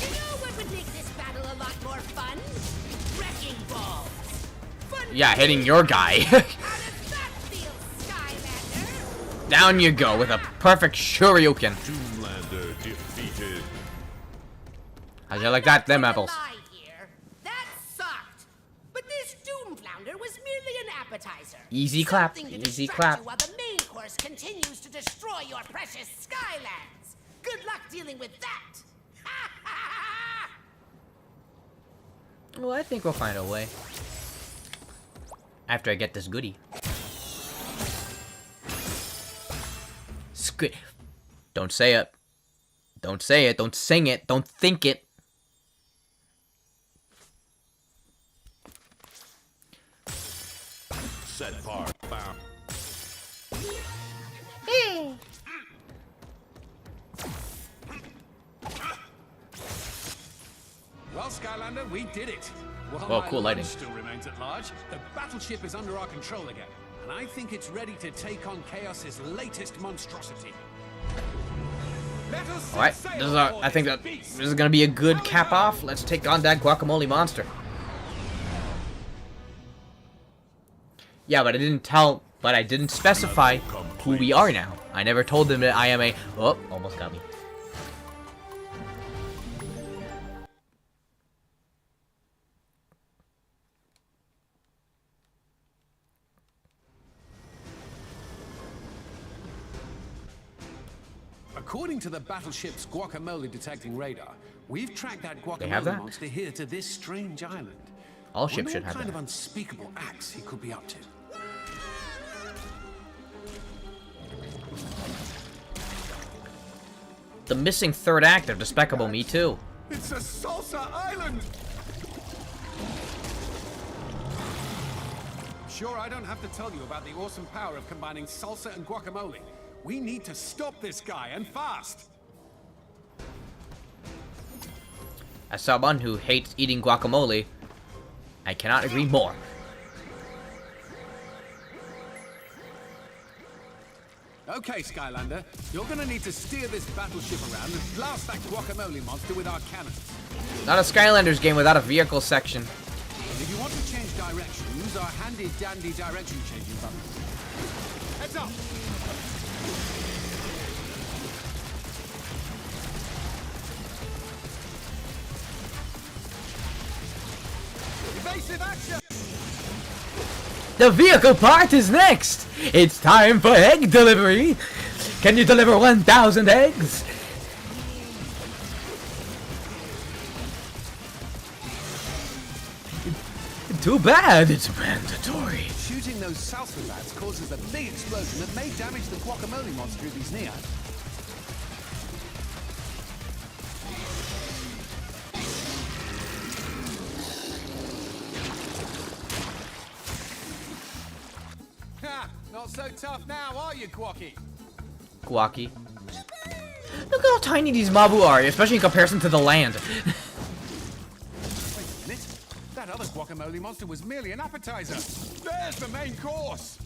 You know what would make this battle a lot more fun? Wrecking balls. Fun. Yeah, hitting your guy. How does that feel, Skylander? Down you go with a perfect Shoryuken. Doomlander defeated. How'd you like that, them apples? That sucked. But this Doom Flounder was merely an appetizer. Easy clap, Something to easy distract clap. you while the main course continues to destroy your precious Skylands. Good luck dealing with that. Well, I think we'll find a way. After I get this goodie. Squid. Don't say it. Don't say it. Don't sing it. Don't think it. Set part. Well, Skylander, we did it. While Well, my cool lighting. lunch still remains at large, the battleship is under our control again. and I think it's ready to take on Chaos's latest monstrosity. Alright, I think that this is gonna be a good cap off. Let's take on that guacamole monster. Yeah, but I didn't specify who we are now. I never told them that I am a... Oh, almost got me. According to the battleship's guacamole detecting radar, we've tracked that They have guacamole that? monster here to this strange island. All ships Wonder should what have kind that. of unspeakable acts he could be up to. The missing third act of Despicable Me 2. It's a salsa island! Sure, I don't have to tell you about the awesome power of combining salsa and guacamole. We need to stop this guy, and fast! As someone who hates eating guacamole, I cannot agree more. Okay, Skylander, you're gonna need to steer this battleship around and blast that guacamole monster with our cannons. Not a Skylanders game without a vehicle section. If you want to change direction, use our handy-dandy direction changing button. Heads up! Evasive action! The vehicle part is next! It's time for egg delivery! Can you deliver 1,000 eggs? Too bad it's mandatory. Shooting those salsa bats causes a big explosion that may damage the guacamole monster if he's near. Ha! Not so tough now, are you, Guacky? Guacky. Look how tiny these Mabu are, especially in comparison to the land. Wait a minute. That other guacamole monster was merely an appetizer. There's the main course.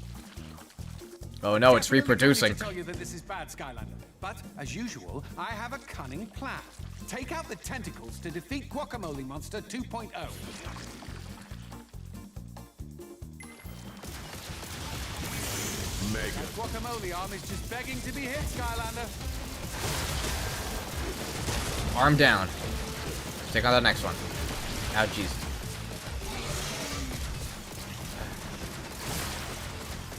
Oh no, it's reproducing. I don't need to tell you that this is bad, Skylander. But, as usual, I have a cunning plan. Take out the tentacles to defeat Guacamole Monster 2.0. Mega. That guacamole arm is just begging to be hit, Skylander. Arm down. Take on the next one. Oh, jeez.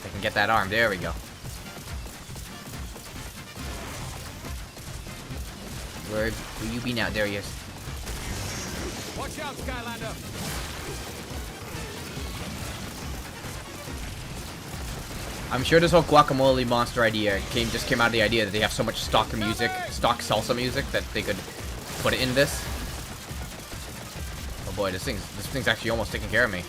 I can get that arm. There we go. Where will you be now? There he is. Watch out, Skylander. I'm sure this whole guacamole monster idea just came out of the idea that they have so much stock music, stock salsa music, that they could put it in this. Oh boy, this thing's actually almost taking care of me.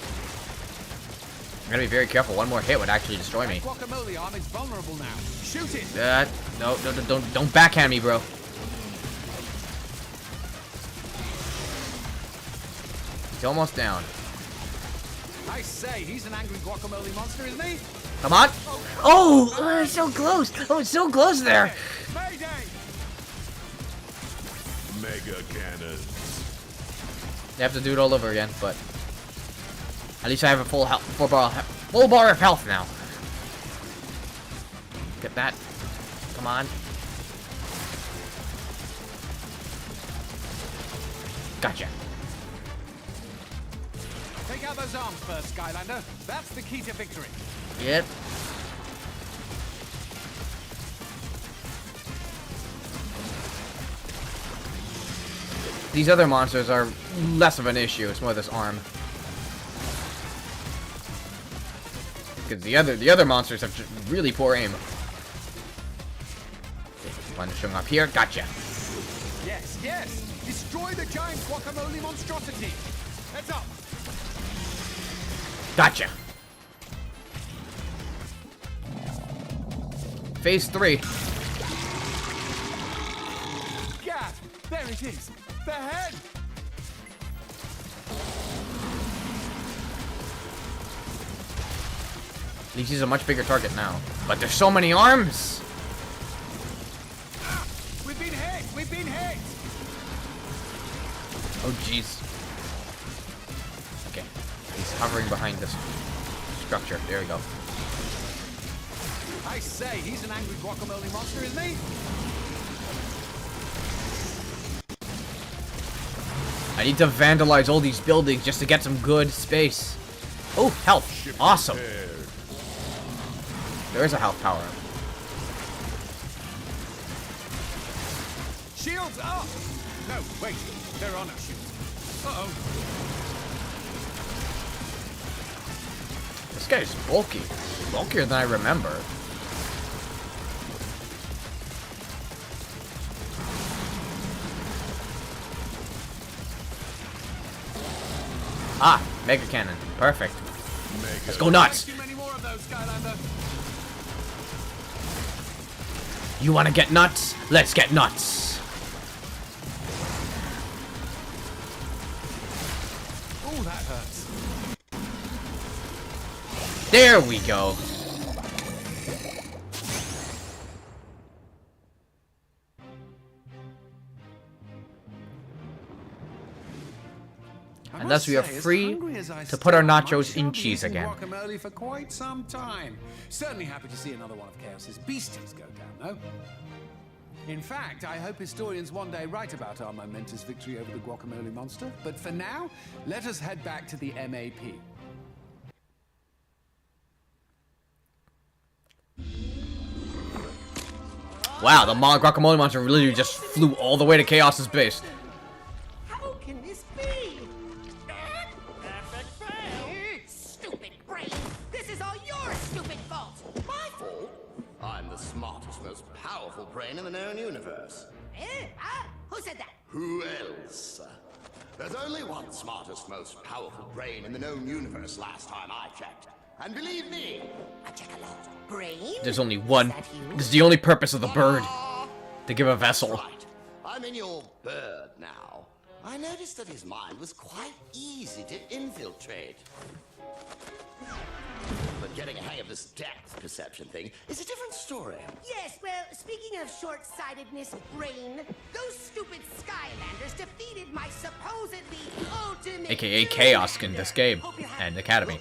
I gotta be very careful. One more hit would actually destroy me. Guacamole arm is vulnerable now. Shoot it. No, don't backhand me, bro. He's almost down. I say, he's an angry guacamole monster, isn't he? Come on. Oh, it's so close. Oh, it's so close there. Mayday! Mega cannons. You have to do it all over again, but at least I have a full bar of health now. Get that. Come on. Gotcha. Take out those arms first, Skylander. That's the key to victory. Yep. These other monsters are less of an issue. It's more this arm. Because the other monsters have really poor aim. One showing up here. Gotcha. Yes, yes. Destroy the giant guacamole monstrosity. Heads up. Gotcha. Phase 3. Gad, there it is. The head. At least he's a much bigger target now. But there's so many arms! We've been hit! We've been hit! Oh, jeez. Okay. He's hovering behind this structure. There we go. I say, he's an angry guacamole monster, isn't he? I need to vandalize all these buildings just to get some good space. Oh, health. Awesome. There is a health power. Shields up! No, wait. There are no shields. Uh-oh. This guy's bulky. Bulkier than I remember. Ah, Mega Cannon. Perfect. Let's go nuts. Too many more of those, Skylander. You wanna get nuts? Let's get nuts. Oh, that hurts. There we go. And thus we are free to put our nachos in cheese again. Guacamole for quite some time. Certainly happy to see another one of Chaos's beasties go down, though. In fact, I hope historians one day write about our momentous victory over the guacamole monster. But for now, let us head back to the MAP. Wow, the guacamole monster literally just flew all the way to Chaos's base. How can this be? Epic fail! Stupid brain! This is all your stupid fault! My fault? I'm the smartest, most powerful brain in the known universe. Who said that? Who else? There's only one smartest, most powerful brain in the known universe last time I checked. And believe me, I check a lot. Brain? There's only one. This is the only purpose of the bird. To give a vessel. Right. I'm in your bird now. I noticed that his mind was quite easy to infiltrate. But getting a hang of this depth perception thing is a different story. Yes, well, speaking of short-sightedness, brain, those stupid Skylanders defeated my supposedly ultimate... AKA Chaos in this game. And Academy.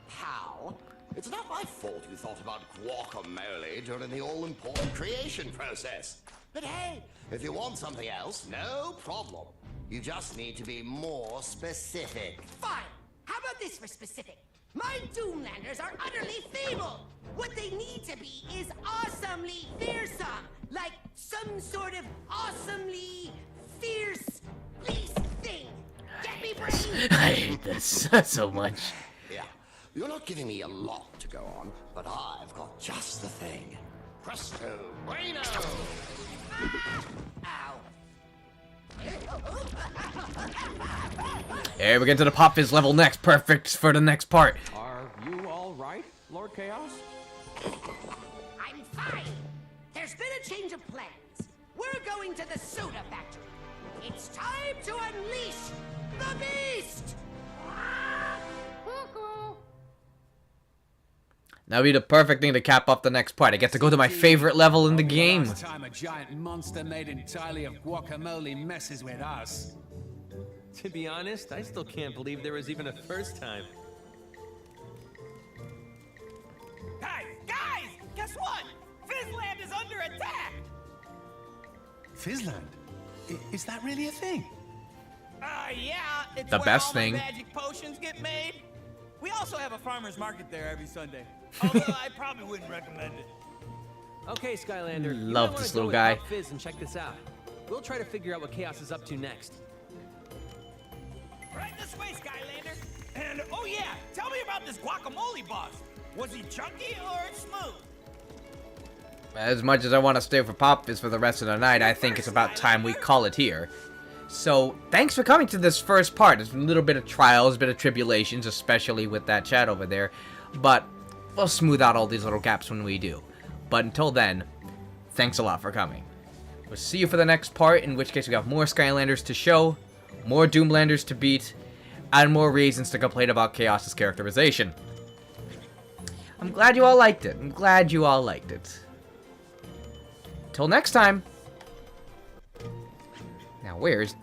How? It's not my fault you thought about guacamole during the all-important creation process. But hey, if you want something else, no problem. You just need to be more specific. Fine. How about this for specific? My Doomlanders are utterly feeble. What they need to be is awesomely fearsome. Like some sort of awesomely fierce beast thing. Get me, brain? I hate this so much. Yeah, you're not giving me a lot to go on, but I've got just the thing. Presto, bueno! Ow. Hey, we get to the Pop Fizz level next. Perfect for the next part. Are you all right, Lord Chaos? I'm fine. There's been a change of plans. We're going to the soda factory. It's time to unleash the beast! That'll be the perfect thing to cap off the next part. I get to go to my favorite level in the game. Last time a giant monster made entirely of guacamole messes with us. To be honest, I still can't believe there was even a first time. Guys, guess what? Fizzland is under attack! Fizzland? Is that really a thing? Yeah, it's The where best all thing. my magic potions get made. We also have a farmer's market there every Sunday. Although I probably wouldn't recommend it. Okay, Skylander. you Love might this wanna little go guy. with Pop Fizz and check this out. We'll try to figure out what Chaos is up to next. Right this way, Skylander. And oh yeah, tell me about this guacamole boss. Was he chunky or smooth? As much as I want to stay for Pop Fizz for the rest of the night, I think it's about time we call it here. So, thanks for coming to this first part. There's a little bit of trials, a bit of tribulations, especially with that chat over there. But we'll smooth out all these little gaps when we do. But until then, thanks a lot for coming. We'll see you for the next part, in which case we have more Skylanders to show, more Doomlanders to beat, and more reasons to complain about Chaos's characterization. I'm glad you all liked it. I'm glad you all liked it. Till next time. Now, where's